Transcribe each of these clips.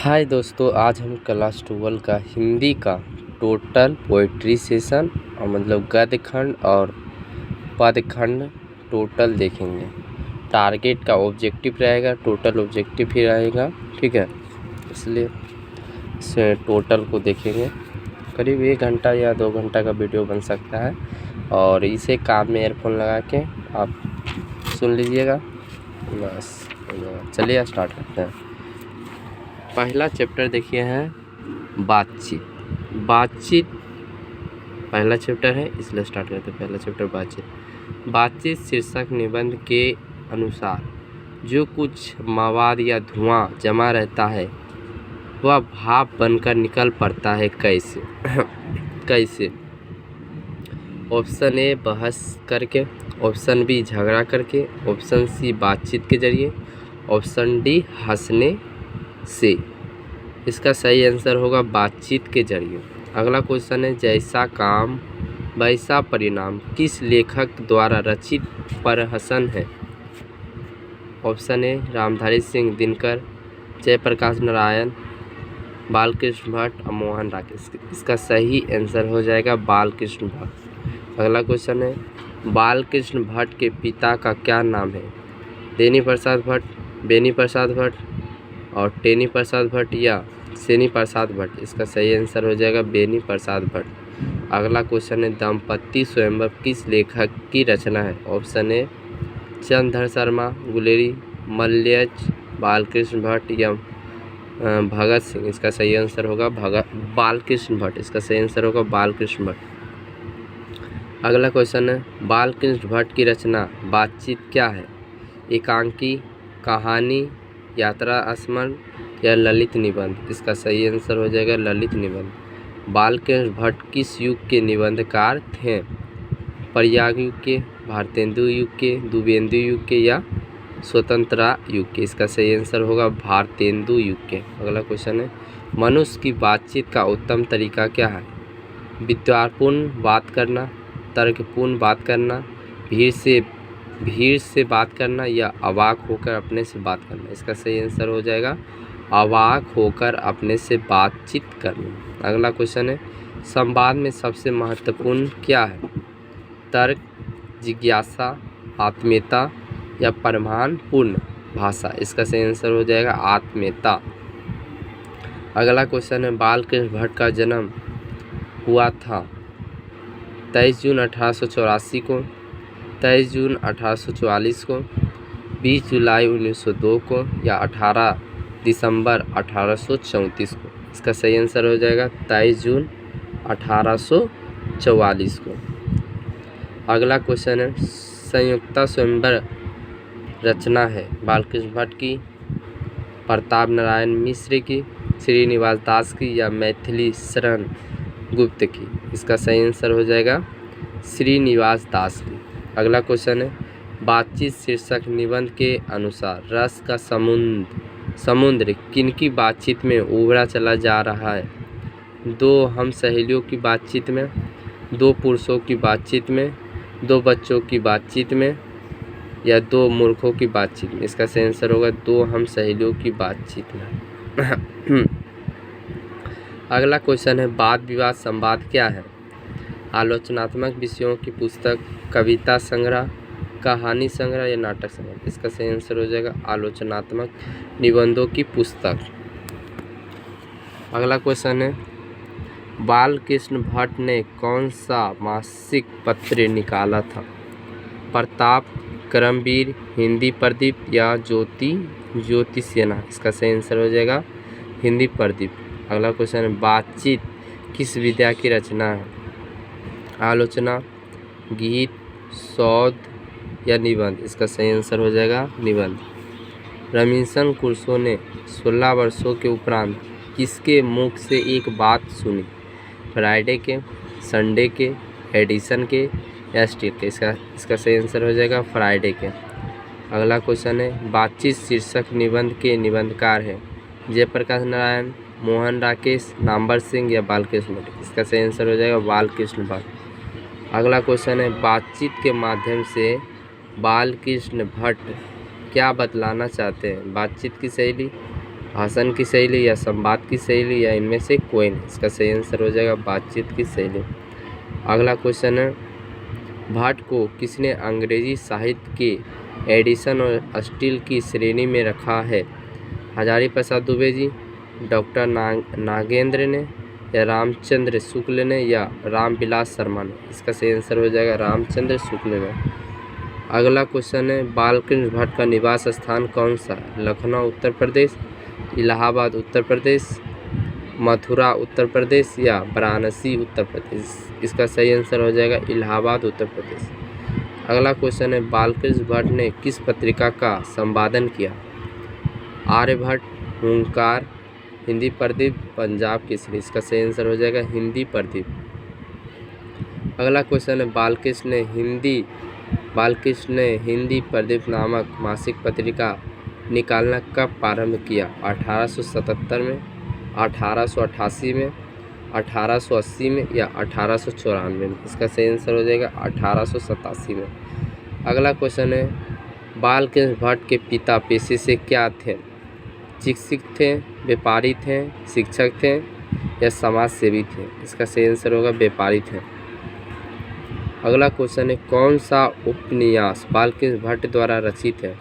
हाय दोस्तों, आज हम क्लास 12 का हिंदी का टोटल पोइट्री सेशन और मतलब गद्य खंड और पद खंड टोटल देखेंगे। टारगेट का ऑब्जेक्टिव रहेगा, टोटल ऑब्जेक्टिव ही रहेगा, ठीक है। इसलिए इसे टोटल को देखेंगे। करीब 1 घंटा या 2 घंटा का वीडियो बन सकता है और इसे कान में एयरफोन लगा के आप सुन लीजिएगा। बस चलिए स्टार्ट करते हैं। पहला चैप्टर देखिए है बातचीत पहला चैप्टर है, इसलिए स्टार्ट करते हैं। पहला चैप्टर बातचीत शीर्षक निबंध के अनुसार जो कुछ मवाद या धुआं जमा रहता है वह भाप बनकर निकल पड़ता है। कैसे कैसे? ऑप्शन ए बहस करके, ऑप्शन बी झगड़ा करके, ऑप्शन सी बातचीत के जरिए, ऑप्शन डी हंसने से। इसका सही आंसर होगा बातचीत के जरिए। अगला क्वेश्चन है जैसा काम वैसा परिणाम किस लेखक द्वारा रचित प्रहसन है? ऑप्शन ए रामधारी सिंह दिनकर, जयप्रकाश नारायण, बालकृष्ण भट्ट और मोहन राकेश। इसका सही आंसर हो जाएगा बालकृष्ण भट्ट। अगला क्वेश्चन है बालकृष्ण भट्ट के पिता का क्या नाम है? देनी प्रसाद भट्ट, बेनी प्रसाद भट्ट और टेनी प्रसाद भट्ट या सेनी प्रसाद भट्ट। इसका सही आंसर हो जाएगा बेनी प्रसाद भट्ट। अगला क्वेश्चन है दंपति स्वयंवर किस लेखक की रचना है? ऑप्शन ए चंद्रधर शर्मा, गुलेरी, मल्यच, बालकृष्ण भट्ट या भगत सिंह। इसका सही आंसर होगा बालकृष्ण भट्ट। इसका सही आंसर होगा बालकृष्ण भट्ट। अगला क्वेश्चन है बालकृष्ण भट्ट की रचना बातचीत क्या है? एकांकी, कहानी, यात्रा स्मरण या ललित निबंध। इसका सही आंसर हो जाएगा ललित निबंध। बालकृष्ण भट्ट किस युग के निबंधकार थे? प्रयाग युग के, भारतेंदु युग के, दुबेंदु युग के या स्वतंत्रता युग के। इसका सही आंसर होगा भारतेंदु युग के। अगला क्वेश्चन है मनुष्य की बातचीत का उत्तम तरीका क्या है? विद्यापूर्ण बात करना, तर्कपूर्ण बात करना, भीड़ से बात करना या अवाक होकर अपने से बात करना। इसका सही आंसर हो जाएगा अवाक होकर अपने से बातचीत करना। अगला क्वेश्चन है संवाद में सबसे महत्वपूर्ण क्या है? तर्क, जिज्ञासा, आत्मीयता या परिमाणपूर्ण भाषा। इसका सही आंसर हो जाएगा आत्मीयता। अगला क्वेश्चन है बालकृष्ण भट्ट का जन्म हुआ था 23 जून 1884 को, 23 जून 1844 को, 20 जुलाई 1902 को या 18 दिसंबर 1834 को। इसका सही आंसर हो जाएगा 23 जून 1844 को। अगला क्वेश्चन है संयुक्ता स्वयंवर रचना है बालकृष्ण भट्ट की, प्रताप नारायण मिश्र की, श्रीनिवास दास की या मैथिली शरण गुप्त की। इसका सही आंसर हो जाएगा श्रीनिवास दास की। अगला क्वेश्चन है बातचीत शीर्षक निबंध के अनुसार रस का समुद्र किनकी बातचीत में उभरा चला जा रहा है? 2 हम सहेलियों की बातचीत में, 2 पुरुषों की बातचीत में, 2 बच्चों की बातचीत में या 2 मूर्खों की बातचीत में। इसका सही आंसर होगा 2 हम सहेलियों की बातचीत में। अगला क्वेश्चन है वाद विवाद संवाद क्या है? आलोचनात्मक विषयों की पुस्तक, कविता संग्रह, कहानी संग्रह या नाटक संग्रह। इसका सही आंसर हो जाएगा आलोचनात्मक निबंधों की पुस्तक। अगला क्वेश्चन है बालकृष्ण भट्ट ने कौन सा मासिक पत्र निकाला था? प्रताप, करमवीर, हिंदी प्रदीप या ज्योति सेना। इसका सही आंसर हो जाएगा हिंदी प्रदीप। अगला क्वेश्चन है बातचीत किस विधा की रचना है? आलोचना, गीत, शोध या निबंध। इसका सही आंसर हो जाएगा निबंध। रॉबिन्सन क्रूसो ने 16 वर्षों के उपरांत किसके मुख से एक बात सुनी? फ्राइडे के, संडे के, एडिसन के या स्टील के। इसका सही आंसर हो जाएगा फ्राइडे के। अगला क्वेश्चन है बातचीत शीर्षक निबंध के निबंधकार है जयप्रकाश नारायण, मोहन राकेश, नामवर सिंह या बालकृष्ण भट्ट। इसका सही आंसर हो जाएगा बालकृष्ण भट्ट। अगला क्वेश्चन है बातचीत के माध्यम से बालकृष्ण भट्ट क्या बतलाना चाहते हैं? बातचीत की शैली, भाषण की शैली या संवाद की शैली या इनमें से कोई नहीं। इसका सही आंसर हो जाएगा बातचीत की शैली। अगला क्वेश्चन है, भट्ट को किसने अंग्रेजी साहित्य के एडिशन और स्टील की श्रेणी में रखा है? हजारी प्रसाद दुबे जी, डॉक्टर नागेंद्र ने, या रामचंद्र शुक्ल ने, या रामविलास शर्मा ने? इसका सही आंसर हो जाएगा रामचंद्र शुक्ल ने। अगला क्वेश्चन है, बालकृष्ण भट्ट का निवास स्थान कौन सा है? लखनऊ उत्तर प्रदेश, इलाहाबाद उत्तर प्रदेश, मथुरा उत्तर प्रदेश, या वाराणसी उत्तर प्रदेश? इसका सही आंसर हो जाएगा इलाहाबाद उत्तर प्रदेश। अगला क्वेश्चन है, बालकृष्ण भट्ट ने किस पत्रिका का संपादन किया? आर्यभट्ट, हुंकार, हिंदी प्रदीप, पंजाब केसरी? इसका सही आंसर हो जाएगा हिंदी प्रदीप। अगला क्वेश्चन है, बालकृष्ण ने हिंदी प्रदीप नामक मासिक पत्रिका निकालना कब प्रारंभ किया? 1877 में, 1888 में, 1880 में, या 1894 में? इसका सही आंसर हो जाएगा 1887 में। अगला क्वेश्चन है, बालकृष्ण भट्ट के पिता पेशे से क्या थे? चिकित्सक थे, व्यापारी थे, शिक्षक थे, या समाज सेवी थे? इसका सही आंसर होगा व्यापारी थे। अगला क्वेश्चन है, कौन सा उपन्यास बालकृष्ण भट्ट द्वारा रचित है?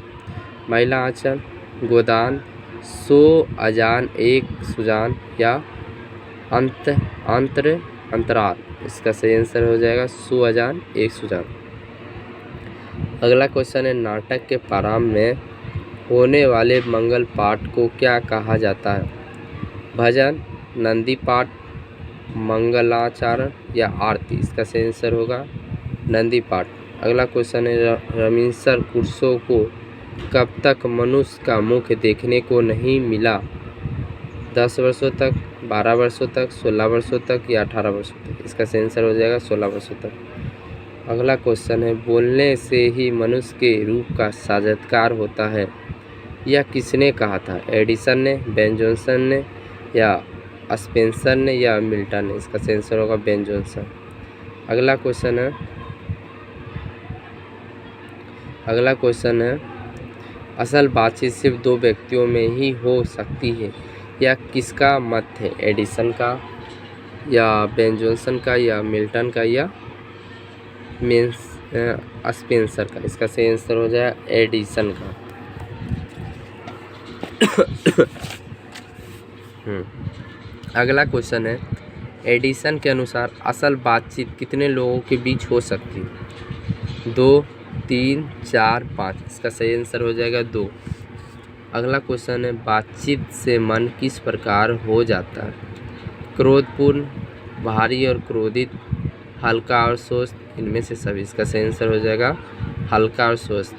महिला आंचल, गोदान, सो अजान एक सुजान, या अंतराल? इसका सही आंसर हो जाएगा सो अजान एक सुजान। अगला क्वेश्चन है, नाटक के प्रारंभ में होने वाले मंगल पाठ को क्या कहा जाता है? भजन, नंदी पाठ, मंगलाचरण, या आरती? इसका सही आंसर होगा नंदी पाठ। अगला क्वेश्चन है, रमीशर कुर्सो को कब तक मनुष्य का मुख देखने को नहीं मिला? 10 वर्षों तक, 12 वर्षों तक, 16 वर्षों तक, या 18 वर्षों तक? इसका सही आंसर हो जाएगा 16 वर्षों तक। अगला क्वेश्चन है, बोलने से ही मनुष्य के रूप का साक्षात्कार होता है, यह किसने कहा था? एडिसन ने, बेन जॉनसन ने, या स्पेंसर ने, या मिल्टन ने? इसका सही आंसर होगा बेन जॉनसन। अगला क्वेश्चन है, असल बातचीत सिर्फ दो व्यक्तियों में ही हो सकती है, यह किसका मत है? एडिसन का, या बेन जॉनसन का, या मिल्टन का, या स्पेंसर का? इसका सही आंसर हो जाएगा एडिसन का। अगला क्वेश्चन है, एडिसन के अनुसार असल बातचीत कितने लोगों के बीच हो सकती है? 2, 3, 4, 5? इसका सही आंसर हो जाएगा 2। अगला क्वेश्चन है, बातचीत से मन किस प्रकार हो जाता है? क्रोधपूर्ण, भारी और क्रोधित, हल्का और स्वस्थ, इनमें से सभी? इसका सही आंसर हो जाएगा हल्का और स्वस्थ।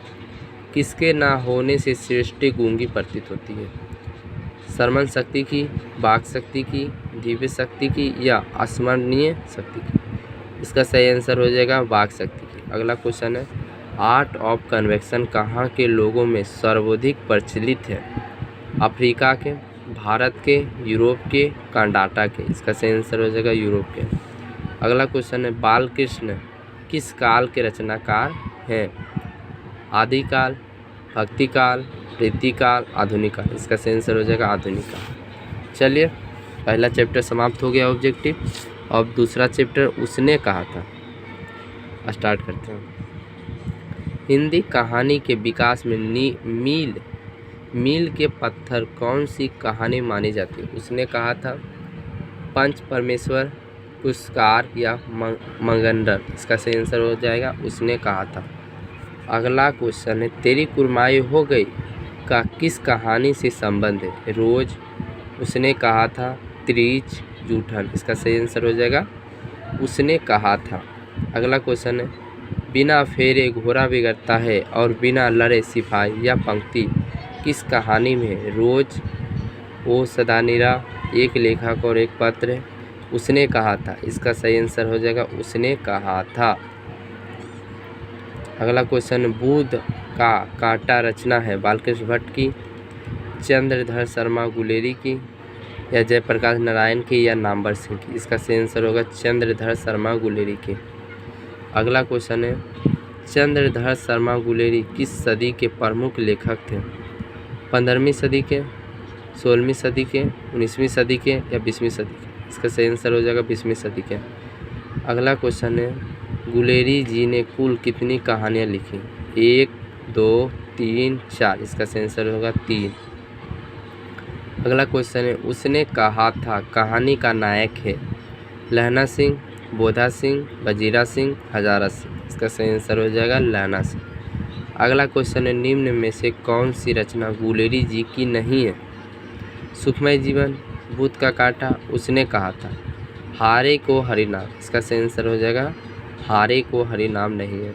किसके ना होने से सृष्टि गूंगी प्रतीत होती है? श्रवण शक्ति की, वाक शक्ति की, दिव्य शक्ति की, या अस्मरणीय शक्ति की? इसका सही आंसर हो जाएगा वाक शक्ति की। अगला क्वेश्चन है, आर्ट ऑफ कन्वेक्शन कहाँ के लोगों में सर्वाधिक प्रचलित है? अफ्रीका के, भारत के, यूरोप के, कनाडा के? इसका सही आंसर हो जाएगा यूरोप के। अगला क्वेश्चन है, बालकृष्ण किस काल के रचनाकार हैं? आदिकाल, भक्तिकाल, रीतिकाल, आधुनिक काल? इसका सही आंसर हो जाएगा आधुनिक काल। चलिए, पहला चैप्टर समाप्त हो गया ऑब्जेक्टिव। अब दूसरा चैप्टर उसने कहा था, स्टार्ट करते हैं। हिंदी कहानी के विकास में मील के पत्थर कौन सी कहानी मानी जाती है? उसने कहा था पंच परमेश्वर, पुष्कर, या मंगंडर? इसका सही आंसर हो जाएगा उसने कहा था। अगला क्वेश्चन है, तेरी कुरमाई हो गई का किस कहानी से संबंध है? रोज, उसने कहा था, त्रिच, जूठन? इसका सही आंसर हो जाएगा उसने कहा था। अगला क्वेश्चन है, बिना फेरे घोड़ा बिगड़ता है और बिना लड़े सिपाही, या पंक्ति किस कहानी में है? रोज, ओ सदानीरा, एक लेखक और एक पत्र? उसने कहा था। इसका सही आंसर हो जाएगा उसने कहा था। अगला क्वेश्चन, बुध का कांटा रचना है बालकृष्ण भट्ट की, चंद्रधर शर्मा गुलेरी की, या जयप्रकाश नारायण की, या नामवर सिंह की? इसका सही आंसर होगा चंद्रधर शर्मा गुलेरी की। अगला क्वेश्चन है, चंद्रधर शर्मा गुलेरी किस सदी के प्रमुख लेखक थे? 15वीं सदी के, 16वीं सदी के, 19वीं सदी के या 20वीं सदी के? इसका सही आंसर हो जाएगा 20वीं सदी के। अगला क्वेश्चन है, गुलेरी जी ने कुल कितनी कहानियाँ लिखी? 1, 2, 3, 4। इसका सही आंसर होगा 3। अगला क्वेश्चन है, उसने कहा था कहानी का नायक है लहना सिंह, बोधा सिंह, वजीरा सिंह, हजारा सिंह? इसका सही आंसर हो जाएगा लहना सिंह। अगला क्वेश्चन है, निम्न में से कौन सी रचना गुलेरी जी की नहीं है? सुखमय जीवन, भूत का कांटा, उसने कहा था, हारे को हरिनाम? इसका सही आंसर हो जाएगा हारे को हरिनाम नहीं है।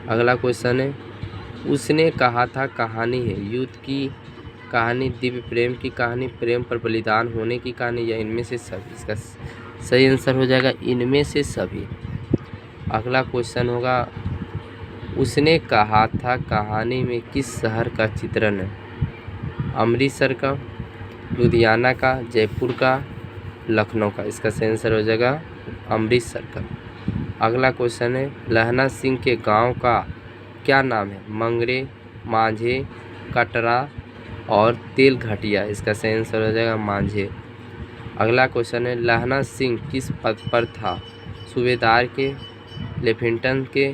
अगला क्वेश्चन है, उसने कहा था कहानी है युद्ध की कहानी, दिव्य प्रेम की कहानी, प्रेम पर बलिदान होने की कहानी या इनमें से सभी? इसका सही आंसर हो जाएगा इनमें से सभी। अगला क्वेश्चन होगा, उसने कहा था कहानी में किस शहर का चित्रण है? अमृतसर का, लुधियाना का, जयपुर का, लखनऊ का? इसका सही आंसर हो जाएगा अमृतसर का। अगला क्वेश्चन है, लहना सिंह के गांव का क्या नाम है? मंगरे, मांझे, कटरा और तेल घटिया? इसका सही आंसर हो जाएगा मांझे। अगला क्वेश्चन है, लहना सिंह किस पद पर था? सूबेदार के, लेफ्टिनेंट के,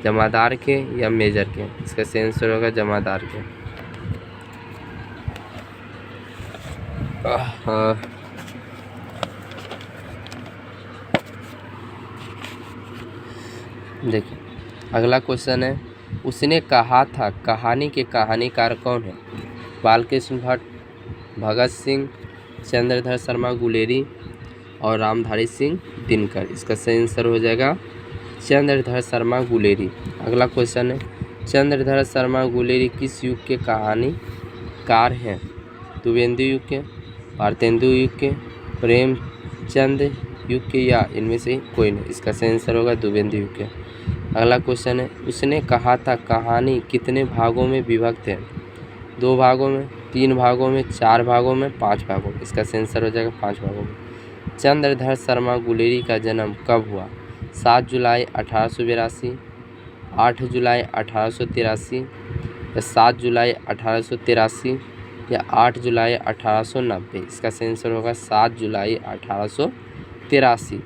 जमादार के या मेजर के? इसका सही आंसर होगा जमादार के। देखिए अगला क्वेश्चन है, उसने कहा था कहानी के कहानीकार कौन है? बालकृष्ण भट्ट, भगत सिंह, चंद्रधर शर्मा गुलेरी और रामधारी सिंह दिनकर? इसका सही आंसर हो जाएगा चंद्रधर शर्मा गुलेरी। अगला क्वेश्चन है, चंद्रधर शर्मा गुलेरी किस युग के कहानीकार हैं? दुवेंदु युग के, भारतेंदु युग के, प्रेमचंद युग के या इनमें से कोई नहीं? इसका सही आंसर होगा दुवेंदु युग के। अगला क्वेश्चन है, उसने कहा था कहानी कितने भागों में विभक्त है? 2 भागों में, 3 भागों में, 4 भागों में, 5 भागों में? इसका सही आंसर हो जाएगा 5 भागों में। चंद्रधर शर्मा गुलेरी का जन्म कब हुआ? 7 जुलाई 1882, 8 जुलाई 1883 या 7 जुलाई 1883 या 8 जुलाई 1890? इसका सही आंसर होगा 7 जुलाई 1883।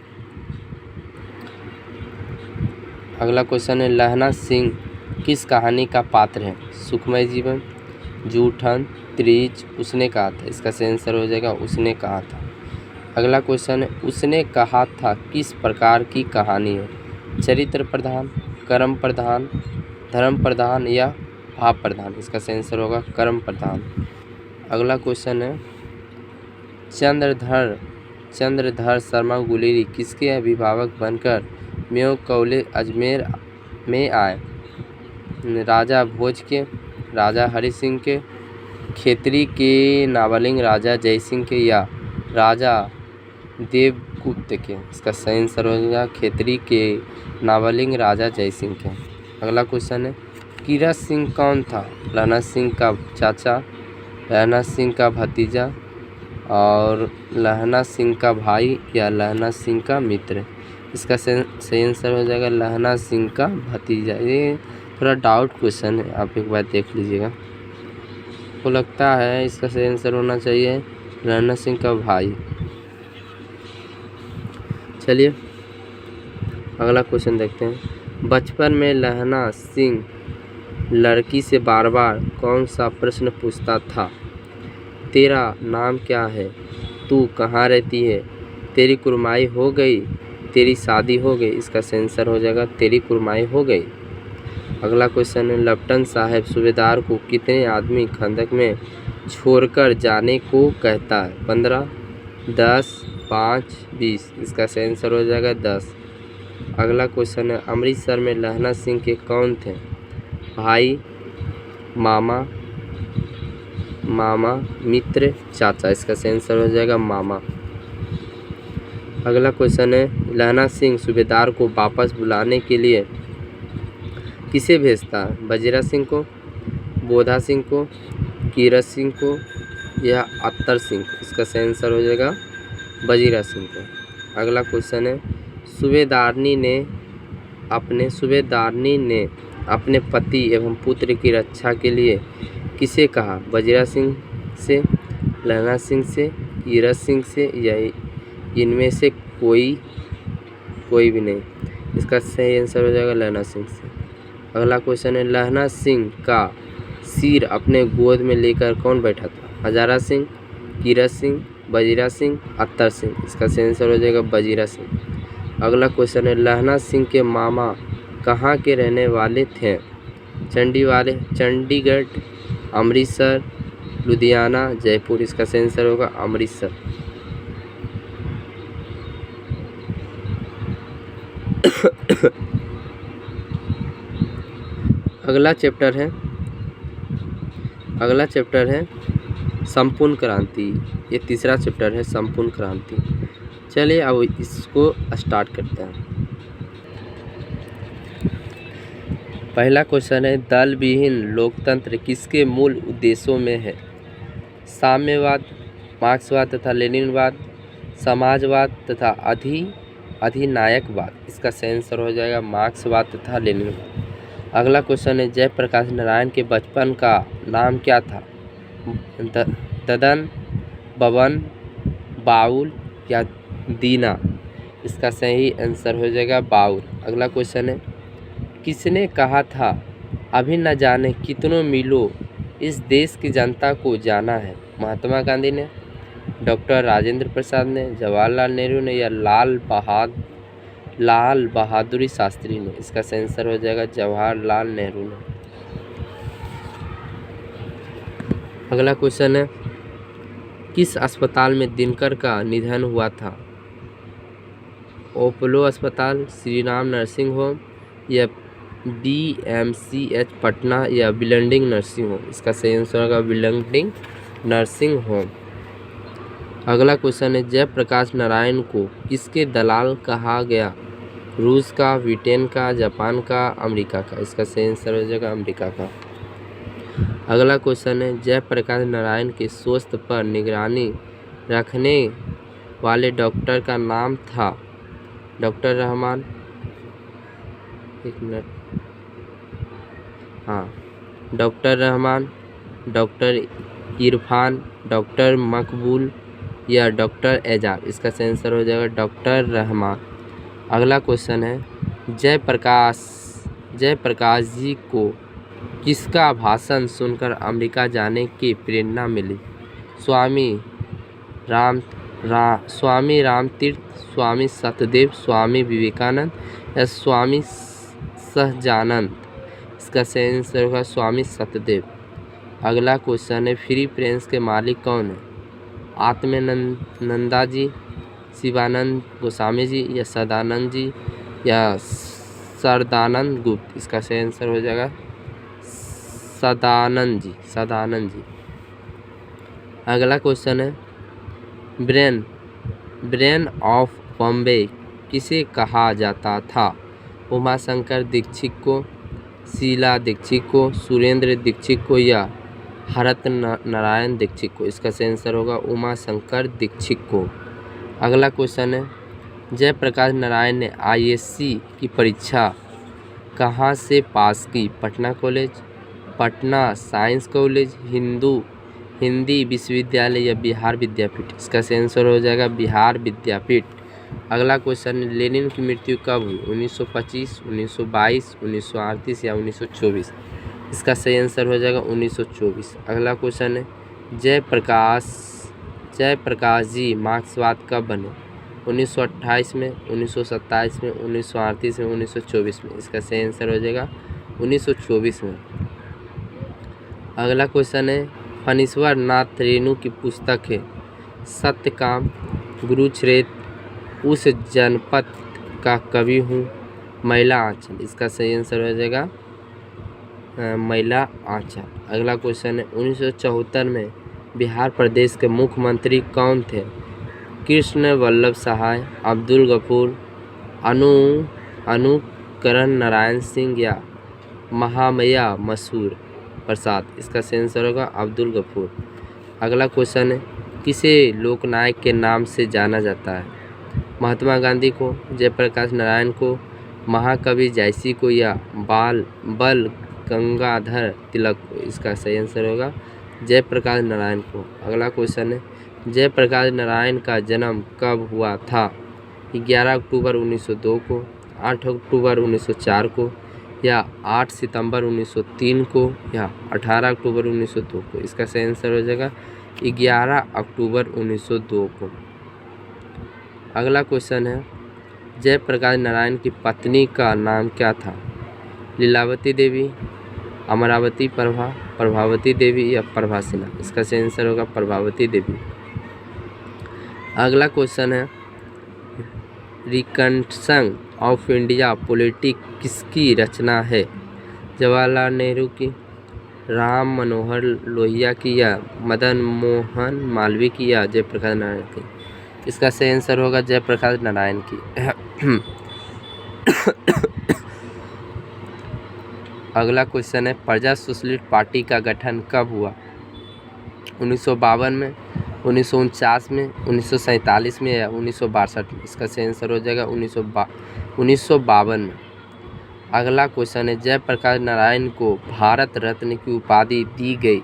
अगला क्वेश्चन है, लहना सिंह किस कहानी का पात्र है? सुखमय जीवन, जूठन, त्रिज, उसने कहा था? इसका सही आंसर हो जाएगा उसने कहा था। अगला क्वेश्चन है, उसने कहा था किस प्रकार की कहानी है? चरित्र प्रधान, कर्म प्रधान, धर्म प्रधान या भाव प्रधान? इसका सही आंसर होगा कर्म प्रधान। अगला क्वेश्चन है, चंद्रधर शर्मा गुलेरी किसके अभिभावक बनकर मेयो कौले अजमेर में आए? राजा भोज के, राजा हरि सिंह के, खेतरी के नाबालिग राजा जय सिंह के या राजा देवगुप्त के? इसका सही आंसर हो जाएगा खेतरी के नाबालिग राजा जय सिंह के। अगला क्वेश्चन है, कीरत सिंह कौन था? लहना सिंह का चाचा, लहना सिंह का भतीजा और लहना सिंह का भाई या लहना सिंह का मित्र? इसका सही आंसर हो जाएगा लहना सिंह का भतीजा। ये थोड़ा डाउट क्वेश्चन है, आप एक बार देख लीजिएगा। को लगता है इसका सही आंसर होना चाहिए लहना सिंह का भाई। चलिए अगला क्वेश्चन देखते हैं। बचपन में लहना सिंह लड़की से बार बार कौन सा प्रश्न पूछता था? तेरा नाम क्या है? तू कहाँ रहती है? तेरी कुर्माई हो गई? तेरी शादी हो गई? इसका सही आंसर हो जाएगा तेरी कुर्माई हो गई। अगला क्वेश्चन है, लेफ्टिनेंट साहब सूबेदार को कितने आदमी खंदक में छोड़कर जाने को कहता है? 15, 10, 5, 20? इसका सही आंसर हो जाएगा 10। अगला क्वेश्चन है, अमृतसर में लहना सिंह के कौन थे? भाई, मामा, मित्र, चाचा? इसका सही आंसर हो जाएगा मामा। अगला क्वेश्चन है, लहना सिंह सूबेदार को वापस बुलाने के लिए किसे भेजता है? वजीरा सिंह को, बोधा सिंह को, कीरत सिंह को या अत्तर सिंह को? इसका सही आंसर हो जाएगा वजीरा सिंह को। अगला क्वेश्चन है, सूबेदारनी ने अपने पति एवं पुत्र की रक्षा के लिए किसे कहा? वजीरा सिंह, से, लहना सिंह से, कीरत सिंह से या इनमें से कोई भी नहीं। इसका सही आंसर हो जाएगा लहना सिंह से। अगला क्वेश्चन है, लहना सिंह का सिर अपने गोद में लेकर कौन बैठा था? हजारा सिंह, कीरत सिंह, वजीरा सिंह, अत्तर सिंह। इसका सही आंसर हो जाएगा वजीरा सिंह। अगला क्वेश्चन है, लहना सिंह के मामा कहाँ के रहने वाले थे? चंडीगढ़, अमृतसर, लुधियाना, जयपुर। इसका सही आंसर होगा अमृतसर। अगला चैप्टर है संपूर्ण क्रांति। ये तीसरा चैप्टर है संपूर्ण क्रांति। चलिए अब इसको स्टार्ट करते हैं। पहला क्वेश्चन है, दल विहीन लोकतंत्र किसके मूल उद्देश्यों में है? साम्यवाद, मार्क्सवाद तथा लेनिनवाद, समाजवाद तथा अधिनायकवाद। इसका सही आंसर हो जाएगा मार्क्सवाद तथा लेनिनवाद। अगला क्वेश्चन है, जयप्रकाश नारायण के बचपन का नाम क्या था? ददन, बबन, बाउल या दीना। इसका सही आंसर हो जाएगा बाउल। अगला क्वेश्चन है, किसने कहा था अभी न जाने कितनों मीलों इस देश की जनता को जाना है? महात्मा गांधी ने, डॉक्टर राजेंद्र प्रसाद ने, जवाहरलाल नेहरू ने या लाल बहादुर शास्त्री ने। इसका सही आंसर हो जाएगा जवाहरलाल नेहरू ने। अगला क्वेश्चन है, किस अस्पताल में दिनकर का निधन हुआ था? ओपोलो अस्पताल, श्री राम नर्सिंग होम या BMCH पटना या बिल्डिंग नर्सिंग होम। इसका सही आंसर होगा बिल्डिंग नर्सिंग होम। अगला क्वेश्चन है, जयप्रकाश नारायण को किसके दलाल कहा गया? रूस का, ब्रिटेन का, जापान का, अमेरिका का। इसका सही आंसर हो जाएगा अमेरिका का। अगला क्वेश्चन है, जयप्रकाश नारायण के स्वास्थ्य पर निगरानी रखने वाले डॉक्टर का नाम था? डॉक्टर रहमान, एक मिनट, हाँ, doctor Rahman, doctor Irfan, doctor मकबूल या डॉक्टर एजाज। इसका सही आंसर हो जाएगा डॉक्टर रहमान। अगला क्वेश्चन है, जयप्रकाश जी को किसका भाषण सुनकर अमेरिका जाने की प्रेरणा मिली? स्वामी रामतीर्थ, स्वामी सत्यदेव, स्वामी विवेकानंद या स्वामी सहजानंद। इसका सही आंसर होगा स्वामी सत्यदेव। अगला क्वेश्चन है, फ्री प्रेस के मालिक कौन है? आत्मानंदा जी, शिवानंद गोस्वामी जी या सदानंद जी या सरदानंद गुप्त। इसका सही आंसर हो जाएगा सदानंद जी। अगला क्वेश्चन है, ब्रेन ऑफ बॉम्बे किसे कहा जाता था? उमाशंकर दीक्षित को, शीला दीक्षित को, सुरेंद्र दीक्षित को या हरत नारायण दीक्षित को। इसका सही आंसर होगा उमाशंकर दीक्षित को। अगला क्वेश्चन है, जयप्रकाश नारायण ने ISC की परीक्षा कहाँ से पास की? Patna college, Patna science college, Hindi विश्वविद्यालय या बिहार विद्यापीठ। इसका सही आंसर हो जाएगा बिहार विद्यापीठ। अगला क्वेश्चन है, लेनिन की मृत्यु कब हुई? 1925, 1922, 1938 या 1924। इसका सही आंसर हो जाएगा 1924। अगला क्वेश्चन है, जयप्रकाश जी मार्क्सवाद कब बने? 1928 में, 1927 में, 1938 में, 1924 में। इसका सही आंसर हो जाएगा 1924 में। अगला क्वेश्चन है, फणीश्वर नाथ रेणु की पुस्तक है सत्यकाम, गुरुचरित, उस जनपद का कवि हूँ, महिला आंचल। इसका सही आंसर हो जाएगा महिला आंचल। अगला क्वेश्चन है, 1974 में बिहार प्रदेश के मुख्यमंत्री कौन थे? कृष्ण वल्लभ सहाय, अब्दुल गफूर, अनुकरण नारायण सिंह या महामया मसूर प्रसाद। इसका सही आंसर होगा अब्दुल गफूर। अगला क्वेश्चन है, किसे लोकनायक के नाम से जाना जाता है? महात्मा गांधी को, जयप्रकाश नारायण को, महाकवि जयसी को या बाल गंगाधर तिलक को। इसका सही आंसर होगा जयप्रकाश नारायण को। अगला क्वेश्चन है, जयप्रकाश नारायण का जन्म कब हुआ था? 11 अक्टूबर 1902 को, 8 अक्टूबर 1904 को, या 8 सितंबर 1903 को, या 18 अक्टूबर 1902 को। इसका सही आंसर हो जाएगा 11 अक्टूबर 1902 को। अगला क्वेश्चन है, जयप्रकाश नारायण की पत्नी का नाम क्या था? लीलावती देवी, अमरावती प्रभा, प्रभावती देवी, या प्रभा सिन्हा। इसका सही आंसर होगा प्रभावती देवी। अगला क्वेश्चन है, रिकंस्ट्रक्शन ऑफ इंडिया पॉलिटिक किसकी रचना है? जवाहरलाल नेहरू की, राम मनोहर लोहिया की, या मदन मोहन मालवीय की, या जयप्रकाश नारायण की। इसका सही आंसर होगा जयप्रकाश नारायण की। अगला क्वेश्चन है, प्रजा सोशलिस्ट पार्टी का गठन कब हुआ? 1952 में, 1949 में, 1947 में, या 1962 में। इसका सही आंसर हो जाएगा 1952 में। अगला क्वेश्चन है, जयप्रकाश नारायण को भारत रत्न की उपाधि दी गई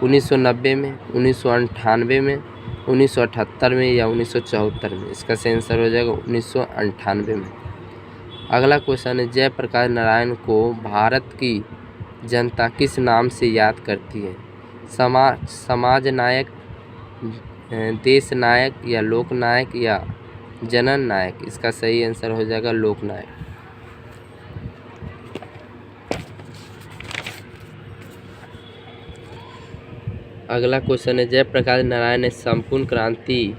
1990 में, 1998 में, 1978 में, या 1974 में। इसका सही आंसर हो जाएगा 1998 में। अगला क्वेश्चन है, जयप्रकाश नारायण को भारत की जनता किस नाम से याद करती है? समाज नायक, देश नायक, या लोक नायक, या जनन नायक। इसका सही आंसर हो जाएगा लोक नायक। अगला क्वेश्चन है, जयप्रकाश नारायण ने संपूर्ण क्रांति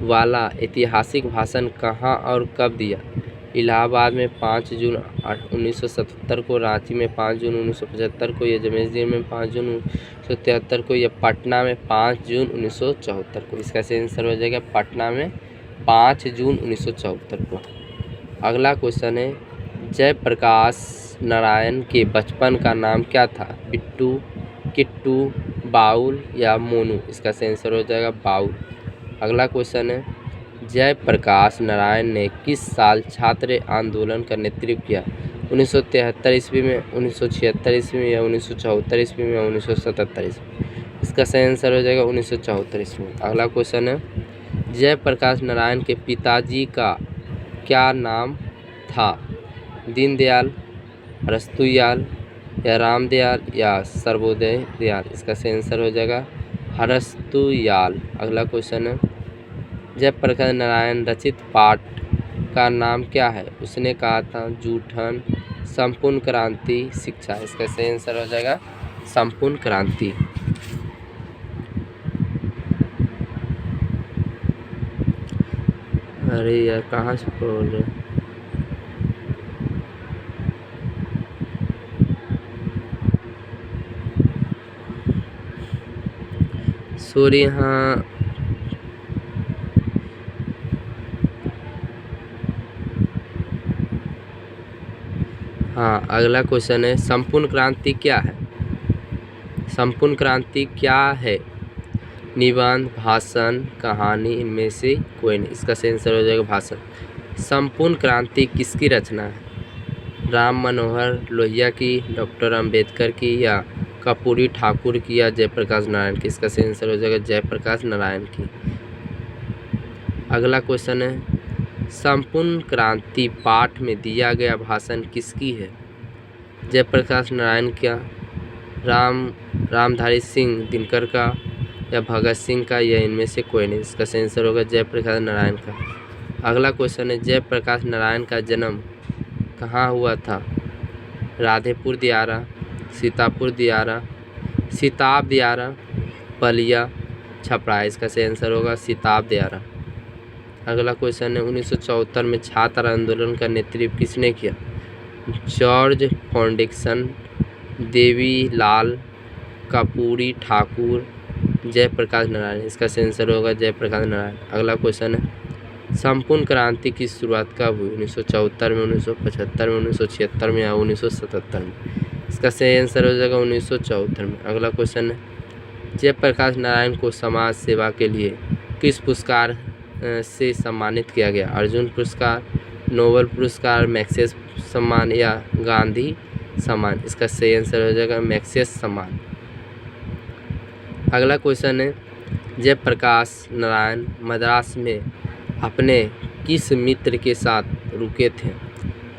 वाला ऐतिहासिक भाषण कहाँ और कब दिया? इलाहाबाद में 5 जून 1977 को, रांची में 5 जून 1975 को, या जमशेदपुर में 5 जून 1973 को, या पटना में 5 जून 1974 को। इसका सही आंसर हो जाएगा पटना में 5 जून 1974 को। अगला क्वेश्चन है, जयप्रकाश नारायण के बचपन का नाम क्या था? बिट्टू, किट्टू, बाउल, या मोनू। इसका सही आंसर हो जाएगा बाउल। अगला क्वेश्चन है, जयप्रकाश नारायण ने किस साल छात्र आंदोलन का नेतृत्व किया? 1973 ईस्वी में, 1976 ईस्वी में, या 1974 ईस्वी में, या 1977 ईस्वी। इसका सही आंसर हो जाएगा 1974 ईस्वी में। अगला क्वेश्चन है, जयप्रकाश नारायण के पिताजी का क्या नाम था? दीनदयाल, अरस्तुयाल, या रामदयाल, या सर्वोदय दयाल। इसका सही आंसर हो जाएगा अरस्तुयाल। अगला क्वेश्चन है, जयप्रकाश नारायण रचित पाठ का नाम क्या है? उसने कहा था जूठन, संपूर्ण क्रांति, शिक्षा। इसका सही आंसर हो जाएगा संपूर्ण क्रांति। अरे यार कहाँ से बोल रहे? सॉरी। हाँ, अगला क्वेश्चन है, संपूर्ण क्रांति क्या है? संपूर्ण क्रांति क्या है? निबंध, भाषण, कहानी, इनमें से कोई नहीं। इसका सही आंसर हो जाएगा भाषण। संपूर्ण क्रांति किसकी रचना है? राम मनोहर लोहिया की, डॉक्टर अंबेडकर की, या कर्पूरी ठाकुर की, या जयप्रकाश नारायण की। इसका सही आंसर हो जाएगा जयप्रकाश नारायण की। अगला क्वेश्चन है, संपूर्ण क्रांति पाठ में दिया गया भाषण किसकी है? जयप्रकाश नारायण का, रामधारी सिंह दिनकर का, या भगत सिंह का, या इनमें से कोई नहीं। इसका सही आंसर होगा जयप्रकाश नारायण का। अगला क्वेश्चन है, जयप्रकाश नारायण का जन्म कहाँ हुआ था? राधेपुर दियारा, सीतापुर दियारा, सीताब दियारा, बलिया, छपरा। इसका सही आंसर होगा सीताब दियारा। अगला क्वेश्चन है, 1974 में छात्र आंदोलन का नेतृत्व किसने किया? जॉर्ज फर्नांडिस, देवीलाल, कर्पूरी ठाकुर, जयप्रकाश नारायण। इसका सही आंसर होगा जयप्रकाश नारायण। अगला क्वेश्चन है, संपूर्ण क्रांति की शुरुआत कब हुई? 1974 में, 1975 में, 1976 में, या 1977 में। इसका सही आंसर हो जाएगा 1974 में। अगला क्वेश्चन है, जयप्रकाश नारायण को समाज सेवा के लिए किस पुरस्कार से सम्मानित किया गया? अर्जुन पुरस्कार, नोबेल पुरस्कार, मैक्सेस सम्मान, या गांधी सम्मान। इसका सही आंसर हो जाएगा मैक्सेस सम्मान। अगला क्वेश्चन है, जयप्रकाश नारायण मद्रास में अपने किस मित्र के साथ रुके थे?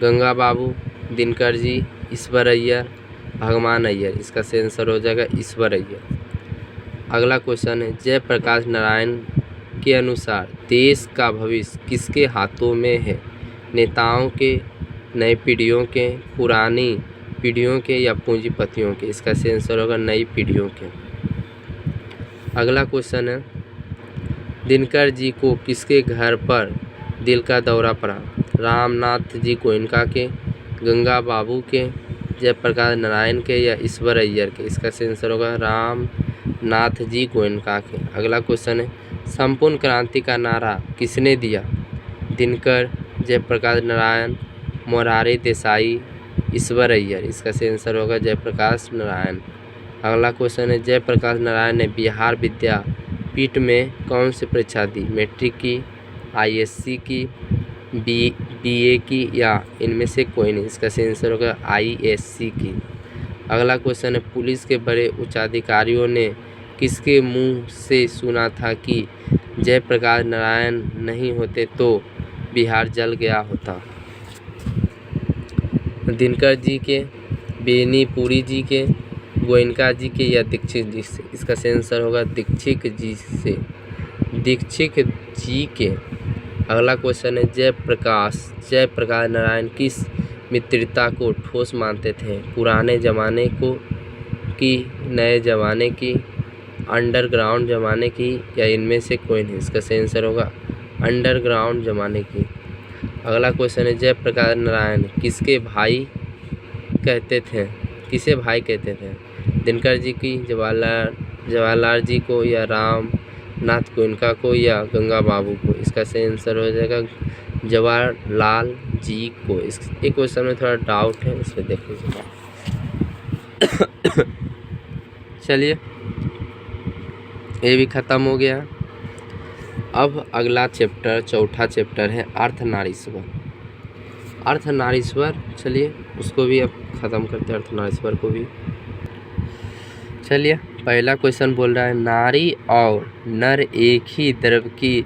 गंगा बाबू, दिनकर जी, ईश्वर अय्यर, भगवान अय्यर। इसका सही आंसर हो जाएगा ईश्वर अय्यर। अगला क्वेश्चन है, जयप्रकाश नारायण के अनुसार देश का भविष्य किसके हाथों में है? नेताओं के, नई पीढ़ियों के, पुरानी पीढ़ियों के या पूंजीपतियों के? इसका सही आंसर होगा नई पीढ़ियों के। अगला क्वेश्चन है, दिनकर जी को किसके घर पर दिल का दौरा पड़ा? रामनाथ जी गोयनका के, गंगा बाबू के, जयप्रकाश नारायण के या ईश्वर अय्यर के? इसका सही आंसर होगा रामनाथ जी गोयनका के। अगला क्वेश्चन है, संपूर्ण क्रांति का नारा किसने दिया? दिनकर, जयप्रकाश नारायण, मोरारजी देसाई, ईश्वर अय्यर। इसका सही आंसर होगा जयप्रकाश नारायण। अगला क्वेश्चन है, जयप्रकाश नारायण ने बिहार विद्यापीठ में कौन सी परीक्षा दी? मैट्रिक की, आईएससी की, बीए की या इनमें से कोई नहीं? इसका सही आंसर होगा आईएससी की। अगला क्वेश्चन है, पुलिस के बड़े उच्चाधिकारियों ने किसके मुंह से सुना था कि जयप्रकाश नारायण नहीं होते तो बिहार जल गया होता? दिनकर जी के, बेनीपुरी जी के, गोयनका जी के या दीक्षित जी से? इसका सही आंसर होगा दीक्षित जी से, दीक्षित जी के। अगला क्वेश्चन है, जयप्रकाश नारायण किस मित्रता को ठोस मानते थे? पुराने ज़माने को कि नए ज़माने की, अंडरग्राउंड ज़माने की या इनमें से कोई नहीं? इसका सही आंसर होगा अंडरग्राउंड ज़माने की। अगला क्वेश्चन है, जयप्रकाश नारायण किसके भाई कहते थे? किसे भाई कहते थे? दिनकर जी की, जवाहरलाल जी को या रामनाथ गोयनका को या गंगा बाबू को? इसका सही आंसर हो जाएगा जवाहरलाल जी को। इस एक क्वेश्चन में थोड़ा डाउट है, इसमें देख लीजिए। चलिए, ये भी ख़त्म हो गया। अब अगला चैप्टर, चौथा चैप्टर है अर्धनारीश्वर। अर्धनारीश्वर, चलिए उसको भी अब ख़त्म करते हैं, अर्धनारीश्वर को भी। चलिए, पहला क्वेश्चन बोल रहा है, नारी और नर एक ही द्रव्य की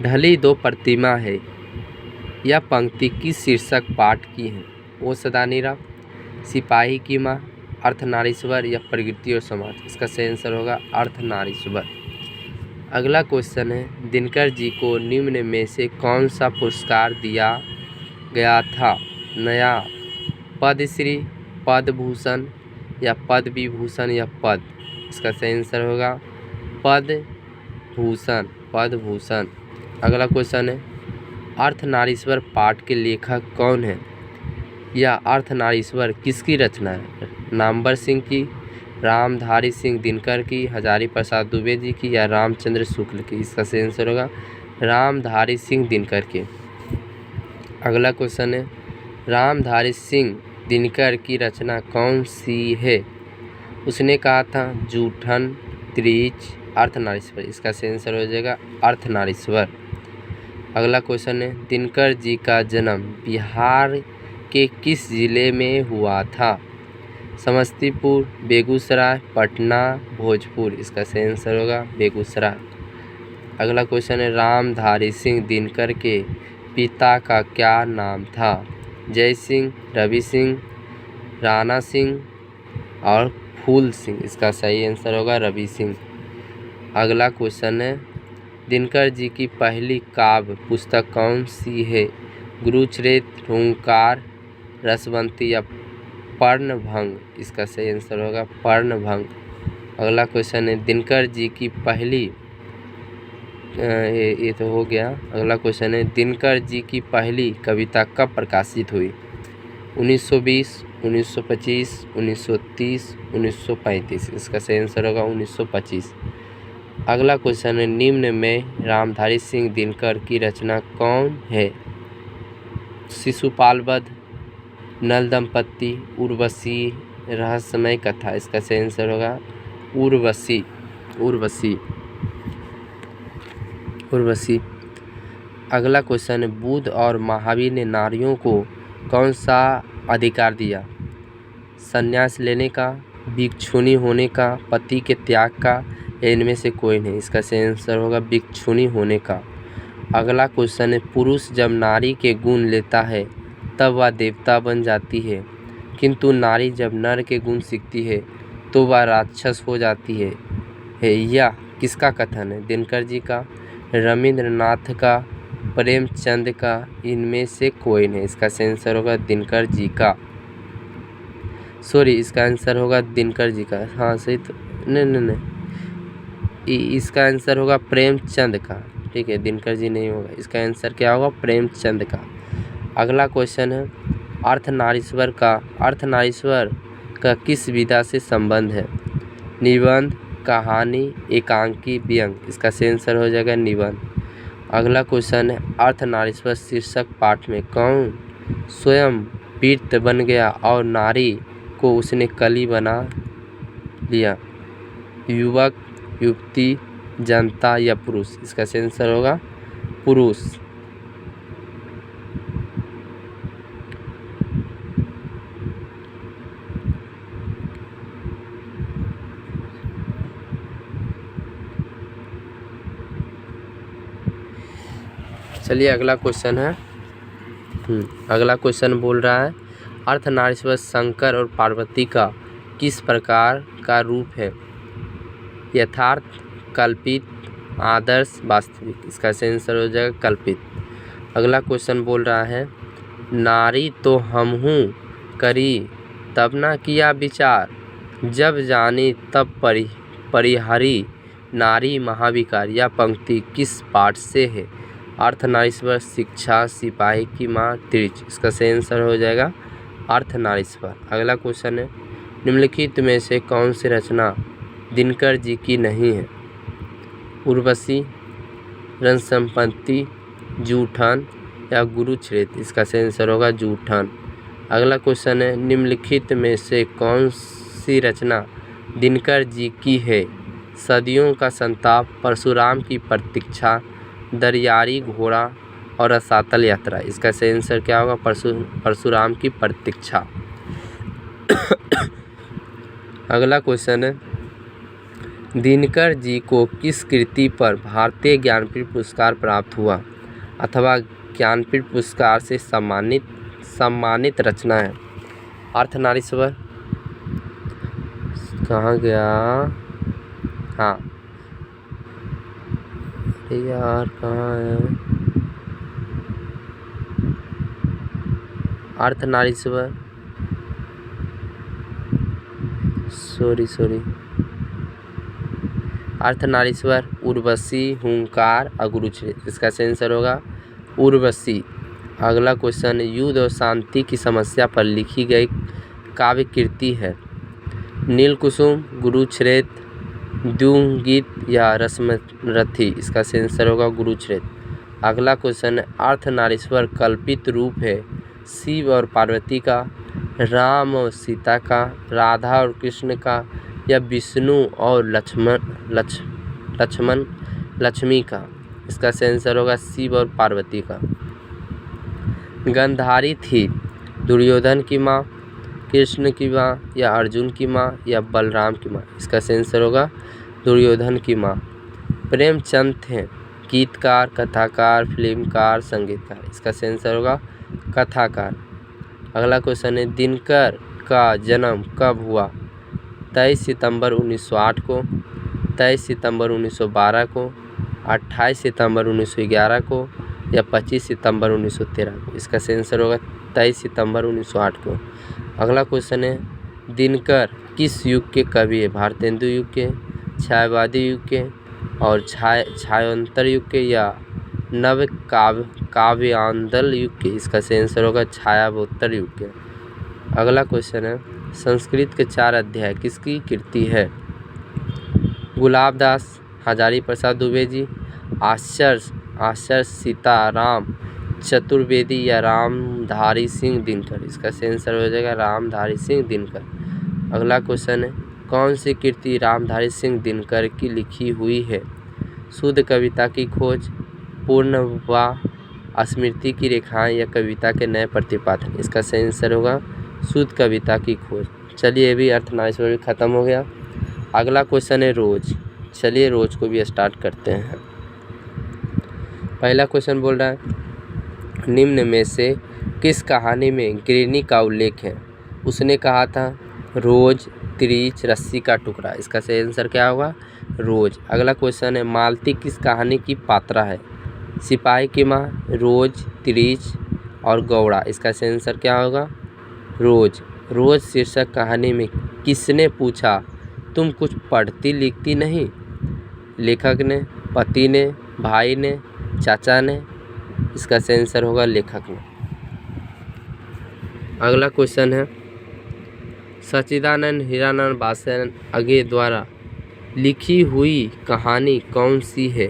ढली दो प्रतिमा है, यह पंक्ति किस शीर्षक पाठ की है? ओ सदानीरा, सिपाही की माँ, अर्धनारीश्वर या प्रकृति और समाज? इसका सही आंसर होगा अर्धनारीश्वर। अगला क्वेश्चन है, दिनकर जी को निम्न में से कौन सा पुरस्कार दिया गया था? नया पद्मश्री, पद्मभूषण या पद्म विभूषण या पद? इसका सही आंसर होगा पद्मभूषण, पद्मभूषण। अगला क्वेश्चन है, अर्धनारीश्वर पाठ के लेखक कौन है? यह अर्धनारीश्वर किसकी रचना है? नामवर सिंह की, रामधारी सिंह दिनकर की, हजारी प्रसाद दुबे जी की या रामचंद्र शुक्ल की? इसका सही आंसर होगा रामधारी सिंह दिनकर के। अगला क्वेश्चन है, रामधारी सिंह दिनकर की रचना कौन सी है? उसने कहा था, जूठन, त्रिच, अर्धनारीश्वर। इसका सही आंसर हो जाएगा अर्धनारीश्वर। अगला क्वेश्चन है, दिनकर जी का जन्म बिहार के किस जिले में हुआ था? समस्तीपुर, बेगूसराय, पटना, भोजपुर? इसका सही आंसर होगा बेगूसराय। अगला क्वेश्चन है, रामधारी सिंह दिनकर के पिता का क्या नाम था? जय सिंह, रवि सिंह, राणा सिंह और फूल सिंह? इसका सही आंसर होगा रवि सिंह। अगला क्वेश्चन है, दिनकर जी की पहली काव्य पुस्तक कौन सी है? गुरुचरित्र, हुंकार, रसवंती या पर्णभंग? इसका सही आंसर होगा पर्णभंग। अगला क्वेश्चन है, दिनकर जी की पहली, ये तो हो गया। अगला क्वेश्चन है, दिनकर जी की पहली कविता कब प्रकाशित हुई? 1920, 1925, 1930, 1935? इसका सही आंसर होगा 1925। अगला क्वेश्चन है, निम्न में रामधारी सिंह दिनकर की रचना कौन है? शिशुपाल वध, नल दंपत्ति, उर्वशी, रहस्यमय कथा? इसका सही आंसर होगा उर्वशी, उर्वशी, उर्वशी। अगला क्वेश्चन है, बुद्ध और महावीर ने नारियों को कौन सा अधिकार दिया? संन्यास लेने का, भिक्षुणी होने का, पति के त्याग का इनमें से कोई नहीं। इसका सही आंसर होगा भिक्षुणी होने का। अगला क्वेश्चन है, पुरुष जब नारी के गुण लेता है तब वह देवता बन जाती है, किंतु नारी जब नर के गुण सीखती है तो वह राक्षस हो जाती है। यह किसका कथन है? दिनकर जी का, रविंद्रनाथ का, प्रेमचंद का, इनमें से कोई नहीं। इसका सही आंसर होगा दिनकर जी का। सॉरी, इसका आंसर होगा दिनकर जी का। हाँ सही तो नहीं, इसका आंसर होगा प्रेमचंद का। ठीक है, दिनकर जी नहीं होगा। इसका आंसर क्या होगा? प्रेमचंद का। अगला क्वेश्चन है, अर्धनारीश्वर का किस विधा से संबंध है? निबंध, कहानी, एकांकी, व्यंग। इसका सही आंसर हो जाएगा निबंध। अगला क्वेश्चन है, अर्धनारीश्वर शीर्षक पाठ में कौन स्वयं पीड़ित बन गया और नारी को उसने कली बना लिया? युवक, युवती, जनता या पुरुष? इसका सही आंसर होगा पुरुष। चलिए अगला क्वेश्चन है। अगला क्वेश्चन बोल रहा है, अर्धनारीश्वर शंकर और पार्वती का किस प्रकार का रूप है? यथार्थ, कल्पित, आदर्श, वास्तविक? इसका सही आंसर हो जाएगा कल्पित। अगला क्वेश्चन बोल रहा है, नारी तो हमहू करी तब ना किया विचार, जब जानी तब परिहरी नारी महाविकार। यह पंक्ति किस पाठ से है? अर्धनारीश्वर, शिक्षा, सिपाही की माँ, तिरछ? इसका सही आंसर हो जाएगा अर्धनारीश्वर। अगला क्वेश्चन है, निम्नलिखित में से कौन सी रचना दिनकर जी की नहीं है? उर्वशी, रणसंपत्ति, जूठन या गुरुचरित्र? इसका सही आंसर होगा जूठन। अगला क्वेश्चन है, निम्नलिखित में से कौन सी रचना दिनकर जी की है? सदियों का संताप, परशुराम की प्रतीक्षा, दरियाई घोड़ा और रसातल यात्रा? इसका सही आंसर क्या होगा? परशुराम की प्रतीक्षा। अगला क्वेश्चन है, दिनकर जी को किस कृति पर भारतीय ज्ञानपीठ पुरस्कार प्राप्त हुआ अथवा ज्ञानपीठ पुरस्कार से सम्मानित रचना है? अर्धनारीश्वर, कहाँ गया? हाँ यार, कहाँ है? अर्धनारीश्वर, सॉरी, अर्धनारीश्वर, उर्वशी, हुंकार और गुरुचरित्र? इसका सही आंसर होगा उर्वशी। अगला क्वेश्चन, युद्ध और शांति की समस्या पर लिखी गई काव्य कृति है? नीलकुसुम, गुरुचरित्र, द्युगीत या रसमरथी? इसका सही आंसर होगा गुरुचरित्र। अगला क्वेश्चन, अर्धनारीश्वर कल्पित रूप है? शिव और पार्वती का, राम और सीता का, राधा और कृष्ण का या विष्णु और लक्ष्मी का? इसका सही आंसर होगा शिव और पार्वती का। गांधारी थी दुर्योधन की माँ, कृष्ण की माँ या अर्जुन की माँ या बलराम की माँ? इसका सही आंसर होगा दुर्योधन की माँ। प्रेमचंद थे गीतकार, कथाकार, फिल्मकार, संगीतकार? इसका सही आंसर होगा कथाकार। अगला क्वेश्चन है, दिनकर का जन्म कब हुआ? 23 सितंबर 1908 को, 23 सितंबर 1912 को, 28 सितंबर 1911 को या 25 सितंबर 1913 को? इसका सही आंसर होगा 23 सितंबर 1908 को। अगला क्वेश्चन है, दिनकर किस युग के कवि है? भारतेंदु युग के, छायावादी युग के और छायांतर युग के या नव काव्यांदल युग के? इसका सही आंसर होगा छायावोत्तर युग के। अगला क्वेश्चन है, संस्कृत के 4 अध्याय किसकी कृति है? गुलाबदास, हजारी प्रसाद दुबे जी, आश्चर्य सीताराम चतुर्वेदी या रामधारी सिंह दिनकर? इसका सही आंसर हो जाएगा रामधारी सिंह दिनकर। अगला क्वेश्चन है, कौन सी कृति रामधारी सिंह दिनकर की लिखी हुई है? शुद्ध कविता की खोज, पूर्ण व स्मृति की रेखाएं या कविता के नए प्रतिपादन? इसका सही आंसर होगा शुद्ध कविता की खोज। चलिए, ये भी अर्धनारीश्वर भी खत्म हो गया। अगला क्वेश्चन है रोज। चलिए रोज को भी स्टार्ट करते हैं। पहला क्वेश्चन बोल रहा है, निम्न में से किस कहानी में गिरनी का उल्लेख है? उसने कहा था रोज, तिरिच, रस्सी का टुकड़ा। इसका सही आंसर क्या होगा? रोज। अगला क्वेश्चन है, मालती किस कहानी की पात्रा है? सिपाही की माँ, रोज, तिरिच और गौड़ा। इसका सही आंसर क्या होगा? रोज। रोज शीर्षक कहानी में किसने पूछा तुम कुछ पढ़ती लिखती नहीं? लेखक ने, पति ने, भाई ने, चाचा ने। इसका सही आंसर होगा लेखक ने। अगला क्वेश्चन है, सच्चिदानंद हीरानंद बासन अगे द्वारा लिखी हुई कहानी कौन सी है?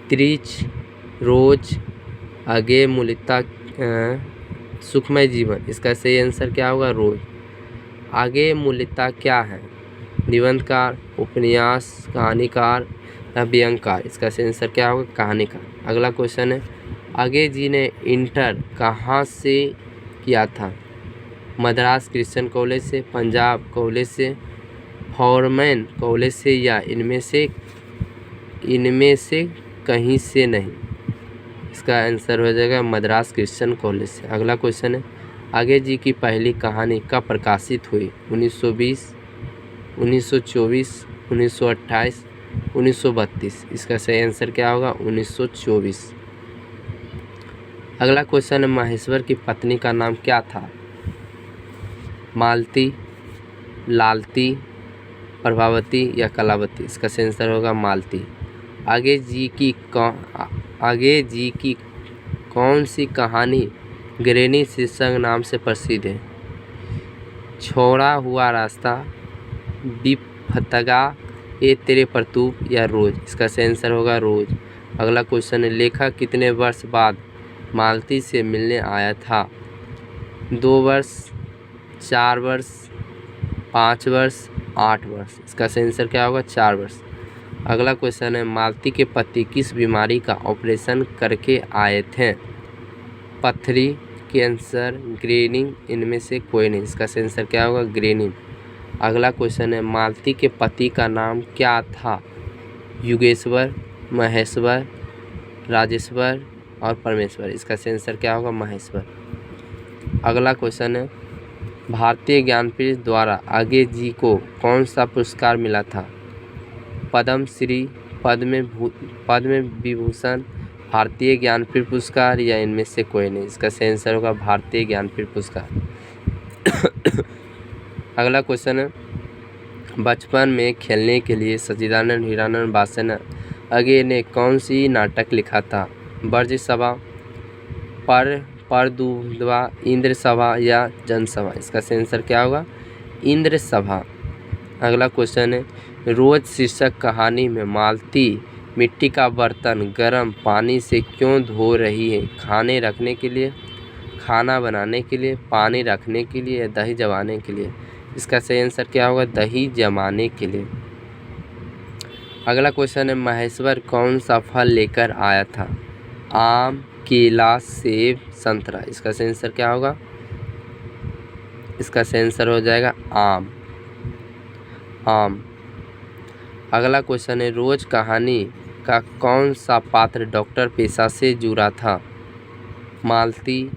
तिरिच, रोज, अगे, मूलिता, सुखमय जीवन। इसका सही आंसर क्या होगा? रोज। आगे मूलिता क्या है? निबंधकार, उपन्यास, कहानीकार या व्यंग्यकार। इसका सही आंसर क्या होगा? कहानीकार। अगला क्वेश्चन है, आगे जी ने इंटर कहाँ से किया था? मद्रास क्रिश्चियन कॉलेज से, पंजाब कॉलेज से, फॉरमैन कॉलेज से या इनमें से कहीं से नहीं। इसका आंसर हो जाएगा मद्रास क्रिश्चियन कॉलेज से। अगला क्वेश्चन है, आगे जी की पहली कहानी कब प्रकाशित हुई? 1920, 1924, 1928, 1932। इसका सही आंसर क्या होगा? 1924। अगला क्वेश्चन है, महेश्वर की पत्नी का नाम क्या था? मालती, लालती, प्रभावती या कलावती। इसका सही आंसर होगा मालती। आगे जी की कौन सी कहानी गिरनी शीर्षक नाम से प्रसिद्ध है? छोड़ा हुआ रास्ता, बिफतगा, ये तेरे परतूप या रोज। इसका सही आंसर होगा रोज। अगला क्वेश्चन है, लेखक कितने वर्ष बाद मालती से मिलने आया था? 2 वर्ष, 4 वर्ष, 5 वर्ष, 8 वर्ष। इसका सही आंसर क्या होगा? 4 वर्ष। अगला क्वेश्चन है, मालती के पति किस बीमारी का ऑपरेशन करके आए थे? पथरी, कैंसर, ग्रेनिंग, इनमें से कोई नहीं। इसका सही आंसर क्या होगा? ग्रेनिंग। अगला क्वेश्चन है, मालती के पति का नाम क्या था? युगेश्वर, महेश्वर, राजेश्वर और परमेश्वर। इसका सही आंसर क्या होगा? महेश्वर। अगला क्वेश्चन है, भारतीय ज्ञानपीठ द्वारा आगे जी को कौन सा पुरस्कार मिला था? पद्म श्री, पद्म विभूषण, भारतीय ज्ञानपीठ पुरस्कार या इनमें से कोई नहीं। इसका सही आंसर होगा भारतीय ज्ञानपीठ पुरस्कार। अगला क्वेश्चन है, बचपन में खेलने के लिए सच्चिदानंद हीरानंद बासन अगे ने कौन सी नाटक लिखा था? ब्रज सभा, परदुदवा, इंद्र सभा या जनसभा। इसका सही आंसर क्या होगा? इंद्र सभा। अगला क्वेश्चन है, रोज शीर्षक कहानी में मालती मिट्टी का बर्तन गर्म पानी से क्यों धो रही है? खाने रखने के लिए, खाना बनाने के लिए, पानी रखने के लिए या दही जमाने के लिए। इसका सही आंसर क्या होगा? दही जमाने के लिए। अगला क्वेश्चन है, महेश्वर कौन सा फल लेकर आया था? आम, केला, सेब, संतरा। इसका सही आंसर क्या होगा? इसका सही आंसर हो जाएगा आम। अगला क्वेश्चन है, रोज कहानी का कौन सा पात्र डॉक्टर पेशा से जुड़ा था? मालती,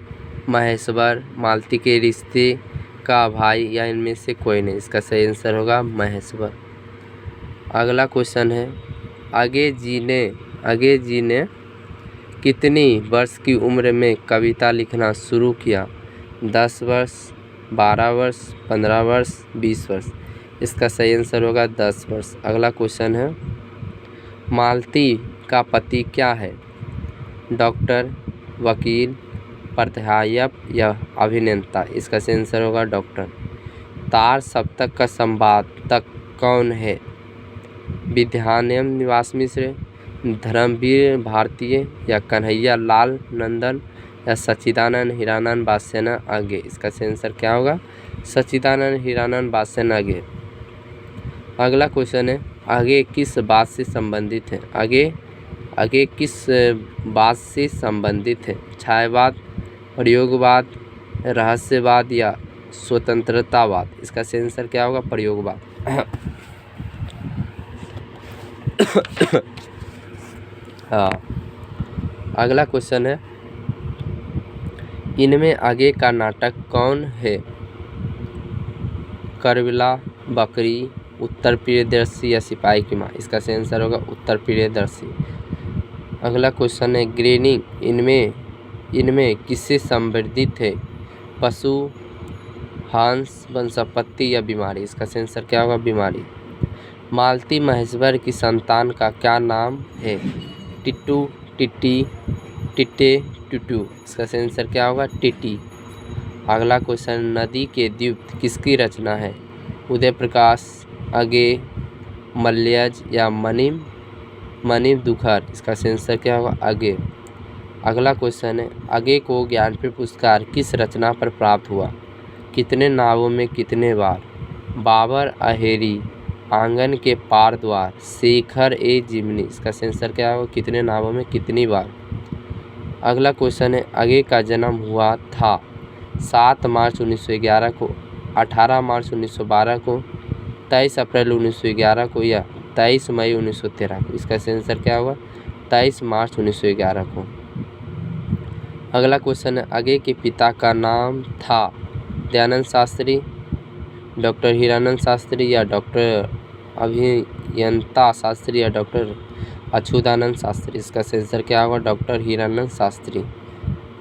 महेश्वर, मालती के रिश्ते का भाई या इनमें से कोई नहीं। इसका सही आंसर होगा महेश्वर। अगला क्वेश्चन है, आगे जी ने कितनी वर्ष की उम्र में कविता लिखना शुरू किया? 10 वर्ष, 12 वर्ष, 15 वर्ष, 20 वर्ष। इसका सही आंसर होगा 10 वर्ष। अगला क्वेश्चन है, मालती का पति क्या है? डॉक्टर, वकील, प्राध्यापक या अभिनेता। इसका सही आंसर होगा डॉक्टर। तार सप्तक का संपादक कौन है? विद्यान्यम निवास मिश्र, धर्मवीर भारतीय या कन्हैया लाल नंदन या सच्चिदानंद हीरानंद बासन आगे। इसका सही आंसर क्या होगा? सच्चिदानंद हीरानंद बासन आगे। अगला क्वेश्चन है, आगे किस बात से संबंधित है? आगे किस बात से संबंधित है? छायावाद, प्रयोगवाद, रहस्यवाद या स्वतंत्रतावाद। इसका सही आंसर क्या होगा? प्रयोगवाद। हाँ, अगला क्वेश्चन है, इनमें आगे का नाटक कौन है? करबला, बकरी, उत्तर प्रियदर्शी या सिपाही की माँ? इसका सही आंसर होगा उत्तर प्रियदर्शी। अगला क्वेश्चन है, ग्रेनिंग इनमें किससे संबंधित है? पशु, हंस, वनस्पति या बीमारी? इसका सही आंसर क्या होगा? बीमारी। मालती महेश्वर की संतान का क्या नाम है? टिट्टू, टिट्टी, टिट्टे, टुटू? इसका सही आंसर क्या होगा? टिट्टी। अगला क्वेश्चन, नदी के द्वीप किसकी रचना है? उदय प्रकाश, अगे, मल्यज या मनिम दुखर? इसका सही आंसर क्या होगा? अगे। अगला क्वेश्चन है, अगे को ज्ञानपीठ पुरस्कार किस रचना पर प्राप्त हुआ? कितने नावों में कितने बार? बाबर अहेरी, आंगन के पार द्वार, शेखर ए जिमनी? इसका सही आंसर क्या होगा? कितने नावों में कितनी बार? अगला क्वेश्चन है, अगे का जन्म हुआ था 7 मार्च 1911 को, 18 मार्च 1912 को, 23 अप्रैल 1911 को या 23 मई 1913 को? इसका सही आंसर क्या होगा? 23 मार्च 1911 को। अगला क्वेश्चन है, अगे के पिता का नाम था दयानंद शास्त्री, डॉक्टर हीरानंद शास्त्री या डॉक्टर अभियंता शास्त्री या डॉक्टर अच्युतानंद शास्त्री? इसका सही आंसर क्या होगा? डॉक्टर हीरानंद शास्त्री।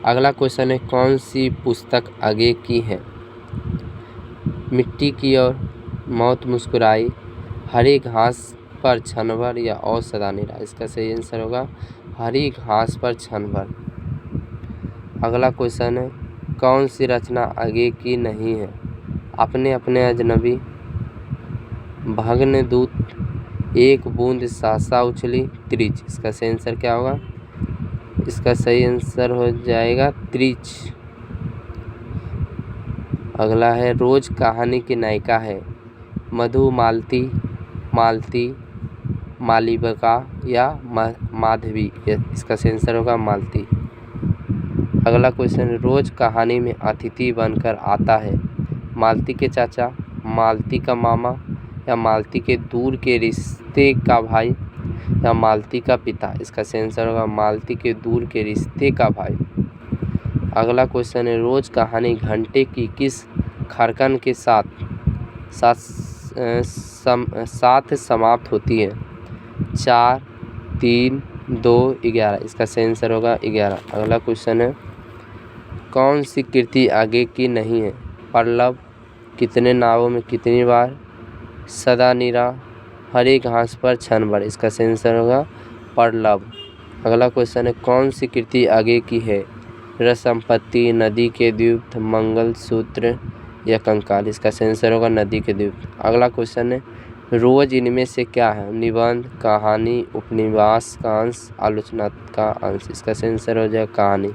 अगला क्वेश्चन है, कौन सी पुस्तक आगे की है? मिट्टी की और मौत मुस्कुराई, हरी घास पर क्षण भर या और सदा निराश? इसका सही आंसर होगा हरी घास पर क्षण भर। अगला क्वेश्चन है, कौन सी रचना आगे की नहीं है? अपने अपने अजनबी, भग्न दूत, एक बूंद सासा उछली, त्रिच? इसका सही आंसर क्या होगा? इसका सही आंसर हो जाएगा त्रिच। अगला है, रोज कहानी की नायिका है मधु, मालती, मालिबका या माधवी? इसका सही आंसर होगा मालती। अगला क्वेश्चन, रोज कहानी में अतिथि बनकर आता है मालती के चाचा, मालती का मामा या मालती के दूर के रिश्ते का भाई या मालती का पिता? इसका सही आंसर होगा मालती के दूर के रिश्ते का भाई। अगला क्वेश्चन है, रोज कहानी घंटे की किस खड़कन के साथ समाप्त होती है? 4, 3, 2, 11? इसका सही आंसर होगा 11। अगला क्वेश्चन है, कौन सी कृति आगे की नहीं है? पल्लव, कितने नावों में कितनी बार, सदा निरा, हरी घास पर क्षण भर? इसका सही आंसर होगा पल्लव। अगला क्वेश्चन है, कौन सी कृति आगे की है? रससंपत्ति, नदी के द्वीप, मंगलसूत्र या कंकाल? इसका सही आंसर होगा नदी के द्वीप। अगला क्वेश्चन है, रोज इनमें से क्या है? निबंध, कहानी, उपन्यास का अंश, आलोचना का अंश? इसका सही आंसर हो जाएगा कहानी।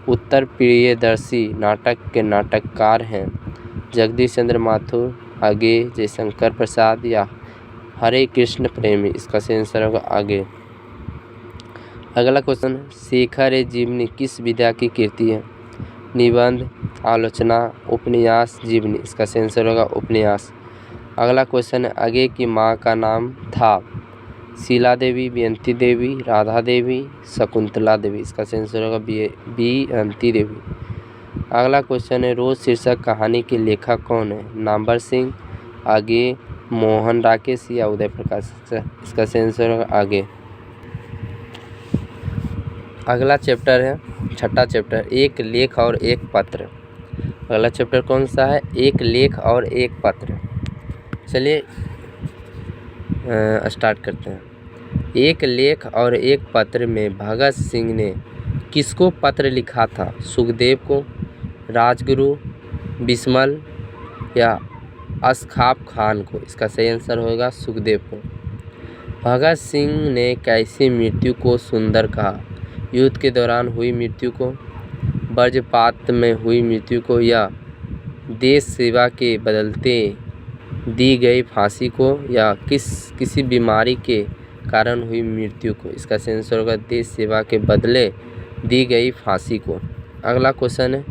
उत्तर प्रियदर्शी नाटक के नाटककार हैं जगदीश चंद्र माथुर, आगे जयशंकर प्रसाद या हरे कृष्ण प्रेमी? इसका सही आंसर होगा आगे। अगला क्वेश्चन, शेखर ए जीवनी किस विधा की कृति है? निबंध, आलोचना, उपन्यास, जीवनी? इसका सही आंसर होगा उपन्यास। अगला क्वेश्चन है, आगे की माँ का नाम था शीला देवी, बेयंती देवी, राधा देवी, शकुंतला देवी? इसका सही आंसर होगा बेयंती देवी। अगला क्वेश्चन है, रोज शीर्षक कहानी के लेखक कौन है? नामवर सिंह, आगे, मोहन राकेश या उदय प्रकाश? इसका सही आंसर होगा आगे। अगला चैप्टर है 6ठा चैप्टर, एक लेख और एक पत्र। अगला चैप्टर कौन सा है? एक लेख और एक पत्र। चलिए स्टार्ट करते हैं। एक लेख और एक पत्र में भगत सिंह ने किसको पत्र लिखा था? सुखदेव को, राजगुरु, बिस्मिल या असखाफ खान को? इसका सही आंसर होगा सुखदेव को। भगत सिंह ने कैसी मृत्यु को सुंदर कहा? युद्ध के दौरान हुई मृत्यु को, वज्रपात में हुई मृत्यु को या देश सेवा के बदलते दी गई फांसी को या किसी बीमारी के कारण हुई मृत्यु को? इसका सही आंसर होगा देश सेवा के बदले दी गई फांसी को। अगला क्वेश्चन है,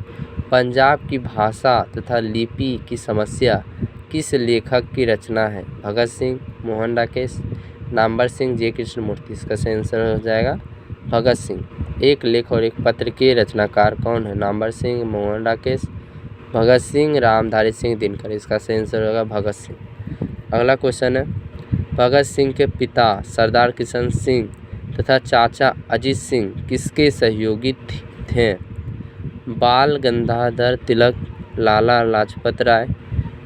पंजाब की भाषा तथा लिपि की समस्या किस लेखक की रचना है? भगत सिंह, मोहन राकेश, नामवर सिंह, जे कृष्णमूर्ति। इसका सही आंसर हो जाएगा भगत सिंह। एक लेख और एक पत्र के रचनाकार कौन है? नामवर सिंह, मोहन राकेश, भगत सिंह, रामधारी सिंह दिनकर। इसका सही आंसर होगा भगत सिंह। अगला क्वेश्चन है, भगत सिंह के पिता सरदार किशन सिंह तथा चाचा अजीत सिंह किसके सहयोगी थे? बाल गंगाधर तिलक, लाला लाजपत राय,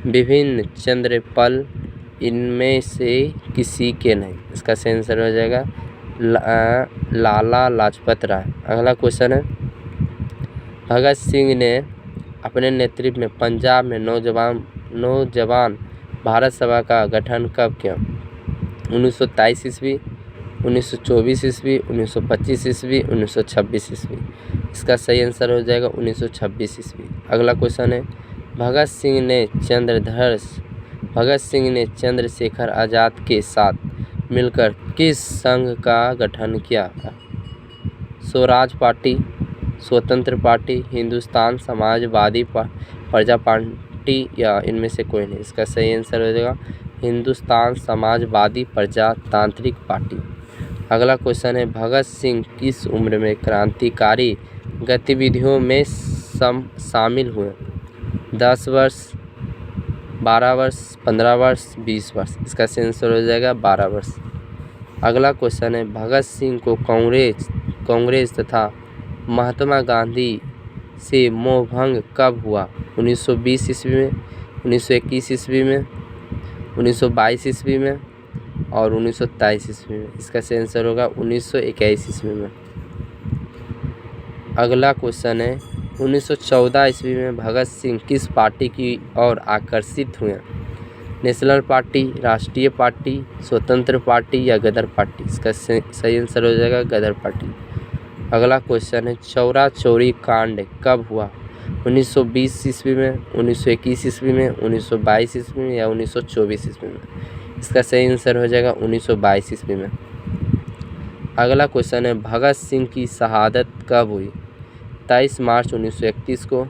विपिन चंद्रपाल, इनमें से किसी के नहीं। इसका सही आंसर हो जाएगा लाला लाजपत राय। अगला क्वेश्चन है, भगत सिंह ने अपने नेतृत्व में पंजाब में नौजवान भारत सभा का गठन कब किया? 1923 ईस्वी, 1924 ईस्वी, 1925 ईस्वी, 1926 ईस्वी। इसका सही आंसर हो जाएगा 1926 ईस्वी। अगला क्वेश्चन है, भगत सिंह ने चंद्रशेखर आज़ाद के साथ मिलकर किस संघ का गठन किया? स्वराज पार्टी, स्वतंत्र पार्टी, हिंदुस्तान समाजवादी प्रजा पार्टी या इनमें से कोई नहीं। इसका सही आंसर हो जाएगा हिंदुस्तान समाजवादी प्रजातांत्रिक पार्टी। अगला क्वेश्चन है, भगत सिंह किस उम्र में क्रांतिकारी गतिविधियों में शामिल हुए? 10 वर्ष, 12 वर्ष, 15 वर्ष, 20 वर्ष। इसका सही आंसर हो जाएगा 12 वर्ष। अगला क्वेश्चन है, भगत सिंह को कांग्रेस तथा महात्मा गांधी से मोहभंग कब हुआ? 1920 ईस्वी में, 1921 ईस्वी में, 1922 ईस्वी में और 1923 ईस्वी में। इसका सही आंसर होगा 1921 ईस्वी में। अगला क्वेश्चन है, 1914 ईस्वी में भगत सिंह किस पार्टी की ओर आकर्षित हुए? नेशनल पार्टी, राष्ट्रीय पार्टी, स्वतंत्र पार्टी या गदर पार्टी? इसका सही आंसर हो जाएगा गदर पार्टी। अगला क्वेश्चन है, चौरा चौरी कांड कब हुआ? 1920 ईस्वी में, 1921 ईस्वी में, 1922 ईस्वी में या 1924 ईस्वी में? इसका सही आंसर हो जाएगा 1922 ईस्वी में। अगला क्वेश्चन है, भगत सिंह की शहादत कब हुई? 23 मार्च 1931 को,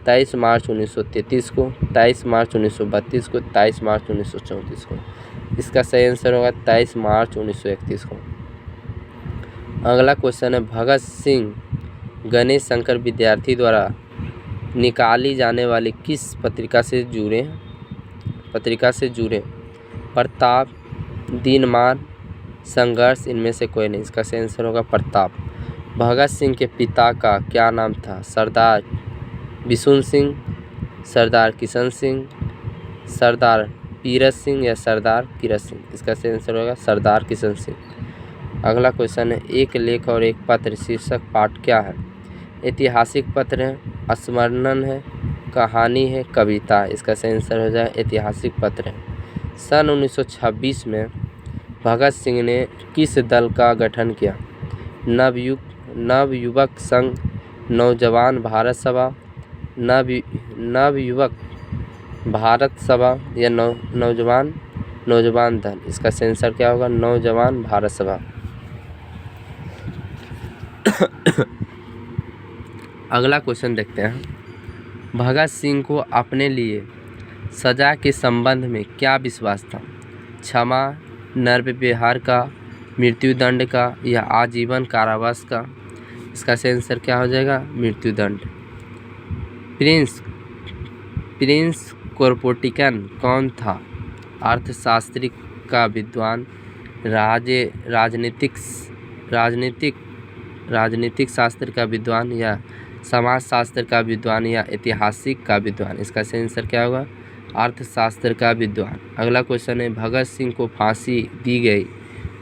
23 मार्च 1933 को, 23 मार्च 1932 को, 23 मार्च 1934 को। इसका सही आंसर होगा 23 मार्च 1931 को। अगला क्वेश्चन है, भगत सिंह गणेश शंकर विद्यार्थी द्वारा निकाली जाने वाली किस पत्रिका से जुड़े? प्रताप, दिनमान, संघर्ष, इनमें से कोई नहीं। इसका सही आंसर होगा प्रताप। भगत सिंह के पिता का क्या नाम था? सरदार बिशुन सिंह, सरदार किशन सिंह, सरदार पीरत सिंह या सरदार किरत सिंह? इसका सही आंसर होगा सरदार किशन सिंह। अगला क्वेश्चन है, एक लेख और एक पत्र शीर्षक पाठ क्या है? ऐतिहासिक पत्र है, स्मरण है, कहानी है, कविता है? इसका सही आंसर हो जाए ऐतिहासिक पत्र है। सन 1926 में भगत सिंह ने किस दल का गठन किया? नवयुवक संघ, नौजवान भारत सभा, नवयुवक भारत सभा या नौजवान दल? इसका सही आंसर क्या होगा? नौजवान भारत सभा। अगला क्वेश्चन देखते हैं, भगत सिंह को अपने लिए सजा के संबंध में क्या विश्वास था? क्षमा, नरव्यवहार का, मृत्युदंड का या आजीवन कारावास का? इसका सही आंसर क्या हो जाएगा? मृत्युदंड। प्रिंस कोरपोटिकन कौन था? अर्थशास्त्री का विद्वान, राजनीतिक शास्त्र का विद्वान या समाज शास्त्र का विद्वान या ऐतिहासिक का विद्वान? इसका सही आंसर क्या होगा? अर्थशास्त्र का विद्वान। अगला क्वेश्चन है, भगत सिंह को फांसी दी गई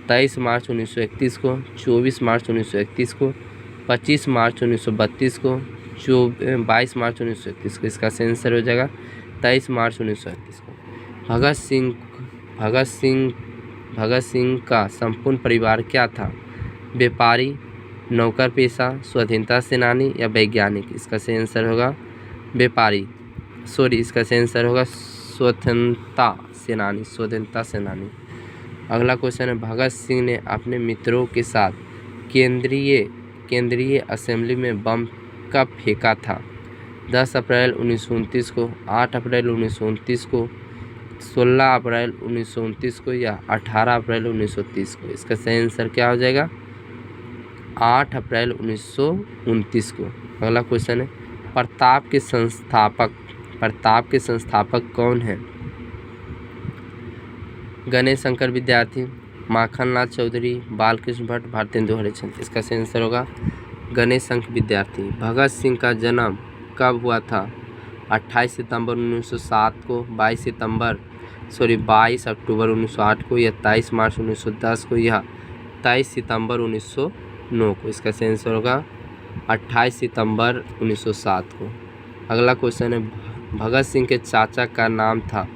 23 मार्च 1931 को, 24 मार्च 1931 को, 25 मार्च 1932 को, 22 मार्च 1931 को? इसका सही आंसर हो जाएगा 23 मार्च 1931 को। भगत सिंह का संपूर्ण परिवार क्या था? व्यापारी, नौकर पेशा, स्वतंत्रता सेनानी या वैज्ञानिक? इसका सही आंसर होगा इसका सही आंसर होगा स्वतंत्रता सेनानी। अगला क्वेश्चन है, भगत सिंह ने अपने मित्रों के साथ केंद्रीय असेंबली में बम कब फेंका था? 10 अप्रैल 1929 को, 8 अप्रैल 1929 को, 16 अप्रैल 1929 को या 18 अप्रैल 1930 को। इसका सही आंसर क्या हो जाएगा? 8 अप्रैल 1929 को। अगला क्वेश्चन है, प्रताप के संस्थापक कौन हैं? गणेश शंकर विद्यार्थी, माखन लाल चौधरी, बालकृष्ण भट्ट, भारतेंदु हरिश्चंद्र। इसका सही आंसर होगा गणेश शंकर विद्यार्थी। भगत सिंह का जन्म कब हुआ था? 28 सितंबर 1907 को, 22 अक्टूबर 1908 को या 23 मार्च 1910 को या 23 सितंबर 1909 को। इसका सही आंसर होगा 28 सितंबर 1907 को। अगला क्वेश्चन है, भगत सिंह के चाचा का नाम था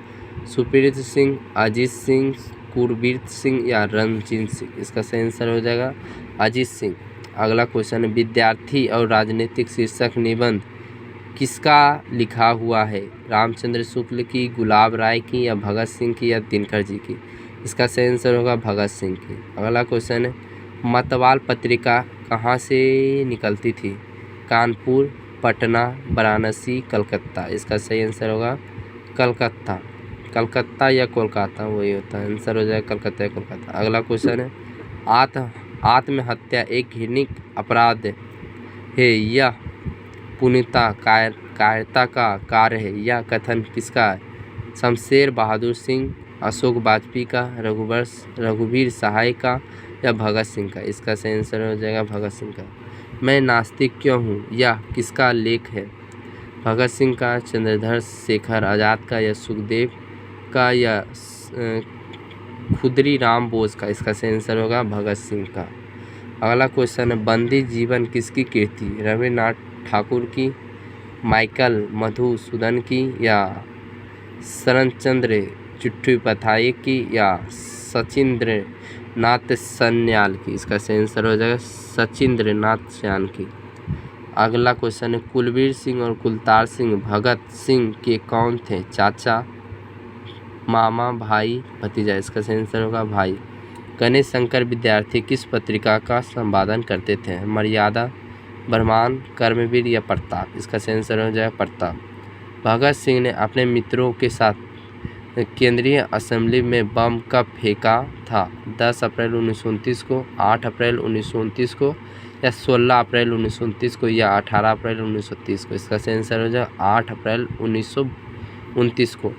सुप्रीत सिंह, अजीत सिंह, कुरबीर सिंह या रणजीत सिंह। इसका सही आंसर हो जाएगा अजीत सिंह। अगला क्वेश्चन है, विद्यार्थी और राजनीतिक शीर्षक निबंध किसका लिखा हुआ है? रामचंद्र शुक्ल की, गुलाब राय की या भगत सिंह की या दिनकर जी की। इसका सही आंसर होगा भगत सिंह की। अगला क्वेश्चन है, मतवाल पत्रिका कहाँ से निकलती थी? कानपुर, पटना, वाराणसी, कलकत्ता। इसका सही आंसर होगा कलकत्ता। कलकत्ता या कोलकाता वही होता है, आंसर हो जाएगा कलकत्ता या कोलकाता। अगला क्वेश्चन है, आत्महत्या एक घृणित अपराध है, यह पुण्यता कायरता का कार्य है, यह कथन किसका है? शमशेर बहादुर सिंह, अशोक वाजपेयी का, रघुवीर सहाय का या भगत सिंह का। इसका सही आंसर हो जाएगा भगत सिंह का। मैं नास्तिक क्यों हूँ, यह किसका लेख है? भगत सिंह का, चंद्रशेखर शेखर आज़ाद का या सुखदेव का या खुदरी-राम बोस का। इसका सही आंसर होगा भगत सिंह का। अगला क्वेश्चन है, बंदी जीवन किसकी कृति? रविन्द्रनाथ ठाकुर की, माइकल मधुसूदन की या शरतचंद्र चट्टोपाध्याय की या सचिंद्रनाथ सान्याल की। इसका सही आंसर हो जाएगा सचिंद्रनाथ सान्याल की। अगला क्वेश्चन है, कुलवीर सिंह और कुलतार सिंह भगत सिंह के कौन थे? चाचा, मामा, भाई, भतीजा। इसका सही आंसर होगा भाई। गणेश शंकर विद्यार्थी किस पत्रिका का संपादन करते थे? मर्यादा, बर्मान, कर्मवीर या प्रताप। इसका सही आंसर हो जाएगा प्रताप। भगत सिंह ने अपने मित्रों के साथ केंद्रीय असेंबली में बम कब फेंका था? 10 अप्रैल 1929 को, 8 अप्रैल 1929 को या 16 अप्रैल 1929 को या 18 अप्रैल 1930 को। इसका सही आंसर हो जाएगा 8 अप्रैल 1929 को।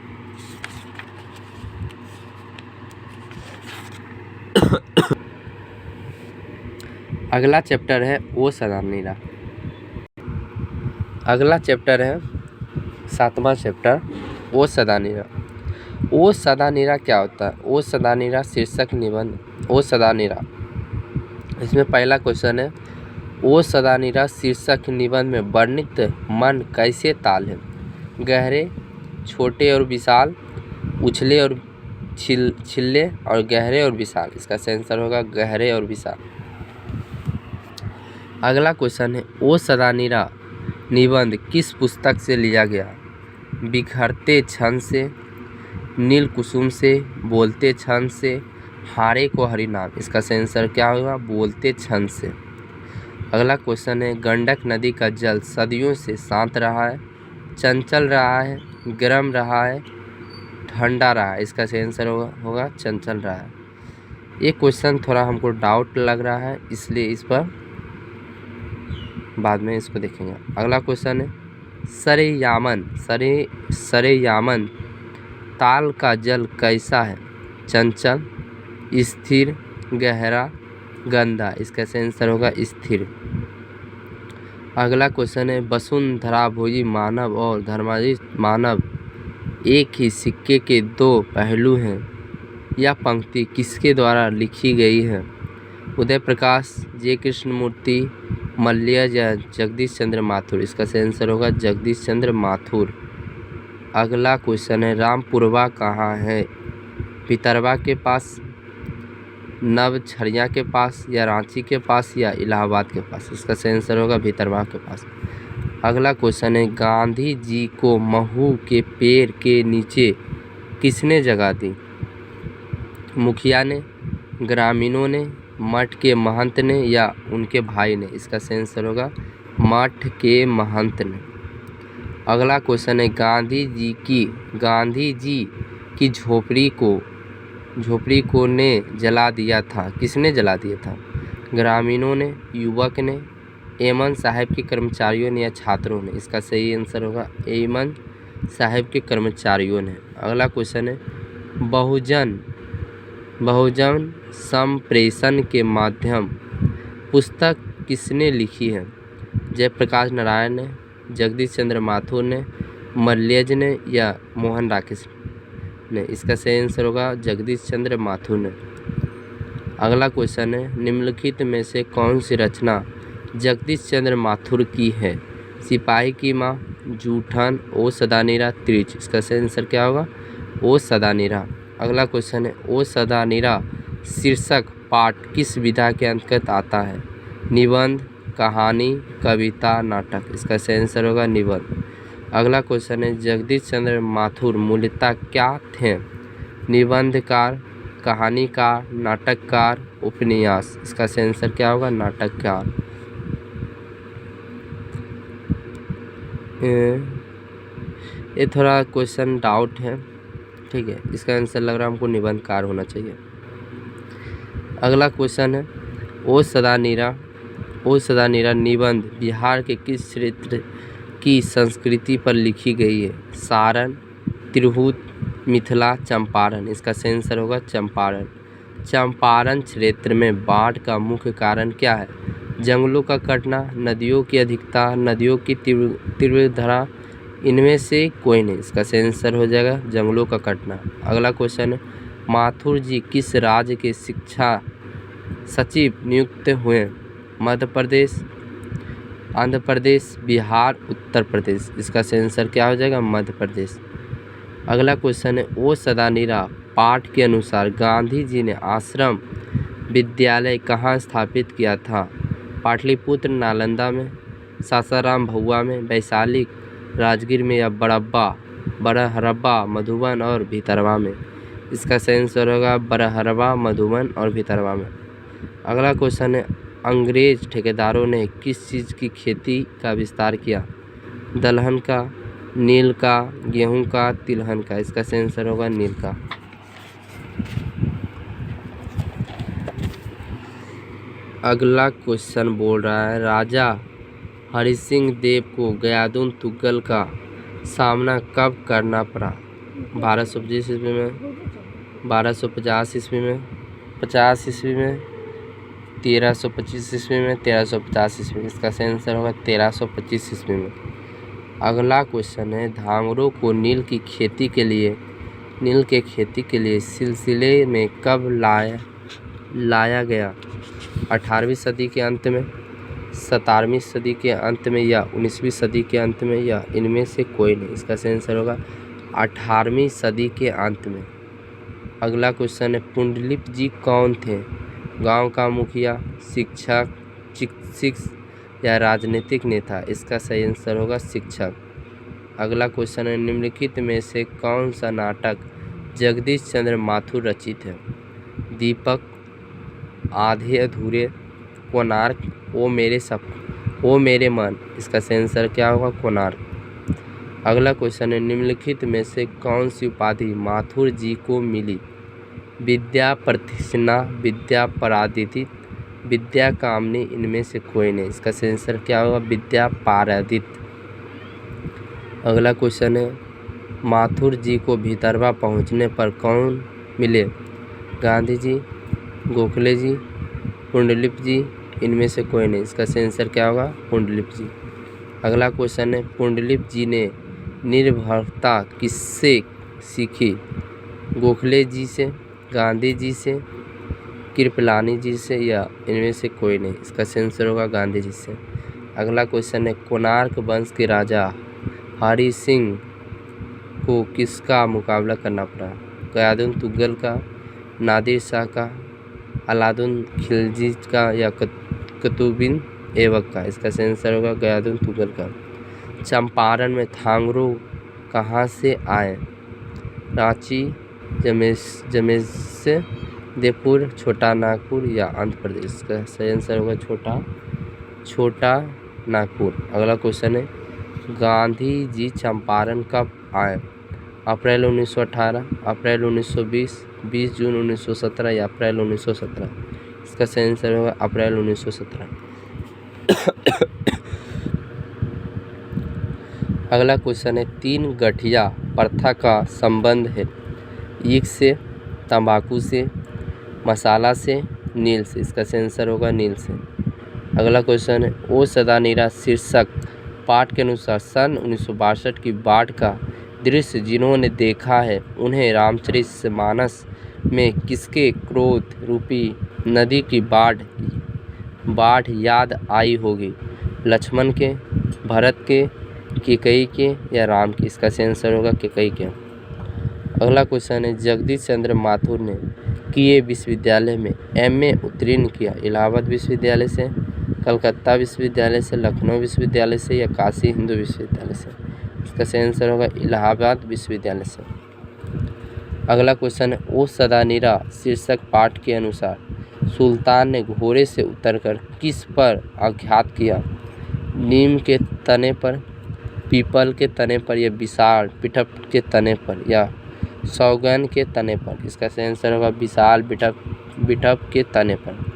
अगला चैप्टर है ओ सदा नीरा। अगला चैप्टर है 7वां चैप्टर ओ सदा नीरा। ओ सदा नीरा क्या होता है? ओ सदा नीरा शीर्षक निबंध। ओ सदा नीरा, इसमें पहला क्वेश्चन है, ओ सदा नीरा शीर्षक निबंध में वर्णित मन कैसे ताल है? गहरे, छोटे और विशाल, उछले और छिल्ले और गहरे और विशाल। इसका सही आंसर होगा गहरे और विशाल। अगला क्वेश्चन है, ओ सदा नीरा निबंध किस पुस्तक से लिया गया? बिखरते क्षण से, नील कुसुम से, बोलते क्षण से, हारे को हरिनाम। इसका सही आंसर क्या होगा? बोलते क्षण से। अगला क्वेश्चन है, गंडक नदी का जल सदियों से शांत रहा है, चंचल रहा है, गर्म रहा है, ठंडा रहा है। इसका सही आंसर होगा चंचल रहा है। ये क्वेश्चन थोड़ा हमको डाउट लग रहा है, इसलिए इस पर बाद में इसको देखेंगे। अगला क्वेश्चन है, सरेयामन ताल का जल कैसा है? चंचल, स्थिर, गहरा, गंदा। इसका सही आंसर होगा स्थिर। अगला क्वेश्चन है, वसुंधरा भोजी मानव और धर्माधीश मानव एक ही सिक्के के दो पहलू हैं, यह पंक्ति किसके द्वारा लिखी गई है? उदय प्रकाश, जे कृष्णमूर्ति, मल्लिय या जगदीश चंद्र माथुर। इसका सही आंसर होगा जगदीश चंद्र माथुर। अगला क्वेश्चन है, रामपुरवा कहाँ है? भितरवा के पास, नवछड़िया के पास या रांची के पास या इलाहाबाद के पास। इसका सही आंसर होगा भितरवा के पास। अगला क्वेश्चन है, गांधी जी को महू के पेड़ के नीचे किसने जगह दी? मुखिया ने, ग्रामीणों ने, मठ के महंत ने या उनके भाई ने। इसका सही आंसर होगा मठ के महंत ने। अगला क्वेश्चन है, गांधी जी कि झोपड़ी को ने जला दिया था। किसने जला दिया था? ग्रामीणों ने, युवक ने, एमन साहब के कर्मचारियों ने या छात्रों ने? इसका सही आंसर होगा एमन साहब के कर्मचारियों ने। अगला क्वेश्चन है बहुजन संप्रेषण के माध्यम पुस्तक किसने लिखी है? जयप्रकाश नारायण ने, जगदीश चंद्र माथुर ने, मल्यज ने या मोहन राकेश ने? इसका सही आंसर होगा जगदीश चंद्र माथुर ने। अगला क्वेश्चन है निम्नलिखित में से कौन सी रचना जगदीश चंद्र माथुर की है? सिपाही की माँ, जूठन, ओ सदा निरा, त्रिज? इसका सही आंसर क्या होगा? ओ सदा निरा। अगला क्वेश्चन है ओ सदा निरा शीर्षक पाठ किस विधा के अंतर्गत आता है? निबंध, कहानी, कविता, नाटक? इसका सही आंसर होगा निबंध। अगला क्वेश्चन है जगदीश चंद्र माथुर मूलतः क्या थे? निबंधकार, कहानीकार, नाटककार, उपन्यास? इसका सही आंसर क्या होगा? नाटककार। ये थोड़ा क्वेश्चन डाउट है, ठीक है, इसका आंसर लग रहा है हमको निबंधकार होना चाहिए। अगला क्वेश्चन है ओ सदा नीरा निबंध बिहार के किस क्षेत्र की संस्कृति पर लिखी गई है? सारण, तिरहुत, मिथिला, चंपारण? इसका सही आंसर होगा चंपारण। चंपारण क्षेत्र में बाढ़ का मुख्य कारण क्या है? जंगलों का कटना, नदियों की अधिकता, नदियों की तीव्र धारा? इनमें से कोई नहीं। इसका सही आंसर हो जाएगा जंगलों का कटना। अगला क्वेश्चन है माथुर जी किस राज्य के शिक्षा सचिव नियुक्त हुए? मध्य प्रदेश, आंध्र प्रदेश, बिहार, उत्तर प्रदेश? इसका सही आंसर क्या हो जाएगा? मध्य प्रदेश। अगला क्वेश्चन है ओ सदा निरा पाठ के अनुसार गांधी जी ने आश्रम विद्यालय कहाँ स्थापित किया था? पाटलिपुत्र, नालंदा में, सासाराम, भभुआ में, वैशाली, राजगीर में या बड़हरबा, मधुबन और भितरवा में? इसका सही आंसर होगा बड़हरबा, मधुबन और भितरवा में। अगला क्वेश्चन है अंग्रेज ठेकेदारों ने किस चीज़ की खेती का विस्तार किया? दलहन का, नील का, गेहूं का, तिलहन का? इसका सही आंसर होगा नील का। अगला क्वेश्चन बोल रहा है राजा हरि सिंह देव को गयादुन तुगल का सामना कब करना पड़ा? 1225 ईस्वी में, 1250 ईस्वी में, 50 ईस्वी में, 1325 ईस्वी में, 1350 ईस्वी में? इसका सही आंसर होगा 1325 ईस्वी में। अगला क्वेश्चन है धांगरों को नील की खेती के लिए सिलसिले में कब लाया गया? 18वीं सदी के अंत में, 17वीं सदी के अंत में या 19वीं सदी के अंत में या इनमें से कोई नहीं? इसका सही आंसर होगा 18वीं सदी के अंत में। अगला क्वेश्चन है पुंडलिक जी कौन थे? गांव का मुखिया, शिक्षक, चिकित्सक या राजनीतिक नेता? इसका सही आंसर होगा शिक्षक। अगला क्वेश्चन है निम्नलिखित में से कौन सा नाटक जगदीश चंद्र माथुर रचित है? दीपक, आधे अधूरे, कोणार्क, ओ मेरे मन? इसका सही आंसर क्या होगा? कोणार्क। अगला क्वेश्चन है निम्नलिखित में से कौन सी उपाधि माथुर जी को मिली? विद्या प्रतिष्ठा, विद्या परादित, विद्या कामनी? इनमें से कोई नहीं। इसका सही आंसर क्या होगा? विद्या पारादित। अगला क्वेश्चन है माथुर जी को भितरवा पहुंचने पर कौन मिले? गांधी जी, गोखले जी, पुंडलिक जी? इनमें से कोई नहीं। इसका सही आंसर क्या होगा? पुंडलिक जी। अगला क्वेश्चन है पुंडलिक जी ने निर्भरता किससे सीखी? गोखले जी से, गांधी जी से, कृपलानी जी से या इनमें से कोई नहीं? इसका सही आंसर होगा गांधी जी से। अगला क्वेश्चन है कोणार्क वंश के राजा हरि सिंह को किसका मुकाबला करना पड़ा? गयादुन तुगल का, नादिर शाह का, अलाउद्दीन खिलजी का या कुतुबुद्दीन ऐबक का? इसका सही आंसर होगा गयादुन तुगल का। चंपारण में थांगरों कहाँ से आए? रांची, जमशेदपुर, छोटा नागपुर या आंध्र प्रदेश? का सही आंसर होगा छोटा नागपुर। अगला क्वेश्चन है गांधी जी चंपारण कब आए? अप्रैल 1918, अप्रैल 1920, 20 जून 1917 या अप्रैल 1917। इसका सही आंसर होगा अप्रैल 1917। अगला क्वेश्चन है, 3 गठिया प्रथा का संबंध है ईख से, तंबाकू से, मसाला से, नील से। इसका सही आंसर होगा नील से। अगला क्वेश्चन है, ओ सदा नीरा शीर्षक पाठ के अनुसार सन 1962 की बाढ़ का दृश्य जिन्होंने देखा है उन्हें रामचरितमानस में किसके क्रोध रूपी नदी की बाढ़ याद आई होगी? लक्ष्मण के, भरत के, कैकेयी के या राम के? इसका सही आंसर होगा कैकेयी के। अगला क्वेश्चन है, जगदीश चंद्र माथुर ने किए विश्वविद्यालय में एमए उत्तीर्ण किया? इलाहाबाद विश्वविद्यालय से, कलकत्ता विश्वविद्यालय से, लखनऊ विश्वविद्यालय से या काशी हिंदू विश्वविद्यालय से? इसका सही आंसर होगा इलाहाबाद विश्वविद्यालय से। अगला क्वेश्चन है, ओ सदा नीरा शीर्षक पाठ के अनुसार सुल्तान ने घोड़े से उतरकर किस पर आघात किया? नीम के तने पर, पीपल के तने पर या विशाल बिटप के तने पर या सौगन के तने पर? इसका सही आंसर होगा विशाल बिटप के तने पर।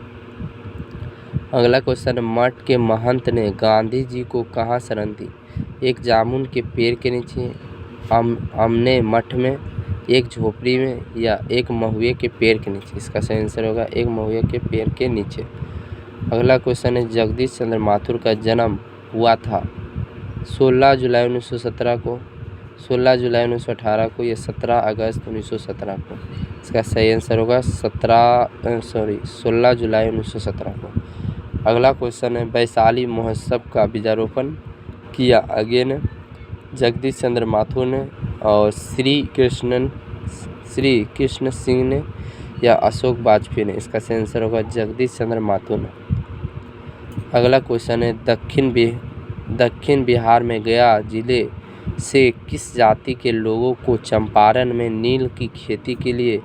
अगला क्वेश्चन, मठ के महंत ने गांधी जी को कहाँ शरण दी? एक जामुन के पेड़ के नीचे, अमने मठ में, एक झोपड़ी में या एक महुए के पेड़ के नीचे? इसका सही आंसर होगा एक महुए के पेड़ के नीचे। अगला क्वेश्चन है, जगदीश चंद्र माथुर का जन्म हुआ था 16 जुलाई 1917 को, 16 जुलाई 1918 को या 17 अगस्त 1917 को? इसका सही आंसर होगा 16 जुलाई 1917 को। अगला क्वेश्चन है, वैशाली महोत्सव का बीजारोपण किया? अगेन जगदीश चंद्र माथुर ने और श्री कृष्ण सिंह ने या अशोक वाजपेयी ने? इसका सही आंसर होगा जगदीश चंद्र माथुर ने। अगला क्वेश्चन है, दक्षिण बिहार में गया जिले से किस जाति के लोगों को चंपारण में नील की खेती के लिए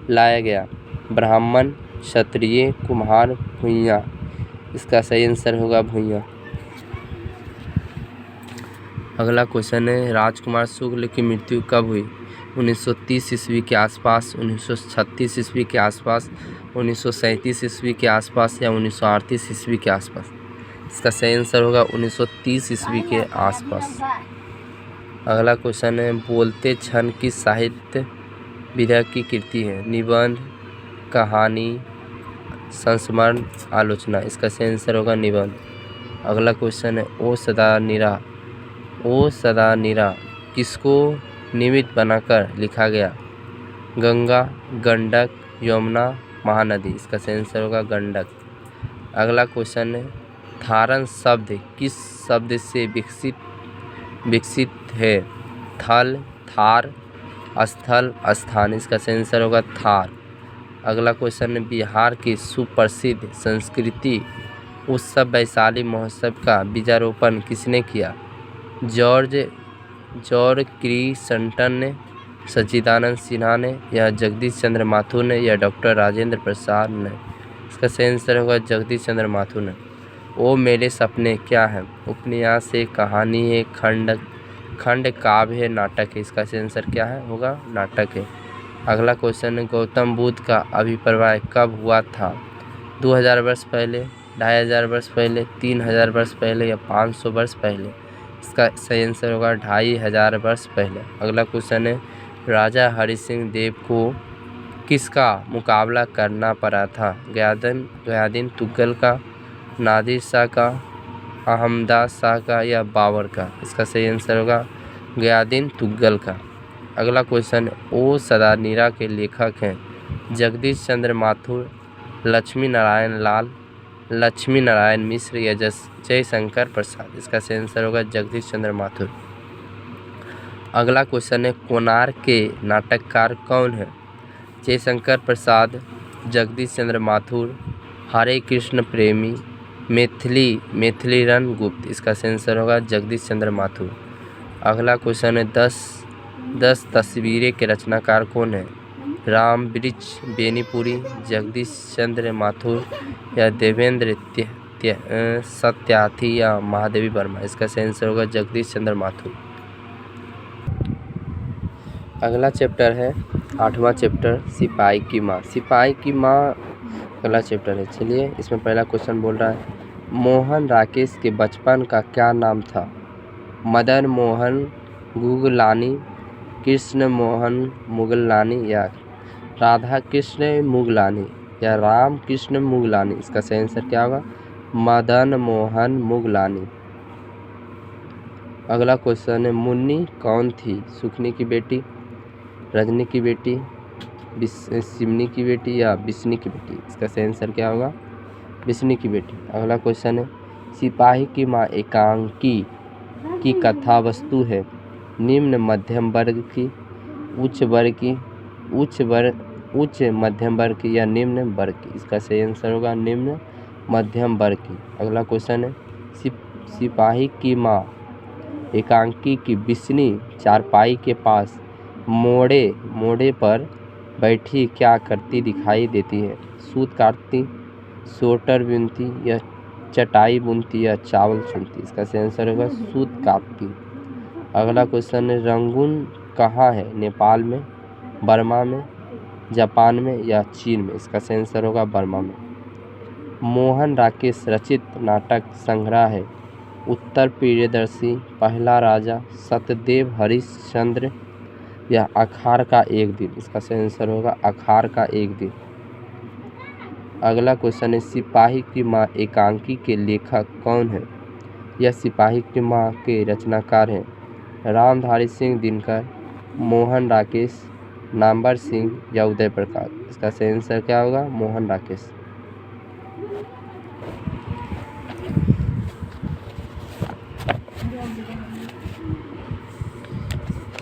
लाया गया? ब्राह्मण, क्षत्रिय, कुम्हार, भूइयाँ? इसका सही आंसर होगा भूइयाँ। अगला क्वेश्चन है, राजकुमार शुक्ल की मृत्यु कब हुई? 1930 ईस्वी के आसपास, 1936 ईस्वी के आसपास, 1937 ईस्वी के आसपास या 1938 ईस्वी के आसपास? इसका सही आंसर होगा 1930 ईस्वी के आसपास। अगला क्वेश्चन है, बोलते क्षण किस साहित्य विधा की कृति है? निबंध, कहानी, संस्मरण, आलोचना? इसका सही आंसर होगा निबंध। अगला क्वेश्चन है, ओ सदा नीरा किसको निमित्त बनाकर लिखा गया? गंगा, गंडक, यमुना, महानदी? इसका सही आंसर होगा गंडक। अगला क्वेश्चन है, थारन शब्द किस शब्द से विकसित है? थल, थार, स्थल, स्थान? इसका सही आंसर होगा थार। अगला क्वेश्चन है, बिहार की सुप्रसिद्ध संस्कृति उत्सव वैशाली महोत्सव का बीजारोपण किसने किया? जॉर्ज क्रिसंटन ने, सच्चिदानंद सिन्हा ने या जगदीश चंद्र माथुर ने या डॉक्टर राजेंद्र प्रसाद ने? इसका सही आंसर होगा जगदीश चंद्र माथुर ने। ओ मेरे सपने क्या है? उपन्यास है, कहानी है, खंड काव्य है, नाटक है? इसका सही आंसर क्या है होगा नाटक है। अगला क्वेश्चन है, गौतम बुद्ध का आविर्भाव कब हुआ था? 2000 वर्ष पहले, 2500 वर्ष पहले, 3000 वर्ष पहले या 500 वर्ष पहले? इसका सही आंसर होगा 2500 वर्ष पहले। अगला क्वेश्चन है, राजा हरि सिंह देव को किसका मुकाबला करना पड़ा था? गयादीन तुगलक का, नादिर शाह का, अहमद शाह का या बाबर का? इसका सही आंसर होगा गयादीन तुगलक का। अगला क्वेश्चन, ओ सदा नीरा के लेखक हैं जगदीश चंद्र माथुर, लक्ष्मी नारायण मिश्र या जयशंकर प्रसाद? इसका सही आंसर होगा जगदीश चंद्र माथुर। अगला क्वेश्चन है, कोणार्क के नाटककार कौन है? जयशंकर प्रसाद, जगदीश चंद्र माथुर, हरे कृष्ण प्रेमी, मैथिलीरन गुप्त? इसका सही आंसर होगा जगदीश चंद्र माथुर। अगला क्वेश्चन है, 10 तस्वीरें के रचनाकार कौन है? राम वृक्ष बेनीपुरी, जगदीश चंद्र माथुर या देवेंद्र सत्यार्थी या महादेवी वर्मा? इसका सही आंसर होगा जगदीश चंद्र माथुर। अगला चैप्टर है 8वां चैप्टर सिपाही की माँ। सिपाही की माँ अगला चैप्टर है। चलिए इसमें पहला क्वेश्चन बोल रहा है, मोहन राकेश के बचपन का क्या नाम था? मदन मोहन गुगलानी, कृष्ण मोहन मुगलानी, या राधा कृष्ण मुगलानी, या राम कृष्ण मुगलानी? इसका सही आंसर क्या होगा? मदन मोहन मुगलानी। अगला क्वेश्चन है, मुन्नी कौन थी? सुखनी की बेटी, रजनी की बेटी, सिमनी की बेटी, या बिस्नी की बेटी? इसका सही आंसर क्या होगा? बिस्नी की बेटी। अगला क्वेश्चन है, सिपाही की माँ एकांकी की कथा वस्तु है? निम्न मध्यम वर्ग की, उच्च वर्ग की, उच्च मध्यम वर्ग की, या निम्न वर्ग की? इसका सही आंसर होगा निम्न मध्यम वर्ग की। अगला क्वेश्चन है, सिपाही की माँ एकांकी की बिस्नी चारपाई के पास मोड़े पर बैठी क्या करती दिखाई देती है? सूत काटती, स्वेटर बुनती, या चटाई बुनती, या चावल चुनती? इसका सही आंसर होगा सूत काटती। अगला क्वेश्चन है, रंगून कहाँ है? नेपाल में, बर्मा में, जापान में, या चीन में? इसका सही आंसर होगा बर्मा में। मोहन राकेश रचित नाटक संग्रह है? उत्तर प्रियदर्शी, पहला राजा, सत्यदेव हरिश्चंद्र, या अखाड़ का एक दिन? इसका सही आंसर होगा अखाड़ का एक दिन। अगला क्वेश्चन है, सिपाही की माँ एकांकी के लेखक कौन है? यह सिपाही की माँ के रचनाकार हैं रामधारी सिंह दिनकर, मोहन राकेश, नामवर सिंह, या उदय प्रकाश? इसका सही आंसर क्या होगा? मोहन राकेश।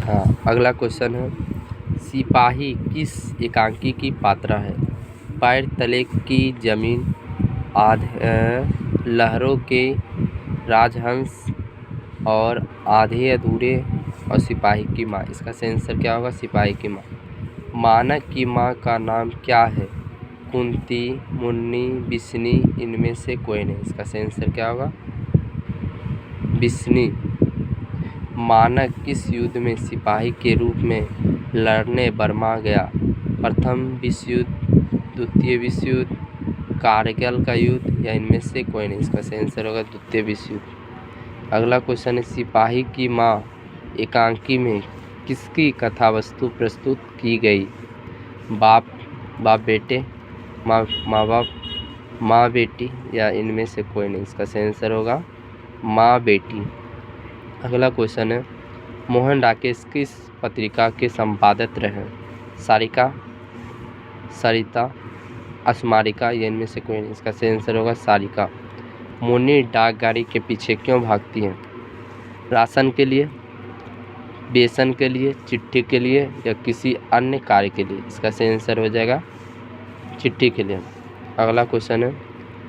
हाँ, अगला क्वेश्चन है, सिपाही किस एकांकी की पात्रा है? पैर तले की जमीन, लहरों के राजहंस, और आधे अधूरे, और सिपाही की माँ? इसका सही आंसर क्या होगा? सिपाही की माँ। मानक की माँ का नाम क्या है? कुंती, मुन्नी, बिस्नी, इनमें से कोई नहीं? इसका सही आंसर क्या होगा? बिस्नी। मानक किस युद्ध में सिपाही के रूप में लड़ने बर्मा गया? प्रथम विश्व युद्ध, द्वितीय विश्व युद्ध, कारगिल का युद्ध, या इनमें से कोई नहीं? इसका सही आंसर होगा द्वितीय विश्व युद्ध। अगला क्वेश्चन है, सिपाही की माँ एकांकी में किसकी कथा वस्तु प्रस्तुत की गई? बाप बेटे, माँ बाप, माँ बेटी, या इनमें से कोई नहीं? इसका सही आंसर होगा माँ बेटी। अगला क्वेश्चन है, मोहन राकेश किस पत्रिका के संपादक रहे? सारिका, सरिता, अस्मारिका, या इनमें से कोई नहीं? इसका सही आंसर होगा सारिका। मुन्नी डाक गाड़ी के पीछे क्यों भागती हैं? राशन के लिए, बेसन के लिए, चिट्ठी के लिए, या किसी अन्य कार्य के लिए? इसका सही आंसर हो जाएगा चिट्ठी के लिए। अगला क्वेश्चन है,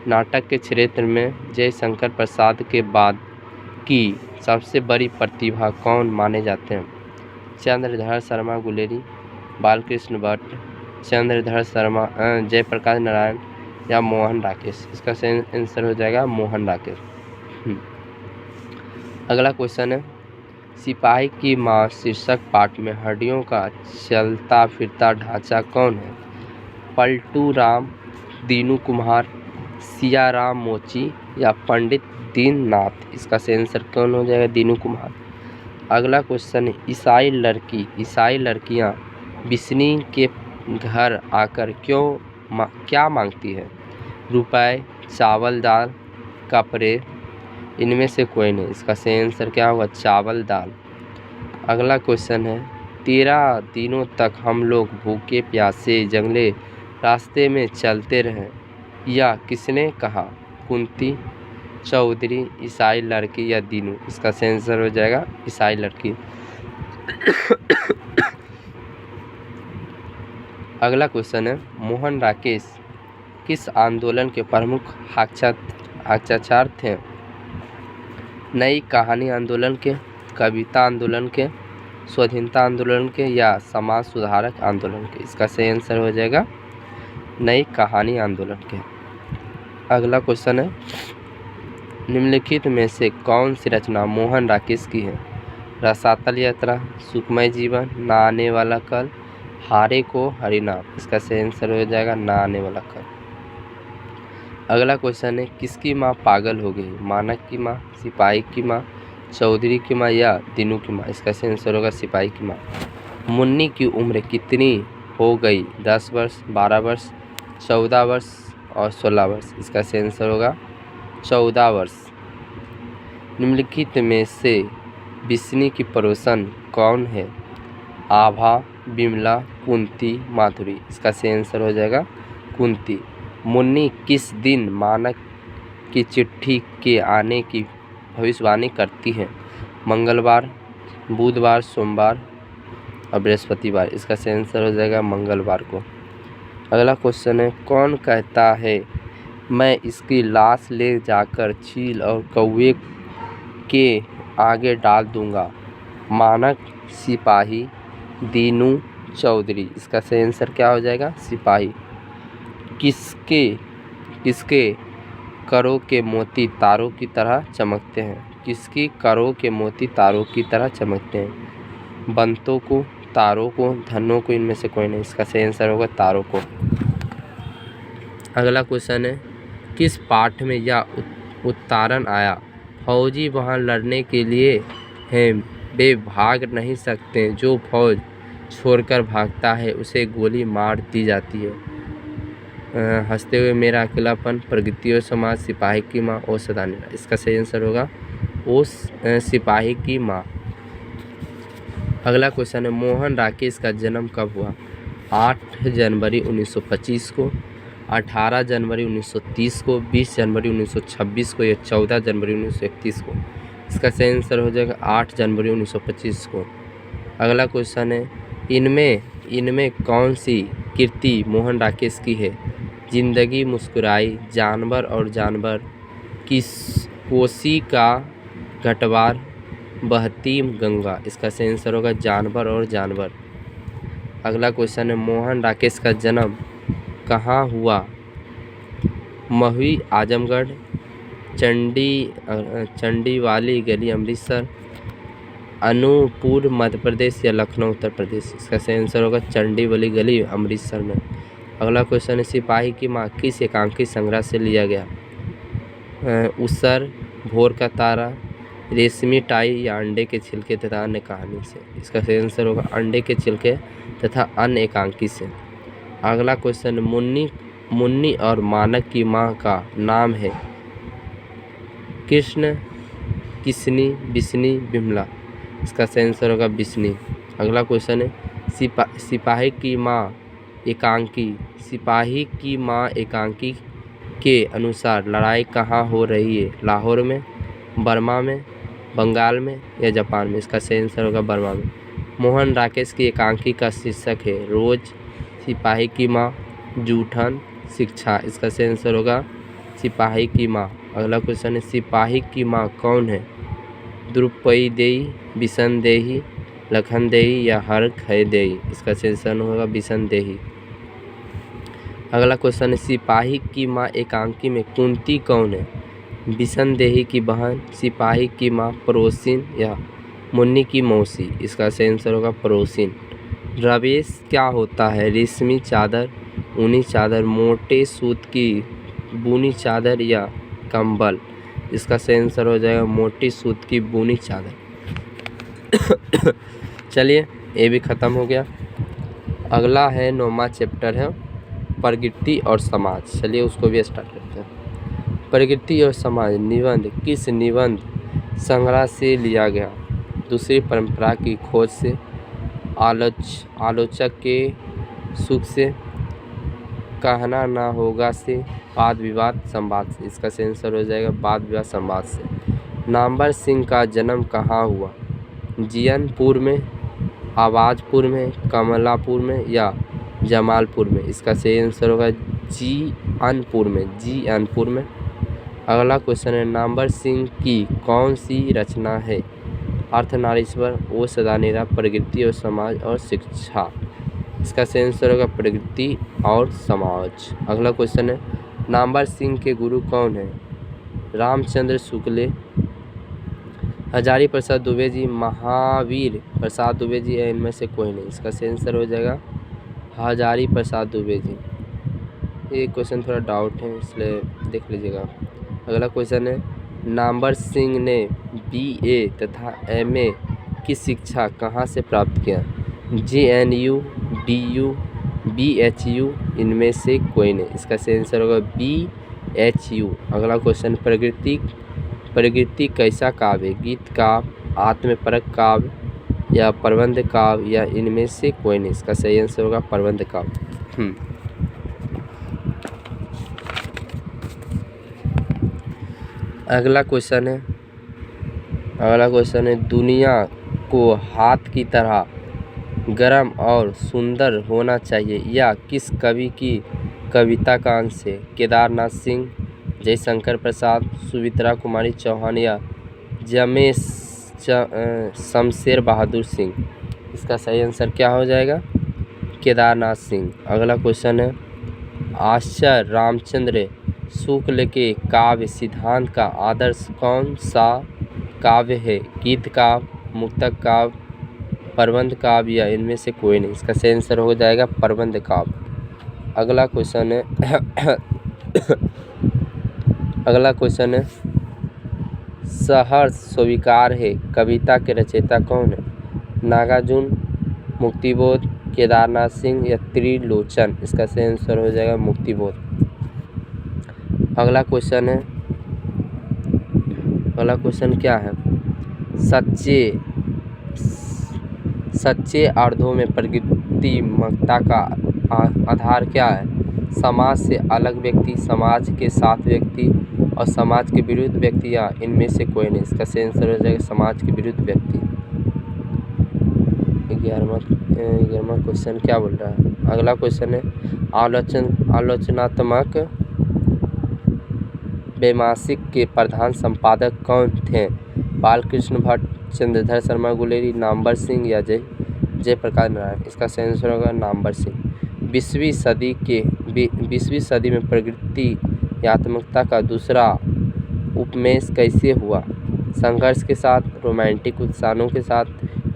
नाटक के क्षेत्र में जयशंकर प्रसाद के बाद की सबसे बड़ी प्रतिभा कौन माने जाते हैं? चंद्रधर शर्मा गुलेरी, बालकृष्ण भट्ट, चंद्रधर शर्मा, जयप्रकाश नारायण, या मोहन राकेश? इसका सही आंसर हो जाएगा मोहन राकेश। अगला क्वेश्चन है, सिपाही की माँ शीर्षक पाठ में हड्डियों का चलता फिरता ढांचा कौन है? पलटू राम, दीनू कुम्हार, सियाराम मोची, या पंडित दीननाथ? इसका सही आंसर कौन हो जाएगा? दीनू कुम्हार। अगला क्वेश्चन है, ईसाई लड़कियां बिस्नी के घर आकर क्या मांगती है? रुपए, चावल, दाल, कपड़े, इनमें से कोई नहीं? इसका सही आंसर क्या होगा? चावल, दाल। अगला क्वेश्चन है, 13 दिनों तक हम लोग भूखे प्यासे जंगले रास्ते में चलते रहे, या किसने कहा? कुंती, चौधरी, ईसाई लड़की, या दीनू? इसका सही आंसर हो जाएगा ईसाई लड़की। अगला क्वेश्चन है, मोहन राकेश किस आंदोलन के प्रमुख हस्ताक्षर थे? नई कहानी आंदोलन के, कविता आंदोलन के, स्वाधीनता आंदोलन के, या समाज सुधारक आंदोलन के? इसका सही आंसर हो जाएगा नई कहानी आंदोलन के। अगला क्वेश्चन है, निम्नलिखित में से कौन सी रचना मोहन राकेश की है? रसातल यात्रा, सुखमय जीवन, ना आने वाला कल, हारे को हरिनाम। इसका सही आंसर हो जाएगा ना आने वाला कल। अगला क्वेश्चन है किसकी माँ पागल हो गई? मानक की माँ, सिपाही की माँ, चौधरी की माँ या दीनू की माँ। इसका सही आंसर होगा सिपाही की माँ। मुन्नी की उम्र कितनी हो गई? 10 वर्ष, 12 वर्ष, 14 वर्ष और 16 वर्ष। इसका सही आंसर होगा 14 वर्ष। निम्नलिखित में से बिस्नी की पड़ोसन कौन है? आभा, बिमला, कुंती, माधुरी। इसका सही आंसर हो जाएगा कुंती। मुन्नी किस दिन मानक की चिट्ठी के आने की भविष्यवाणी करती है? मंगलवार, बुधवार, सोमवार और बृहस्पतिवार। इसका सही आंसर हो जाएगा मंगलवार को। अगला क्वेश्चन है कौन कहता है मैं इसकी लाश ले जाकर चील और कौवे के आगे डाल दूंगा? मानक, सिपाही, दीनू, चौधरी। इसका सही आंसर क्या हो जाएगा? सिपाही। किसके करों के मोती तारों की तरह चमकते हैं? किसकी करों के मोती तारों की तरह चमकते हैं? बंतों को, तारों को, धनों को, इनमें से कोई नहीं। इसका सही आंसर होगा तारों को। अगला क्वेश्चन है किस पाठ में यह उच्चारण आया? फौजी वहां लड़ने के लिए हैं, वे भाग नहीं सकते, जो फौज छोड़कर भागता है उसे गोली मार दी जाती है। हंसते हुए मेरा अकेलापन, प्रगति और समाज, सिपाही की माँ और सदानेरा। इसका सही आंसर होगा सिपाही की माँ। अगला क्वेश्चन है मोहन राकेश का जन्म कब हुआ? 8 जनवरी 1925 को, 18 जनवरी 1930 को, 20 जनवरी 1926 को या 14 जनवरी 1931 को। इसका सही आंसर हो जाएगा 8 जनवरी 1925 को। अगला क्वेश्चन है इनमें कौन सी कृति मोहन राकेश की है? जिंदगी मुस्कुराई, जानवर और जानवर, कोसी का घटवार, बहती गंगा। इसका सही आंसर होगा जानवर और जानवर। अगला क्वेश्चन है मोहन राकेश का जन्म कहाँ हुआ? महुई, आजमगढ़, चंडी वाली गली अमृतसर, अनूपपुर मध्य प्रदेश या लखनऊ उत्तर प्रदेश। इसका सही आंसर होगा चंडी वाली गली अमृतसर में। अगला क्वेश्चन है सिपाही की माँ किस एकांकी संग्रह से लिया गया? उसर, भोर का तारा, रेशमी टाई या अंडे के छिलके तथा अन्य कहानी से। इसका सही आंसर होगा अंडे के छिलके तथा अन्य एकांकी से। अगला क्वेश्चन मुन्नी और मानक की माँ का नाम है? कृष्ण, किसनी, बिस्नी, बिमला। इसका सही आंसर होगा बिस्नी। अगला क्वेश्चन है सिपाही की माँ एकांकी के अनुसार लड़ाई कहाँ हो रही है? लाहौर में, बर्मा में, बंगाल में या जापान में। इसका सही आंसर होगा बर्मा में। मोहन राकेश की एकांकी का शीर्षक है रोज, सिपाही की माँ, जूठन, शिक्षा। इसका सही आंसर होगा सिपाही की माँ। अगला क्वेश्चन है सिपाही की माँ कौन है? द्रुपदी, बिसनदेही, लखनदेही या हरखदेही। इसका सही आंसर होगा बिसनदेही। अगला क्वेश्चन है सिपाही की माँ एकांकी में कुंती कौन है? बिसनदेही की बहन, सिपाही की माँ, पड़ोसिन या मुन्नी की मौसी। इसका सही आंसर होगा पड़ोसिन। रवेश क्या होता है? रेशमी चादर, ऊनी चादर, मोटे सूत की बुनी चादर या कंबल। इसका सही आंसर हो जाएगा मोटी सूत की बुनी चादर। चलिए ये भी ख़त्म हो गया। अगला है 9वां चैप्टर है प्रकृति और समाज। चलिए उसको भी स्टार्ट करते हैं। प्रकृति और समाज निबंध किस निबंध संग्रह से लिया गया? दूसरी परंपरा की खोज से, आलोचक के सुख से, कहना ना होगा से, वाद विवाद संवाद से। इसका सही आंसर हो जाएगा वाद विवाद संवाद से। नामवर सिंह का जन्म कहाँ हुआ? जियनपुर में, आवाजपुर में, कमलापुर में या जमालपुर में। इसका सही आंसर होगा जीअनपुर में। अगला क्वेश्चन है नामवर सिंह की कौन सी रचना है? अर्धनारीश्वर, ओ सदानेरा, प्रकृति और समाज और शिक्षा। इसका सही आंसर होगा प्रकृति और समाज। अगला क्वेश्चन है नामवर सिंह के गुरु कौन है? रामचंद्र शुक्ल, हजारी प्रसाद दुबे जी, महावीर प्रसाद दुबे जी या इनमें से कोई नहीं। इसका सही आंसर हो जाएगा हजारी प्रसाद दुबे जी। ये क्वेश्चन थोड़ा डाउट है इसलिए देख लीजिएगा। अगला क्वेश्चन है, नामवर सिंह ने BA तथा MA की शिक्षा कहाँ से प्राप्त किया? JNU, DU, BHU, इनमें से कोई नहीं। इसका सही आंसर होगा BHU। अगला क्वेश्चन, प्रकृति कैसा काव्य है? गीत काव्य, आत्मपरक काव्य या प्रबंध काव्य या इनमें से कोई नहीं। इसका सही आंसर होगा प्रबंध काव्य। अगला क्वेश्चन है, दुनिया को हाथ की तरह गर्म और सुंदर होना चाहिए या किस कवि की कविता का अंश है? केदारनाथ सिंह, जयशंकर प्रसाद, सुमित्रा कुमारी चौहान या शमशेर बहादुर सिंह। इसका सही आंसर क्या हो जाएगा? केदारनाथ सिंह। अगला क्वेश्चन है, आचार्य रामचंद्र शुक्ल के काव्य सिद्धांत का आदर्श कौन सा काव्य है? गीत काव्य, मुक्तक काव्य, प्रबंध काव्य या इनमें से कोई नहीं। इसका सही आंसर हो जाएगा प्रबंध काव्य। अगला क्वेश्चन है, सहर्ष स्वीकार है कविता के रचयिता कौन है? नागार्जुन, मुक्तिबोध, केदारनाथ सिंह या त्रिलोचन। इसका सही आंसर हो जाएगा मुक्तिबोध। अगला क्वेश्चन क्या है? सच्चे अर्धों में प्रगतिमकता का आधार क्या है? समाज से अलग व्यक्ति, समाज के साथ व्यक्ति और समाज के विरुद्ध व्यक्ति या इनमें से कोई नहीं। इसका सही आंसर हो जाएगा समाज के विरुद्ध व्यक्ति। 11वां क्वेश्चन क्या बोल रहा है? अगला क्वेश्चन है, आलोचनात्मक वैमासिक के प्रधान संपादक कौन थे? बालकृष्ण भट्ट, चंद्रधर शर्मा गुलेरी, नामवर सिंह या जयप्रकाश नारायण। इसका सही आंसर होगा नामवर सिंह। 20वीं सदी में प्रगतियात्मकता का दूसरा उपमेष कैसे हुआ? संघर्ष के साथ, रोमांटिक उत्थानों के साथ,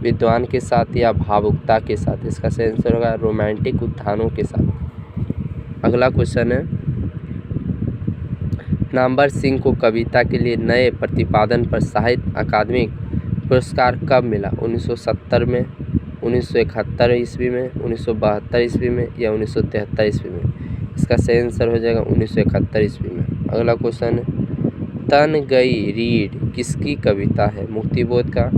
विद्वान के साथ या भावुकता के साथ। इसका सही आंसर होगा रोमांटिक उत्थानों के साथ। अगला क्वेश्चन है, नामवर सिंह को कविता के लिए नए प्रतिपादन पर साहित्य अकादमी पुरस्कार कब मिला? 1970 में, 1971 ईस्वी में, 1972 ईस्वी में या 1973 ईस्वी में। इसका सही आंसर हो जाएगा 1971 ईस्वी में। अगला क्वेश्चन है, तन गई रीढ़ किसकी कविता है? मुक्तिबोध का,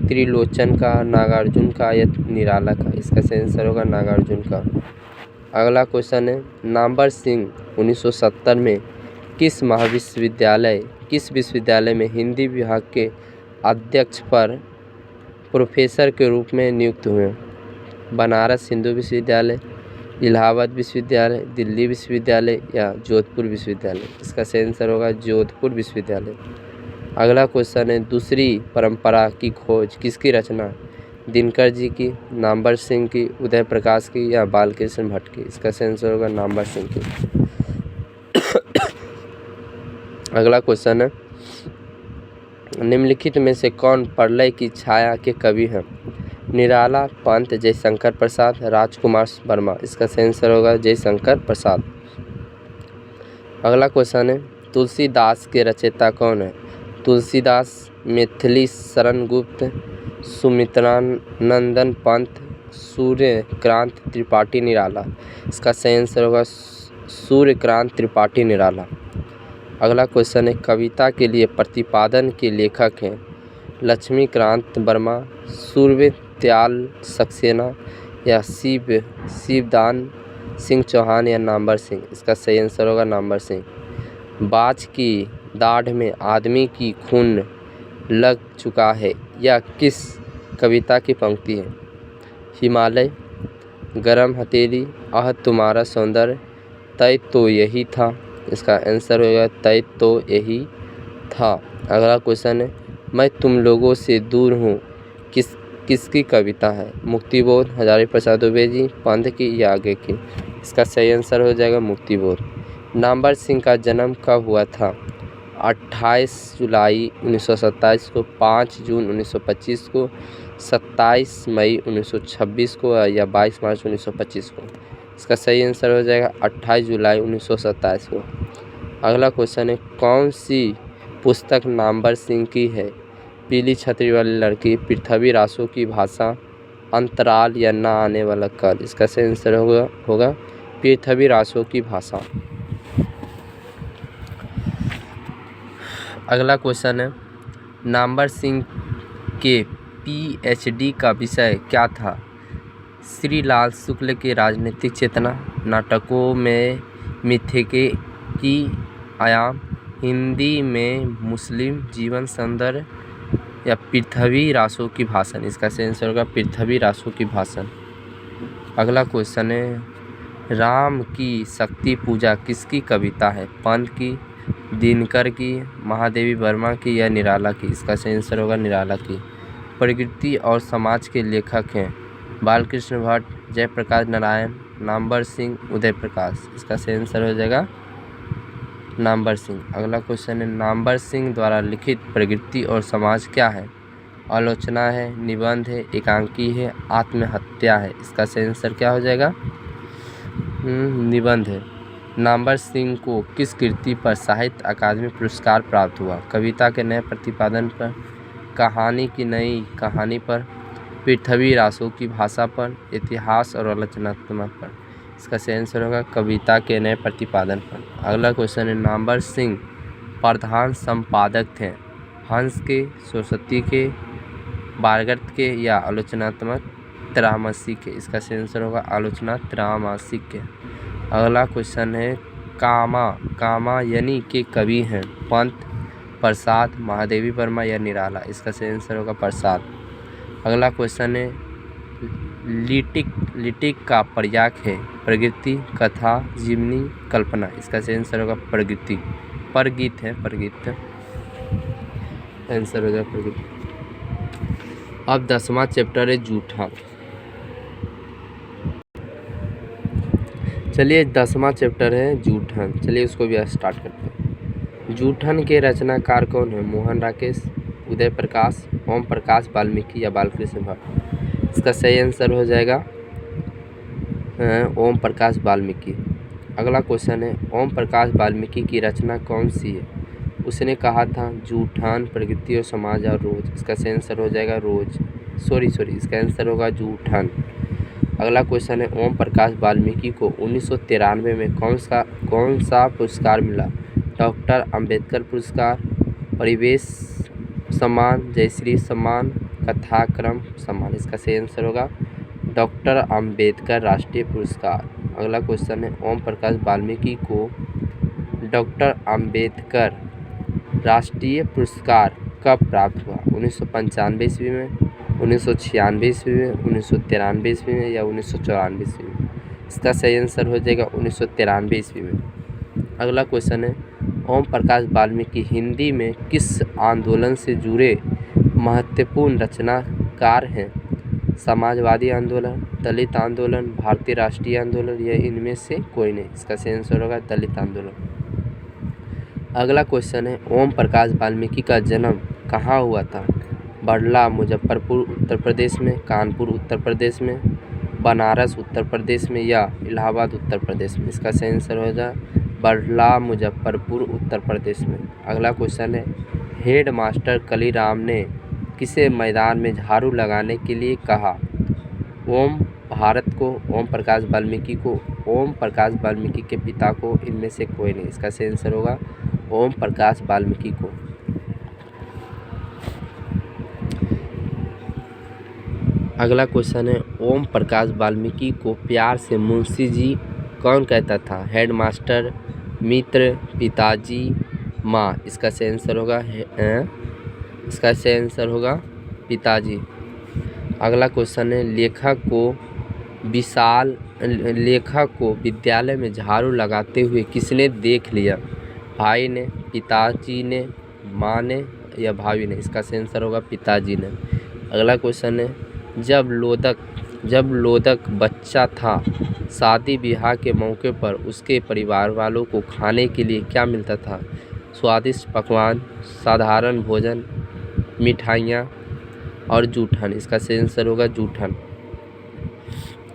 त्रिलोचन का, नागार्जुन का या निराला का। इसका सही आंसर होगा नागार्जुन का। अगला क्वेश्चन है, नामवर सिंह 1970 में किस विश्वविद्यालय में हिंदी विभाग के अध्यक्ष पर प्रोफेसर के रूप में नियुक्त हुए? बनारस हिंदू विश्वविद्यालय, इलाहाबाद विश्वविद्यालय, दिल्ली विश्वविद्यालय या जोधपुर विश्वविद्यालय। इसका सही आंसर होगा जोधपुर विश्वविद्यालय। अगला क्वेश्चन है, दूसरी परंपरा की खोज किसकी रचना? दिनकर जी की, नामवर सिंह की, उदय प्रकाश की या बालकृष्ण भट्ट की। इसका सही आंसर होगा नामवर सिंह की। अगला क्वेश्चन है, निम्नलिखित में से कौन प्रलय की छाया के कवि हैं? निराला, पंत, जयशंकर प्रसाद, राजकुमार वर्मा। इसका सही आंसर होगा जयशंकर प्रसाद। अगला क्वेश्चन है, तुलसीदास के रचयिता कौन है? तुलसीदास, मैथिली शरण गुप्त, सुमित्रानंदन पंत, सूर्यकांत त्रिपाठी निराला। इसका सही आंसर होगा सूर्यकांत त्रिपाठी निराला। अगला क्वेश्चन है, कविता के लिए प्रतिपादन के लेखक हैं? लक्ष्मीकांत वर्मा, सूर्यदयाल सक्सेना या शिवदान सिंह चौहान या नामवर सिंह। इसका सही आंसर होगा नामवर सिंह। बाज की दाढ़ में आदमी की खून लग चुका है यह किस कविता की पंक्ति है? हिमालय, गरम हथेली, आह तुम्हारा सौंदर्य, तय तो यही था। इसका आंसर होगा तय तो यही था। अगला क्वेश्चन है, मैं तुम लोगों से दूर हूँ किसकी कविता है? मुक्तिबोध, हजारी प्रसाद दुबे जी, पंत की या आगे की। इसका सही आंसर हो जाएगा मुक्तिबोध। नामवर सिंह का जन्म कब हुआ था? 28 जुलाई 1927 को, 5 जून 1925 को, 27 मई 1926 को या 22 मार्च 1925 को। इसका सही आंसर हो जाएगा 28 जुलाई 1927 को। अगला क्वेश्चन है, कौन सी पुस्तक नामवर सिंह की है? पीली छतरी वाली लड़की, पृथ्वी रासों की भाषा, अंतराल या ना आने वाला कल। इसका सही आंसर होगा पृथ्वी रासों की भाषा। अगला क्वेश्चन है, नामवर सिंह के पीएचडी का विषय क्या था? श्री लाल शुक्ल की राजनीतिक चेतना, नाटकों में मिथ्यके की आयाम, हिंदी में मुस्लिम जीवन संदर्भ या पृथ्वी रासों की भाषण। इसका सही आंसर होगा पृथ्वी रासों की भाषण। अगला क्वेश्चन है, राम की शक्ति पूजा किसकी कविता है? पंत की, दिनकर की, महादेवी वर्मा की या निराला की। इसका सही आंसर होगा निराला की। प्रकृति और समाज के लेखक हैं बालकृष्ण भट्ट, जयप्रकाश नारायण, नामवर सिंह, उदय प्रकाश। इसका सही आंसर हो जाएगा नामवर सिंह। अगला क्वेश्चन है, नामवर सिंह द्वारा लिखित प्रकृति और समाज क्या है? आलोचना है, निबंध है, एकांकी है, आत्महत्या है। इसका सही आंसर क्या हो जाएगा? निबंध है। नामवर सिंह को किस कृति पर साहित्य अकादमी पुरस्कार प्राप्त हुआ? कविता के नए प्रतिपादन पर, कहानी की नई कहानी पर, पृथ्वी रासों की भाषा पर, इतिहास और आलोचनात्मक पर। इसका सही आंसर होगा कविता के नए प्रतिपादन पर। अगला क्वेश्चन है, नामवर सिंह प्रधान संपादक थे हंस के, सरस्वती के, बारगर्थ के या आलोचनात्मक त्रैमासिक के। इसका सही आंसर होगा आलोचना त्रैमासिक के। अगला क्वेश्चन है, कामायनी के कवि हैं पंत, प्रसाद, महादेवी वर्मा या निराला। इसका सही आंसर होगा प्रसाद। अगला क्वेश्चन है, लिटिक का प्रयाग है प्रकृति, कथा, जीवनी, कल्पना। इसका सही आंसर होगा प्रकृति। परगीत है प्रगीत, आंसर हो जाएगा प्रगीत। अब 10वां चैप्टर है जूठन। चलिए 10वां चैप्टर है जूठन, चलिए उसको भी स्टार्ट करते हैं। जूठन के रचनाकार कौन है? मोहन राकेश, उदय प्रकाश, ओम प्रकाश वाल्मीकि या बालकृष्ण भट्ट। इसका सही आंसर हो जाएगा ओम प्रकाश वाल्मीकि। अगला क्वेश्चन है, ओम प्रकाश वाल्मीकि की रचना कौन सी है? उसने कहा था जूठन, प्रकृति और समाज और रोज। इसका सही आंसर हो जाएगा रोज, सॉरी इसका आंसर होगा जूठन। अगला क्वेश्चन है, ओम प्रकाश वाल्मीकि को 1993 में कौन सा पुरस्कार मिला? डॉक्टर अंबेडकर पुरस्कार, परिवेश सम्मान, जयश्री सम्मान, कथाक्रम सम्मान। इसका सही आंसर होगा डॉक्टर अंबेडकर राष्ट्रीय पुरस्कार। अगला क्वेश्चन है, ओम प्रकाश वाल्मीकि को डॉक्टर अंबेडकर राष्ट्रीय पुरस्कार कब प्राप्त हुआ? 1995 ईस्वी में, 1996 ईस्वी में, 1993 ईस्वी में या 1994 ईस्वी में। इसका सही आंसर हो जाएगा 1993 ईस्वी में। अगला क्वेश्चन है, ओम प्रकाश वाल्मीकि हिंदी में किस आंदोलन से जुड़े महत्वपूर्ण रचनाकार हैं? समाजवादी आंदोलन, दलित आंदोलन, भारतीय राष्ट्रीय आंदोलन या इनमें से कोई नहीं। इसका सही आंसर होगा दलित आंदोलन। अगला क्वेश्चन है, ओम प्रकाश वाल्मीकि का जन्म कहाँ हुआ था? बड़ला मुजफ्फरपुर उत्तर प्रदेश में, कानपुर उत्तर प्रदेश में, बनारस उत्तर प्रदेश में या इलाहाबाद उत्तर प्रदेश में। इसका सही आंसर हो जाए बड़ला मुजफ्फरपुर उत्तर प्रदेश में। अगला क्वेश्चन है, हेड मास्टर कालीराम ने किसे मैदान में झाड़ू लगाने के लिए कहा? ओम भारत को, ओम प्रकाश वाल्मीकि को, ओम प्रकाश वाल्मीकि के पिता को, इनमें से कोई नहीं। इसका सही आंसर होगा ओम प्रकाश वाल्मीकि को। अगला क्वेश्चन है, ओम प्रकाश वाल्मीकि को प्यार से मुंशी जी कौन कहता था? हेड मास्टर, मित्र, पिताजी, माँ। इसका सही आंसर होगा पिताजी। अगला क्वेश्चन है, लेखक को विद्यालय में झाड़ू लगाते हुए किसने देख लिया? भाई ने, पिताजी ने, माँ ने या भाभी ने। इसका सही आंसर होगा पिताजी ने। अगला क्वेश्चन है, जब लोदक बच्चा था, शादी ब्याह के मौके पर उसके परिवार वालों को खाने के लिए क्या मिलता था? स्वादिष्ट पकवान, साधारण भोजन, मिठाइयाँ और जूठन। इसका सही आंसर होगा जूठन।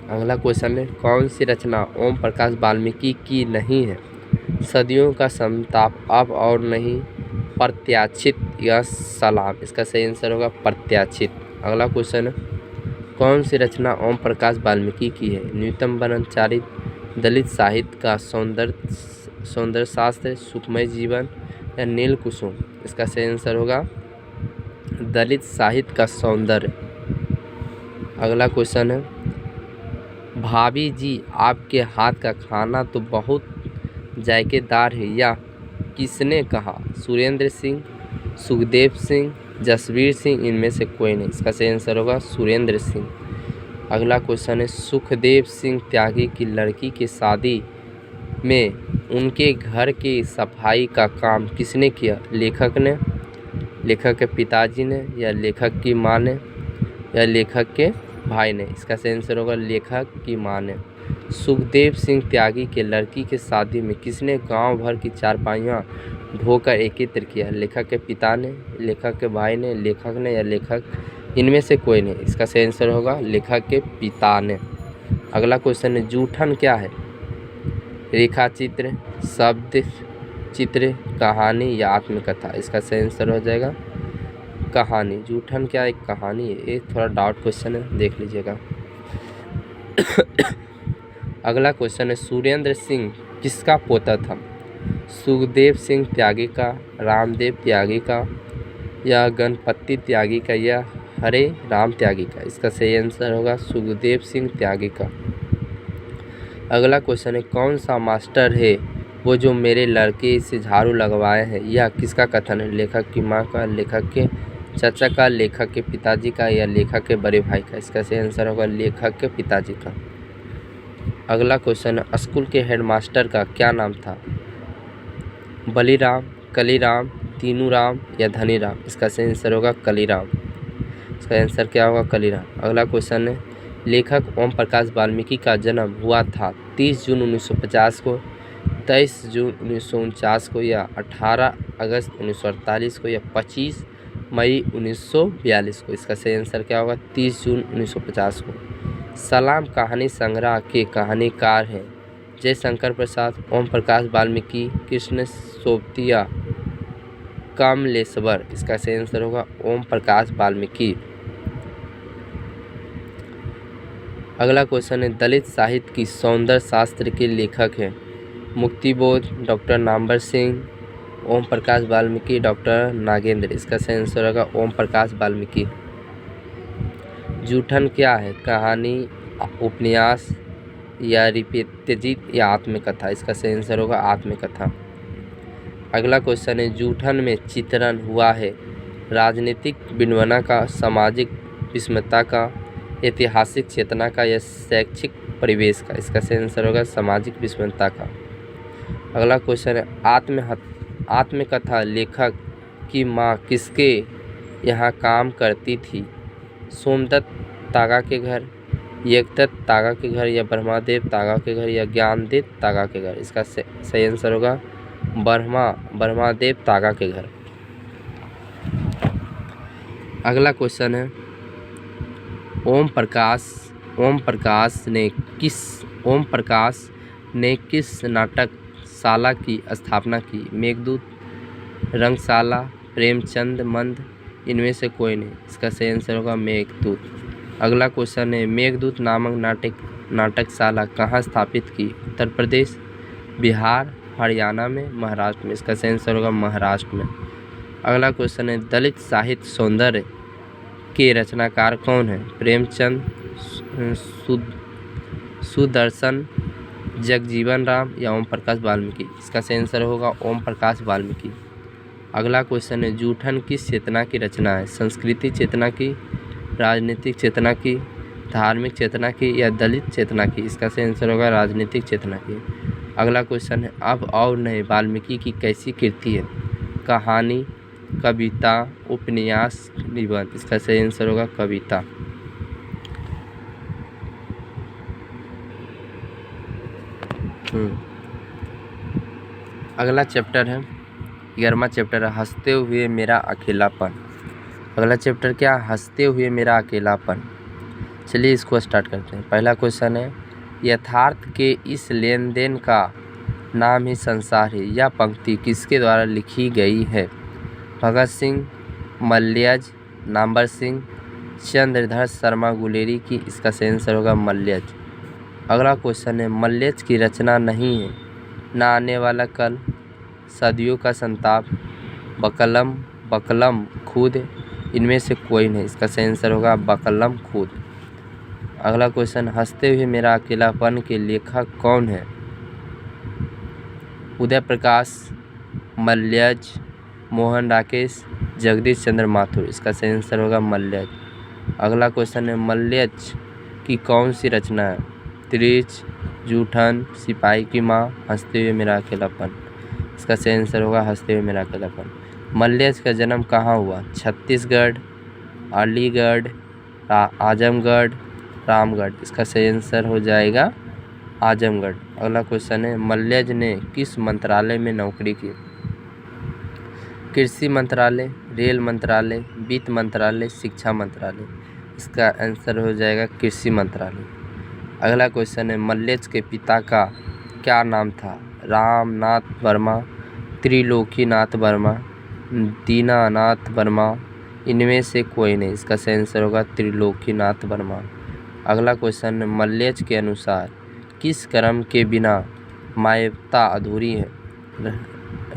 अगला क्वेश्चन है, कौन सी रचना ओम प्रकाश वाल्मीकि की नहीं है? सदियों का संताप, अब और नहीं, प्रत्याशित या सलाम। इसका सही आंसर होगा प्रत्याशित। अगला क्वेश्चन है, कौन सी रचना ओम प्रकाश वाल्मीकि की है? न्यूनतम ब्रह्मचारित, दलित साहित्य का सौंदर्य शास्त्र, सुखमय जीवन या नील कुसुम। इसका सही आंसर होगा दलित साहित्य का सौंदर्य। अगला क्वेश्चन है, भाभी जी आपके हाथ का खाना तो बहुत जायकेदार है, या किसने कहा? सुरेंद्र सिंह, सुखदेव सिंह, जसवीर सिंह, इनमें से कोई नहीं। इसका सही आंसर होगा सुरेंद्र सिंह। अगला क्वेश्चन है, सुखदेव सिंह त्यागी की लड़की की शादी में उनके घर की सफाई का काम किसने किया? लेखक ने, लेखक के पिताजी ने, या लेखक की मां ने, या लेखक के भाई ने। इसका सही आंसर होगा लेखक की मां ने। सुखदेव सिंह त्यागी के लड़की की शादी में किसने गांव भर की चारपाइयाँ ढोकर एकत्र किया? लेखक के पिता ने, लेखक के भाई ने, लेखक ने, या लेखक, इनमें से कोई नहीं। इसका सही आंसर होगा लेखक के पिता ने। अगला क्वेश्चन है, जूठन क्या है? रेखा चित्र, शब्द चित्र, कहानी या आत्मकथा। इसका सही आंसर हो जाएगा कहानी। जूठन क्या एक कहानी है? एक थोड़ा डाउट क्वेश्चन है, देख लीजिएगा। अगला क्वेश्चन है, सुरेंद्र सिंह किसका पोता था? सुखदेव सिंह त्यागी का, रामदेव त्यागी का, या गणपति त्यागी का, या हरे राम त्यागी का। इसका सही आंसर होगा सुखदेव सिंह त्यागी का। अगला क्वेश्चन है, कौन सा मास्टर है वो जो मेरे लड़के से झाड़ू लगवाए हैं? यह किसका कथन है? लेखक की माँ का, लेखक के चाचा का, लेखक के पिताजी का, या लेखक के बड़े भाई का। इसका सही आंसर होगा लेखक के पिताजी का। अगला क्वेश्चन है, स्कूल के हेडमास्टर का क्या नाम था? बलीराम, कलीराम, तीनूराम, या धनीराम। इसका सही आंसर होगा कलीराम। इसका आंसर क्या होगा? कलीराम। अगला क्वेश्चन है, लेखक ओम प्रकाश वाल्मीकि का जन्म हुआ था 30 जून 1950 को, 23 जून 1949 को, या 18 अगस्त 1948 को, या 25 मई 1942 को। इसका सही आंसर क्या होगा? 30 जून 1950 को। सलाम कहानी संग्रह के कहानीकार हैं जयशंकर प्रसाद, ओम प्रकाश वाल्मीकि, कृष्ण सोबतिया, कमलेश्वर। इसका सही आंसर होगा ओम प्रकाश वाल्मीकि। अगला क्वेश्चन है, दलित साहित्य की सौंदर्य शास्त्र के लेखक हैं? Muktibodh, doctor Namvar Singh, Om Prakash Valmiki, doctor Nagendra. इसका सही आंसर होगा ओम प्रकाश वाल्मीकि। जूठन क्या है? कहानी, उपन्यास, या रिपेत्यजित, या आत्मकथा। इसका सही आंसर होगा आत्मकथा। अगला क्वेश्चन है, जूठन में चित्रण हुआ है राजनीतिक विडंबना का, सामाजिक विषमता का, ऐतिहासिक चेतना का, या शैक्षिक परिवेश का। इसका सही आंसर होगा सामाजिक विषमता का। अगला क्वेश्चन है, आत्मकथा लेखक की माँ किसके यहाँ काम करती थी? सोमदत्त तागा के घर, एकदत्त तागा के घर, या ब्रह्मादेव तागा के घर, या ज्ञानदत्त तागा के घर। इसका सही आंसर होगा ब्रह्मादेव तागा के घर। अगला क्वेश्चन है, ओम प्रकाश ने किस नाटकशाला की स्थापना की? मेघदूत, रंगशाला, प्रेमचंद मंद, इनमें से कोई नहीं। इसका सही आंसर होगा मेघदूत। अगला क्वेश्चन है, मेघदूत नामक नाटकशाला कहाँ स्थापित की? उत्तर प्रदेश, बिहार, हरियाणा में, महाराष्ट्र में। इसका सही आंसर होगा महाराष्ट्र में। अगला क्वेश्चन है, दलित साहित्य सौंदर्य के रचनाकार कौन है? प्रेमचंद, सुदर्शन, जगजीवन राम, या ओम प्रकाश वाल्मीकि। इसका सही आंसर होगा ओम प्रकाश वाल्मीकि। अगला क्वेश्चन है, जूठन किस चेतना की रचना है? संस्कृति चेतना की, राजनीतिक चेतना की, धार्मिक चेतना की, या दलित चेतना की। इसका सही आंसर होगा राजनीतिक चेतना की। अगला क्वेश्चन है, अब और नहीं वाल्मीकि की कैसी कृति है? कहानी, कविता, उपन्यास, निबंध। इसका सही आंसर होगा कविता। अगला चैप्टर है 11वां चैप्टर है हंसते हुए मेरा अकेलापन। अगला चैप्टर क्या, हंसते हुए मेरा अकेलापन। चलिए इसको स्टार्ट करते हैं। पहला क्वेश्चन है, यथार्थ के इस लेन देन का नाम ही संसार है। यह पंक्ति किसके द्वारा लिखी गई है? भगत सिंह, मल्यज, नाम्बर सिंह, चंद्रधर शर्मा गुलेरी की। इसका सही आंसर होगा मल्यज। अगला क्वेश्चन है, मल्यज की रचना नहीं है। ना आने वाला कल, सदियों का संताप, बकलम, बकलम खुद, इनमें से कोई नहीं। इसका सही आंसर होगा बकलम खुद। अगला क्वेश्चन, हंसते हुए मेरा अकेलापन के लेखक कौन है? उदय प्रकाश, मल्यज, मोहन राकेश, जगदीश चंद्र माथुर। इसका सही आंसर होगा मल्यज। अगला क्वेश्चन है, मल्यज की कौन सी रचना है? त्रिच, जूठन, सिपाही की माँ, हंसते हुए मेरा अकेलापन। इसका सही आंसर होगा हंसते हुए मेरा अकेलापन। मल्यज का जन्म कहाँ हुआ? छत्तीसगढ़, अलीगढ़, आजमगढ़, रामगढ़। इसका सही आंसर हो जाएगा आजमगढ़। अगला क्वेश्चन है, मल्यज ने किस मंत्रालय में नौकरी की? कृषि मंत्रालय, रेल मंत्रालय, वित्त मंत्रालय, शिक्षा मंत्रालय। इसका आंसर हो जाएगा कृषि मंत्रालय। अगला क्वेश्चन है, मल्यज के पिता का क्या नाम था? रामनाथ वर्मा, त्रिलोकीनाथ वर्मा, दीनानाथ वर्मा, इनमें से कोई नहीं। इसका सही आंसर होगा त्रिलोकीनाथ वर्मा। अगला क्वेश्चन है, मल्यज के अनुसार किस कर्म के बिना मानवता अधूरी है?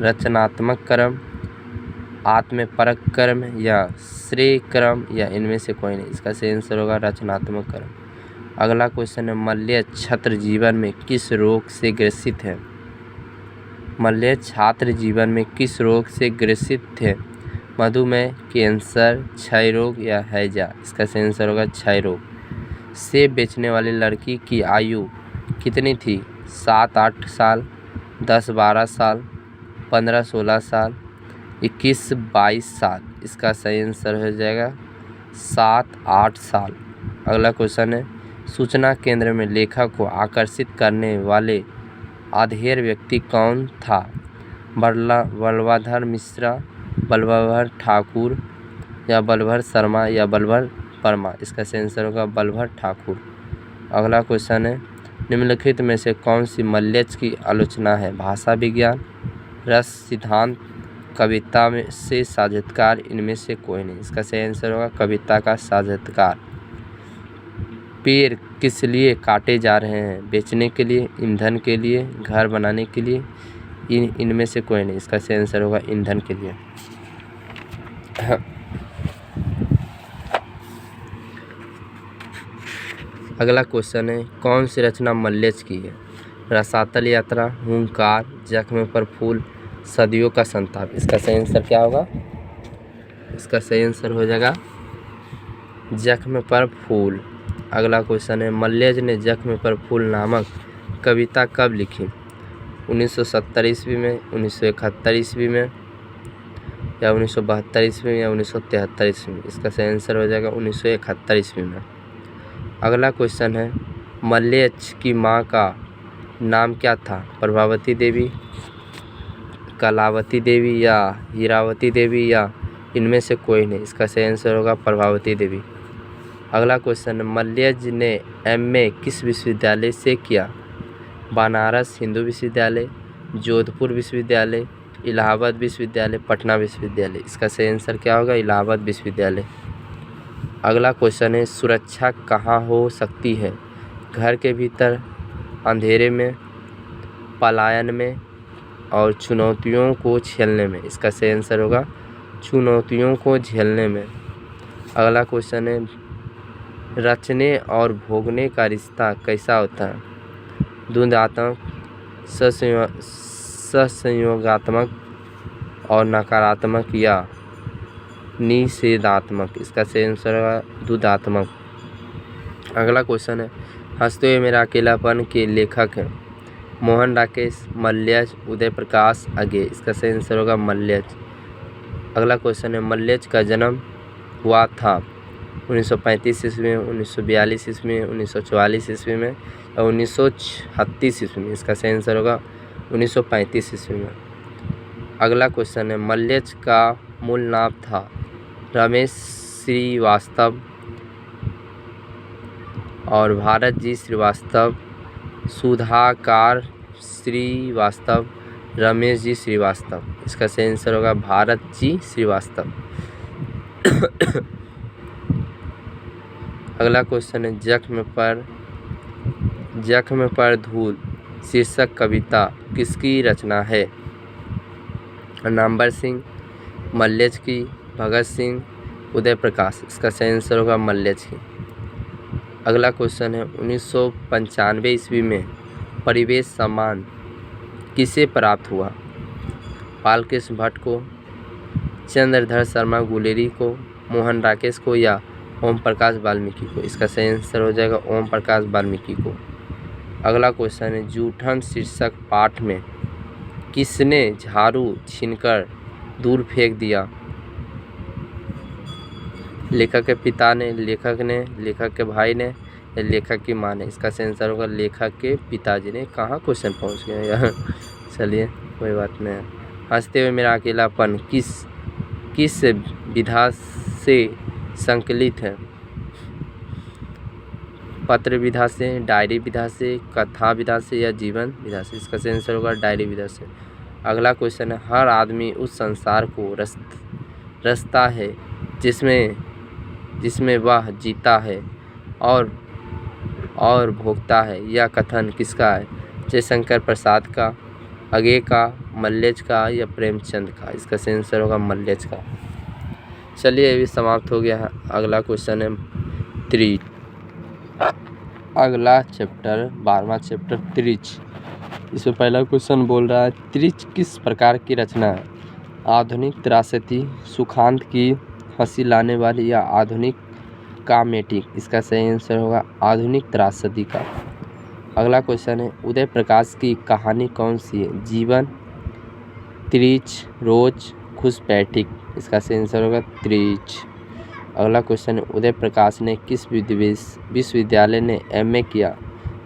रचनात्मक कर्म, आत्मपरक कर्म या श्रेय कर्म या इनमें से कोई नहीं। इसका सही आंसर होगा रचनात्मक कर्म। अगला क्वेश्चन है, मल्यज छात्र जीवन में किस रोग से ग्रसित है? मल्यज छात्र जीवन में किस रोग से ग्रसित थे? मधुमेह, कैंसर, क्षय रोग या हैजा। इसका सही आंसर होगा क्षय रोग। सेब बेचने वाली लड़की की आयु कितनी थी? 7-8 साल, 10-12 साल, 15-16 साल, 21-22 साल। इसका सही आंसर हो जाएगा 7-8 साल। अगला क्वेश्चन है, सूचना केंद्र में लेखक को आकर्षित करने वाले अधेड़ व्यक्ति कौन था? बल्लभाधर मिश्रा, बल्लभर ठाकुर या बल्लभर शर्मा या बल्लभर वर्मा। इसका सही आंसर होगा बल्लभर ठाकुर। अगला क्वेश्चन है, निम्नलिखित में से कौन सी मल्यज की आलोचना है? भाषा विज्ञान, रस सिद्धांत, कविता में से साहित्यकार, इनमें से कोई नहीं। इसका सही आंसर होगा कविता का साहित्यकार। पेड़ किस लिए काटे जा रहे हैं? बेचने के लिए, ईंधन के लिए, घर बनाने के लिए, इनमें से कोई नहीं। इसका सही आंसर होगा ईंधन के लिए। अगला क्वेश्चन है, कौन सी रचना मल्यज की है? रसातल यात्रा, हुंकार, जख्म पर फूल, सदियों का संताप। इसका सही आंसर क्या होगा? इसका सही आंसर हो जाएगा जख्म पर फूल। अगला क्वेश्चन है, मल्यज ने जख्म पर फूल नामक कविता कब लिखी? 1970 ईस्वी में, 1971 ईस्वी में या 1972 ईस्वी में या 1973 ईस्वी में। इसका सही आंसर हो जाएगा 1971 ईस्वी में। अगला क्वेश्चन है, मल्यज की माँ का नाम क्या था? प्रभावती देवी, कलावती देवी या हीरावती देवी या इनमें से कोई नहीं। इसका सही आंसर होगा प्रभावती देवी। अगला क्वेश्चन है, मल्यज ने एमए किस विश्वविद्यालय से किया? बनारस हिंदू विश्वविद्यालय, जोधपुर विश्वविद्यालय, इलाहाबाद विश्वविद्यालय, पटना विश्वविद्यालय। इसका सही आंसर क्या होगा? इलाहाबाद विश्वविद्यालय। अगला क्वेश्चन है, सुरक्षा कहाँ हो सकती है? घर के भीतर, अंधेरे में, पलायन में और चुनौतियों को झेलने में। इसका सही आंसर होगा चुनौतियों को झेलने में। अगला क्वेश्चन है, रचने और भोगने का रिश्ता कैसा होता है? द्वंद्वात्मक, ससंयोगात्मक और नकारात्मक या निषेधात्मक। इसका सही आंसर होगा द्वंद्वात्मक। अगला क्वेश्चन है, हंसते हुए मेरा अकेलापन के लेखक हैं? मोहन राकेश, मल्यज, उदय प्रकाश, अगे। इसका सही आंसर होगा मल्यज। अगला क्वेश्चन है, मल्यज का जन्म हुआ था 1935 ईस्वी में, 1942 ईस्वी में, 1944 ईस्वी में और 1936 ईस्वी में। इसका सही आंसर होगा 1935 ईस्वी में। अगला क्वेश्चन है, मल्लेश का मूल नाम था रमेश श्रीवास्तव और भारत जी श्रीवास्तव, सुधाकर श्रीवास्तव, रमेश जी श्रीवास्तव। इसका सही आंसर होगा भारत जी श्रीवास्तव। अगला क्वेश्चन है, जख्म पर धूल शीर्षक कविता किसकी रचना है? नामवर सिंह, मल्लेश की, भगत सिंह, उदय प्रकाश। इसका सही आंसर होगा मल्लेश की। अगला क्वेश्चन है, 1995 ईस्वी में परिवेश सम्मान किसे प्राप्त हुआ? बालकृष्ण भट्ट को, चंद्रधर शर्मा गुलेरी को, मोहन राकेश को या ओम प्रकाश वाल्मीकि को? इसका सही आंसर हो जाएगा ओम प्रकाश वाल्मीकि को। अगला क्वेश्चन है, जूठन शीर्षक पाठ में किसने झाड़ू छीनकर दूर फेंक दिया? लेखक के पिता ने, लेखक के भाई ने या लेखक की माँ ने? इसका सही आंसर होगा लेखक के पिताजी ने। कहाँ क्वेश्चन पहुँच गया यार। चलिए कोई बात नहीं। हंसते हुए मेरा अकेलापन किस विधा से संकलित है? पत्र विधा से, डायरी विधा से, कथा विधा से या जीवन विधा से? इसका सही आंसर होगा डायरी विधा से। अगला क्वेश्चन है, हर आदमी उस संसार को रचता है जिसमें वह जीता है और भोगता है। यह कथन किसका है? जयशंकर प्रसाद का, अगे का, मल्लेश का या प्रेमचंद का? इसका सही आंसर होगा मल्लेश का। चलिए ये भी समाप्त हो गया है। अगला क्वेश्चन है त्रिच। अगला चैप्टर 12वां चैप्टर त्रिच। इसमें पहला क्वेश्चन बोल रहा है, त्रिच किस प्रकार की रचना है? आधुनिक त्रासदी, सुखांत की हंसी लाने वाली या आधुनिक कॉमेडिक? इसका सही आंसर होगा आधुनिक त्रासदी का। अगला क्वेश्चन है, उदय प्रकाश की कहानी कौन सी है? जीवन, त्रिच, रोज, घुसपैठिक? इसका सही आंसर होगा त्रिच। अगला क्वेश्चन है, उदय प्रकाश ने किस विश्वविद्यालय ने एमए किया?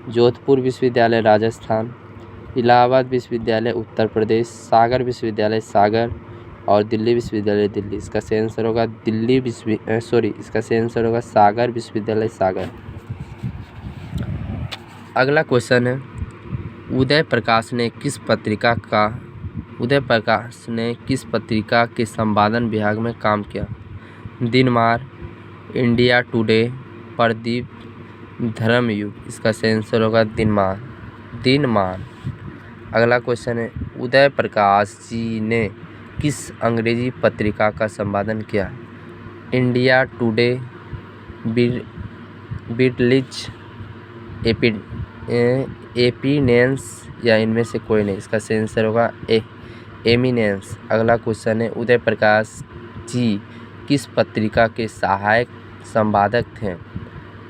जोधपुर विश्वविद्यालय राजस्थान, इलाहाबाद विश्वविद्यालय उत्तर प्रदेश, सागर विश्वविद्यालय सागर और दिल्ली विश्वविद्यालय दिल्ली? इसका सही आंसर होगा इसका सही आंसर होगा सागर विश्वविद्यालय सागर। अगला क्वेश्चन है, उदय प्रकाश ने किस पत्रिका के संपादन विभाग में काम किया? दिनमार, इंडिया टुडे, प्रदीप, धर्मयुग? इसका सही आंसर होगा दिनमान। अगला क्वेश्चन है, उदय प्रकाश जी ने किस अंग्रेजी पत्रिका का संपादन किया? इंडिया टुडे, बिटलिच, एपिनेंस या इनमें से कोई नहीं? इसका सही आंसर होगा एमिनेंस। अगला क्वेश्चन है, उदय प्रकाश जी किस पत्रिका के सहायक संपादक थे?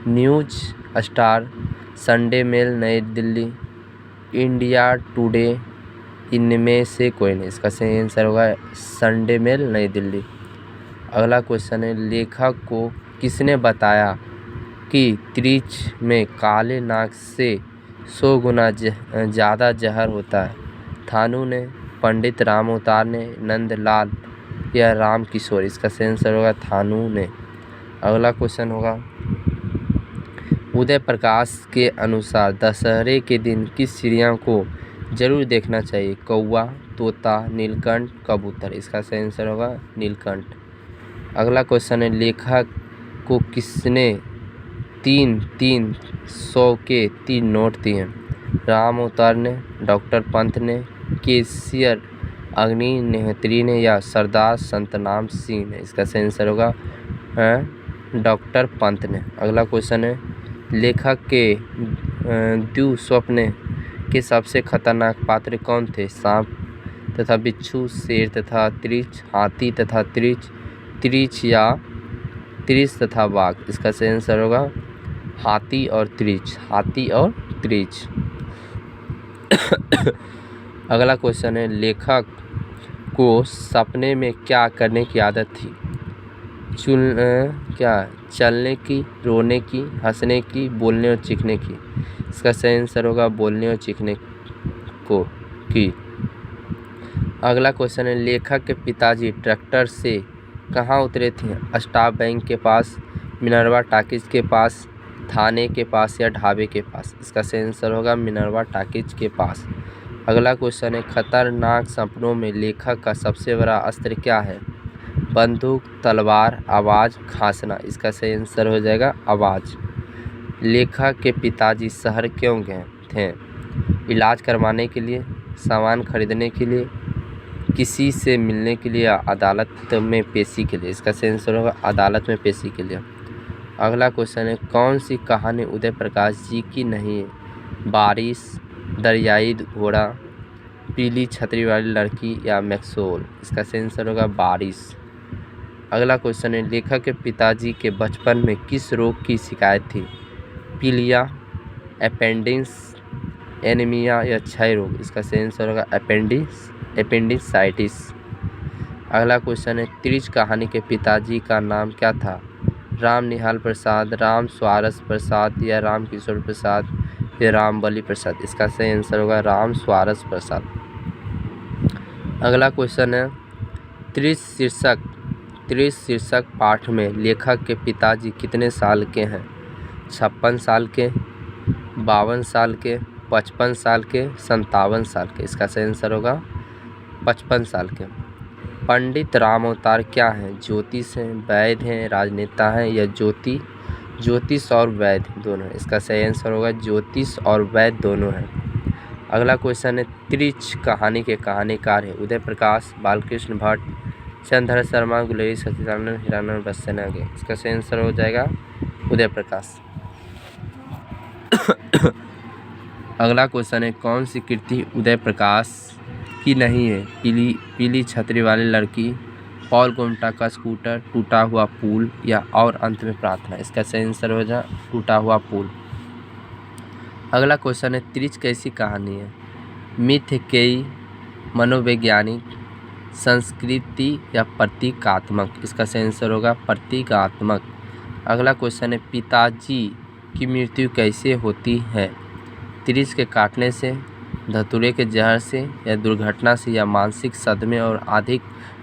न्यूज स्टार, संडे मेल नई दिल्ली, इंडिया टुडे, इनमें से कोई नहीं? इसका सही आंसर होगा संडे मेल नई दिल्ली। अगला क्वेश्चन है, लेखक को किसने बताया कि त्रिच में काले नाग से 100 गुना ज़्यादा जहर होता है? थानू ने, पंडित राम अवतार ने, नंदलाल या राम किशोर? इसका सही आंसर होगा थानू ने। अगला क्वेश्चन होगा, उदय प्रकाश के अनुसार दशहरे के दिन किस चिड़िया को जरूर देखना चाहिए? कौवा, तोता, नीलकंठ, कबूतर? इसका सही आंसर होगा नीलकंठ। अगला क्वेश्चन है, लेखक को किसने 300 के 3 नोट दिए? राम अवतार ने, डॉक्टर पंत ने, केसियर अग्निहोत्री ने या सरदार संतनाम सिंह ने? इसका सही आंसर होगा डॉक्टर पंत ने। अगला क्वेश्चन है, लेखक के द्युस्वप्न के सबसे खतरनाक पात्र कौन थे? सांप तथा बिच्छू, शेर तथा त्रिच, हाथी तथा त्रिच या त्रिच तथा बाघ? इसका सही आंसर होगा हाथी और त्रिच। अगला क्वेश्चन है, लेखक को सपने में क्या करने की आदत थी? चलने की, रोने की, हंसने की, बोलने और चीखने की? इसका सही आंसर होगा बोलने और चीखने की। अगला क्वेश्चन है, लेखक के पिताजी ट्रैक्टर से कहाँ उतरे थे? स्टाफ बैंक के पास, मिनर्वा टॉकीज के पास, थाने के पास या ढाबे के पास? इसका सही आंसर होगा मिनर्वा टॉकीज के पास। अगला क्वेश्चन है, खतरनाक सपनों में लेखक का सबसे बड़ा अस्त्र क्या है? बंदूक, तलवार, आवाज़, खांसना? इसका सही आंसर हो जाएगा आवाज़। लेखक के पिताजी शहर क्यों गए थे? इलाज करवाने के लिए, सामान खरीदने के लिए, किसी से मिलने के लिए या अदालत में पेशी के लिए? इसका सही आंसर होगा अदालत में पेशी के लिए। अगला क्वेश्चन है, कौन सी कहानी उदय प्रकाश जी की नहीं है? बारिश, दरियाई घोड़ा, पीली छतरी वाली लड़की या मैक्सोल? इसका सही आंसर होगा बारिश। अगला क्वेश्चन है, लेखक के पिताजी के बचपन में किस रोग की शिकायत थी? पीलिया, अपेंडिक्स, एनीमिया या क्षय रोग? इसका सही आंसर होगा एपेंडिसाइटिस। अगला क्वेश्चन है, त्रिज कहानी के पिताजी का नाम क्या था? राम निहाल प्रसाद, राम स्वारस प्रसाद या राम किशोर प्रसाद या राम बली प्रसाद? इसका सही आंसर होगा राम स्वारस प्रसाद। अगला क्वेश्चन है, त्रिज शीर्षक पाठ में लेखक के पिताजी कितने साल के हैं? 56 साल के, 52 साल के, 55 साल के, 57 साल के? इसका सही आंसर होगा 55 साल के। पंडित राम अवतार क्या हैं? ज्योतिष हैं, वैद्य हैं, राजनेता हैं या ज्योतिष और वैद्य दोनों हैं? इसका सही आंसर होगा ज्योतिष और वैद्य दोनों हैं। अगला क्वेश्चन है, त्रिज कहानी के कहानीकार हैं उदय प्रकाश, बालकृष्ण भट्ट, चंद्रधर शर्मा, गुलेरी सच्चिदानंद, हीरानंद बस्सेनागे? इसका सही आंसर हो जाएगा उदय प्रकाश। अगला क्वेश्चन है, कौन सी कृति उदय प्रकाश की नहीं है? पीली छतरी वाली लड़की, पॉल गोमटा का स्कूटर, टूटा हुआ पुल या और अंत में प्रार्थना? इसका सही आंसर हो जाए टूटा हुआ पुल। अगला क्वेश्चन है, त्रिज कैसी कहानी है? मिथ्यकेयी, मनोवैज्ञानिक, संस्कृति या प्रतीकात्मक? इसका सही आंसर होगा प्रतीकात्मक। अगला क्वेश्चन है, पिताजी की मृत्यु कैसे होती है? त्रिज के काटने से, धतूरे के जहर से या दुर्घटना से या मानसिक सदमे और अधिक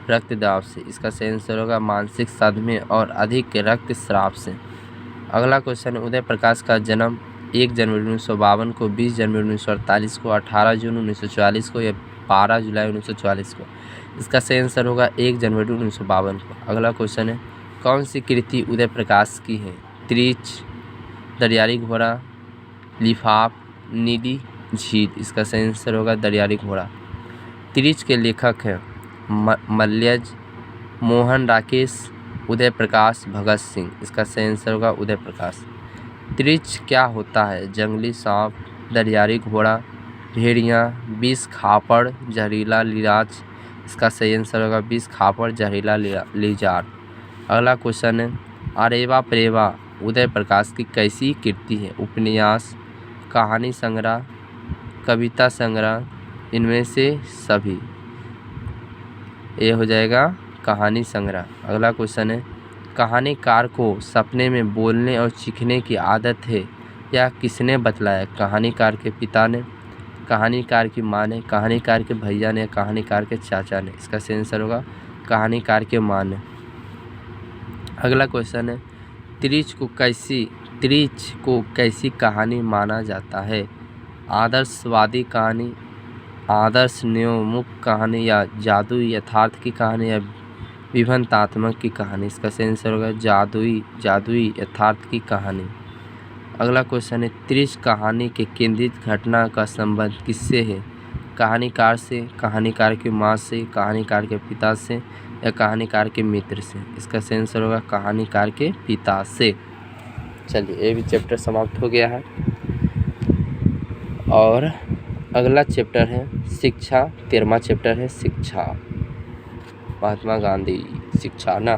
रक्तदाब से? इसका सही आंसर होगा मानसिक सदमे और अधिक रक्तस्राव से। अगला क्वेश्चन है, उदय प्रकाश का जन्म 1 जनवरी 1952 को, 20 जनवरी 1948 को, 18 जून 1944 को या 12 जुलाई 1944 को? इसका सही आंसर होगा 1 जनवरी 1952 को। अगला क्वेश्चन है, कौन सी कृति उदय प्रकाश की है? त्रिज, दरियाई घोड़ा, लिफाफ, नीली झील? इसका सही आंसर होगा दरियाई घोड़ा। त्रिज के लेखक हैं मल्यज, मोहन राकेश, उदय प्रकाश, भगत सिंह? इसका सही आंसर होगा उदय प्रकाश। त्रिज क्या होता है? जंगली सांप, दरियाई घोड़ा, भेड़िया, विष खापड़, जहरीला लिजार्ड? इसका सही आंसर होगा विष खापड़, जहरीला लिजार्ड। अगला क्वेश्चन है, अरेवा प्रेवा उदय प्रकाश की कैसी कृति है? उपन्यास, कहानी संग्रह, कविता संग्रह, इनमें से सभी? ये हो जाएगा कहानी संग्रह। अगला क्वेश्चन है, कहानीकार को सपने में बोलने और चीखने की आदत है या किसने बतलाया? कहानीकार के पिता ने, कहानीकार की माँ ने, कहानीकार के भैया ने, कहानीकार के चाचा ने? इसका सही आंसर होगा कहानीकार के माँ ने। अगला क्वेश्चन है, त्रिज को कैसी कहानी माना जाता है? आदर्शवादी कहानी, आदर्श न्योमुख कहानी या जादुई यथार्थ की कहानी या विभ्रांतात्मक की कहानी? इसका सही आंसर होगा जादुई यथार्थ की कहानी। अगला क्वेश्चन है, त्रिज कहानी के केंद्रित घटना का संबंध किससे है? कहानीकार से, कहानीकार की माँ से, कहानीकार के पिता से या कहानीकार के मित्र से? इसका सही आंसर होगा कहानीकार के पिता से। चलिए, ये भी चैप्टर समाप्त हो गया है और अगला चैप्टर है शिक्षा। 13वां चैप्टर है शिक्षा, महात्मा गांधी शिक्षा ना,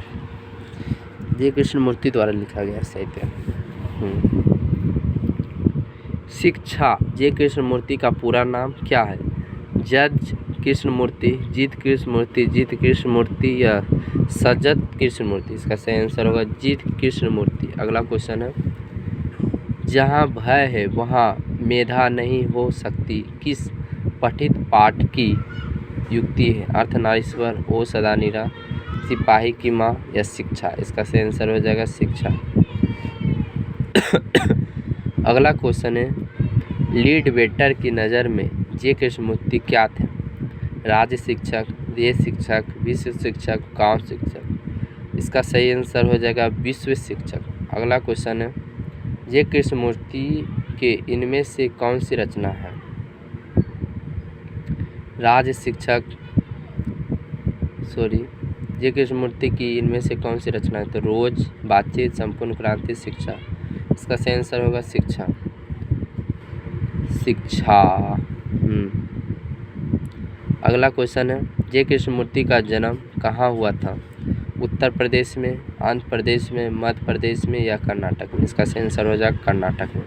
जे कृष्णमूर्ति द्वारा लिखा गया साहित्य। शिक्षा, जे कृष्णमूर्ति का पूरा नाम क्या है? जज कृष्णमूर्ति, जीत कृष्णमूर्ति या सजत कृष्णमूर्ति? इसका सही आंसर होगा जीत कृष्णमूर्ति। अगला क्वेश्चन है, जहाँ भय है वहाँ मेधा नहीं हो सकती, किस पठित पाठ की युक्ति है? अर्धनारीश्वर, ओ सदानीरा, सिपाही की माँ या शिक्षा? इसका सही आंसर हो जाएगा शिक्षा। अगला क्वेश्चन है, लीड वेटर की नज़र में जे कृष्णमूर्ति क्या थे? राज्य शिक्षक, देश शिक्षक, विश्व शिक्षक, गांव शिक्षक? इसका सही आंसर हो जाएगा विश्व शिक्षक। अगला क्वेश्चन है, जे कृष्णमूर्ति के इनमें से कौन सी रचना है? राज्य शिक्षक, जे कृष्णमूर्ति की इनमें से कौन सी रचना है? तो रोज, बातचीत, संपूर्ण क्रांति, शिक्षा? इसका सही आंसर होगा शिक्षा। अगला क्वेश्चन है, जे कृष्णमूर्ति का जन्म कहाँ हुआ था? उत्तर प्रदेश में, आंध्र प्रदेश में, मध्य प्रदेश में या कर्नाटक में? इसका सही आंसर हो जाएगा कर्नाटक में।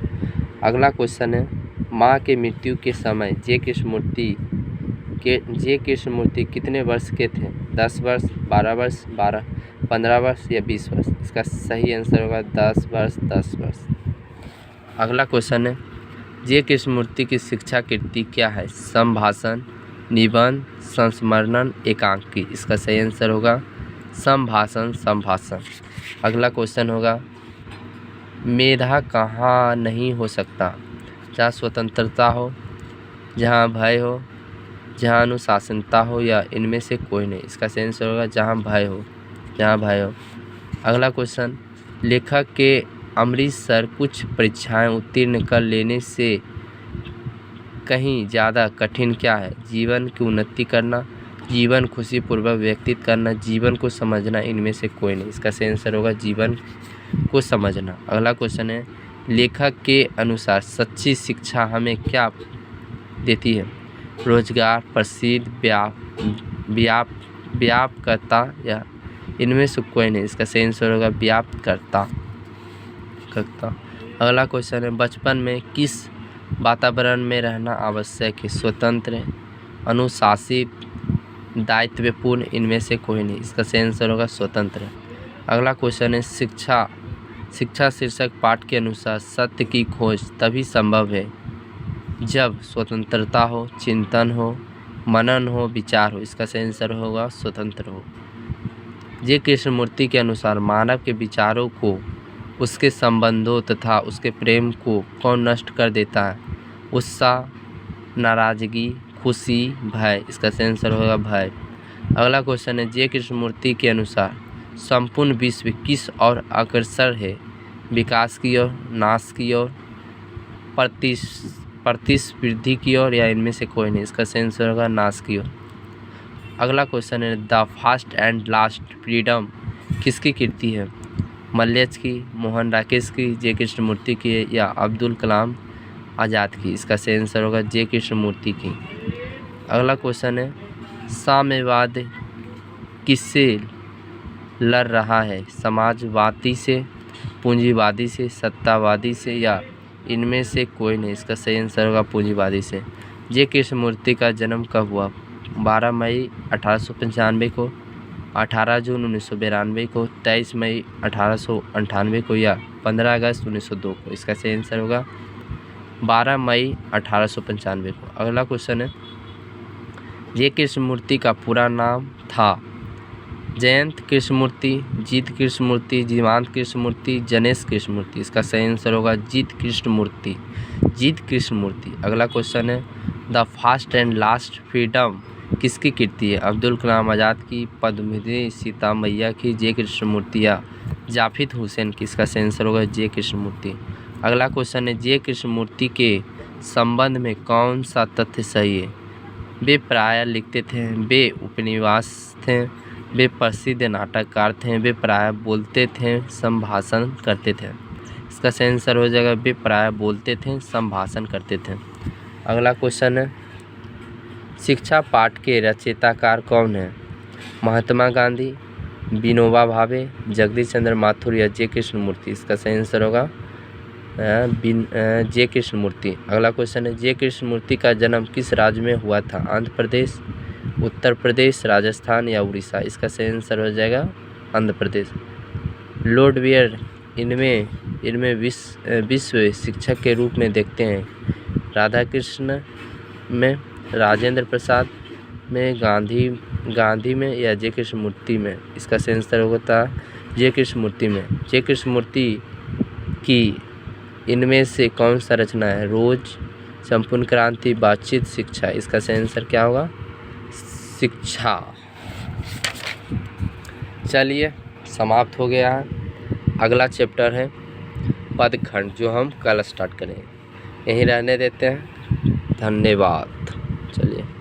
अगला क्वेश्चन है, माँ के मृत्यु के समय जे कृष्णमूर्ति कितने वर्ष के थे? 10 वर्ष, 12 वर्ष, 15 वर्ष या 20 वर्ष? इसका सही आंसर होगा 10 वर्ष, 10 वर्ष। अगला क्वेश्चन है, जे कृष्णमूर्ति की शिक्षा कृति क्या है? संभाषण, निबंध, संस्मरण, एकांकी? इसका सही आंसर होगा संभाषण। अगला क्वेश्चन होगा, मेधा कहाँ नहीं हो सकता? जहाँ स्वतंत्रता हो, जहाँ भय हो, जहाँ अनुशासनता हो या इनमें से कोई नहीं? इसका सही आंसर होगा जहाँ भय हो। अगला क्वेश्चन, लेखक के अमृतसर कुछ परीक्षाएं उत्तीर्ण कर लेने से कहीं ज़्यादा कठिन क्या है? जीवन की उन्नति करना, जीवन खुशीपूर्वक व्यतीत करना, जीवन को समझना, इनमें से कोई नहीं? इसका सही आंसर होगा जीवन को समझना। अगला क्वेश्चन है, लेखक के अनुसार सच्ची शिक्षा हमें क्या देती है? रोजगार, प्रसिद्ध, व्यापकता या इनमें से कोई नहीं? इसका सही आंसर होगा व्यापकता। अगला क्वेश्चन है, बचपन में किस वातावरण में रहना आवश्यक है? स्वतंत्र, अनुशासित, दायित्वपूर्ण, इनमें से कोई नहीं? इसका सही आंसर होगा स्वतंत्र। अगला क्वेश्चन है, शिक्षा शीर्षक पाठ के अनुसार सत्य की खोज तभी संभव है जब स्वतंत्रता हो, चिंतन हो, मनन हो, विचार हो? इसका सही आंसर होगा स्वतंत्र हो। जे कृष्णमूर्ति के अनुसार मानव के विचारों को, उसके संबंधों तथा उसके प्रेम को कौन नष्ट कर देता है? उत्साह, नाराजगी, खुशी, भय? इसका सही आंसर होगा भय। अगला क्वेश्चन है, जे कृष्णमूर्ति के अनुसार संपूर्ण विश्व किस ओर अग्रसर है? विकास की ओर, नाश की ओर, प्रतिस्पर्धी की ओर या इनमें से कोई नहीं? इसका सही आंसर होगा नाश की ओर। अगला क्वेश्चन है, the first and last freedom किसकी कृति है? मल्यच की, मोहन राकेश की, जे कृष्णमूर्ति की या अब्दुल कलाम आज़ाद की? इसका सही आंसर होगा जे कृष्णमूर्ति की। अगला क्वेश्चन है, साम्यवाद किससे लड़ रहा है? समाजवादी से, पूंजीवादी से, सत्तावादी से या इनमें से कोई नहीं? इसका सही आंसर होगा पूंजीवादी से। जे कृष्णमूर्ति का जन्म कब हुआ? 12 मई 1895 को, 18 जून 1992 को, 23 मई 1898 को या 15 अगस्त 1902 को? इसका सही आंसर होगा 12 मई 1895 को। अगला क्वेश्चन है, जे कृष्णमूर्ति का पूरा नाम था? जयंत कृष्णमूर्ति, जीत कृष्णमूर्ति, जीवांत कृष्णमूर्ति, जनेश कृष्णमूर्ति? इसका सही आंसर होगा जीत कृष्णमूर्ति। अगला क्वेश्चन है, the first and last freedom किसकी कृति है? अब्दुल कलाम आज़ाद की, पद्मावती सीता मैया की, जे कृष्णमूर्ति या जाफिद हुसैन की? इसका सही आंसर होगा जे कृष्णमूर्ति। अगला क्वेश्चन है, जे कृष्णमूर्ति के संबंध में कौन सा तथ्य सही है? वे प्रायः लिखते थे, वे उपन्यास थे, वे प्रसिद्ध नाटककार थे, वे प्रायः बोलते थे, संभाषण करते थे? इसका सही आंसर हो जाएगा वे प्रायः बोलते थे, संभाषण करते थे। अगला क्वेश्चन है, शिक्षा पाठ के रचयिताकार कौन है? महात्मा गांधी, विनोबा भावे, जगदीश चंद्र माथुर या जे कृष्णमूर्ति? इसका सही आंसर होगा जे कृष्णमूर्ति। अगला क्वेश्चन है, जे कृष्णमूर्ति का जन्म किस राज्य में हुआ था? आंध्र प्रदेश, उत्तर प्रदेश, राजस्थान या उड़ीसा? इसका सही आंसर हो जाएगा आंध्र प्रदेश। लॉर्ड बियर इनमें विश्व शिक्षक के रूप में देखते हैं? राधा कृष्ण में, राजेंद्र प्रसाद, में, गांधी में या जे कृष्णमूर्ति में? इसका सही आंसर होता है जे कृष्णमूर्ति में। जे कृष्णमूर्ति की इनमें से कौन सा रचना है? रोज, संपूर्ण क्रांति, बातचीत, शिक्षा। इसका सही आंसर क्या होगा? शिक्षा। चलिए समाप्त हो गया है। अगला चैप्टर है पदखंड, जो हम कल स्टार्ट करेंगे। यहीं रहने देते हैं। धन्यवाद। चलिए।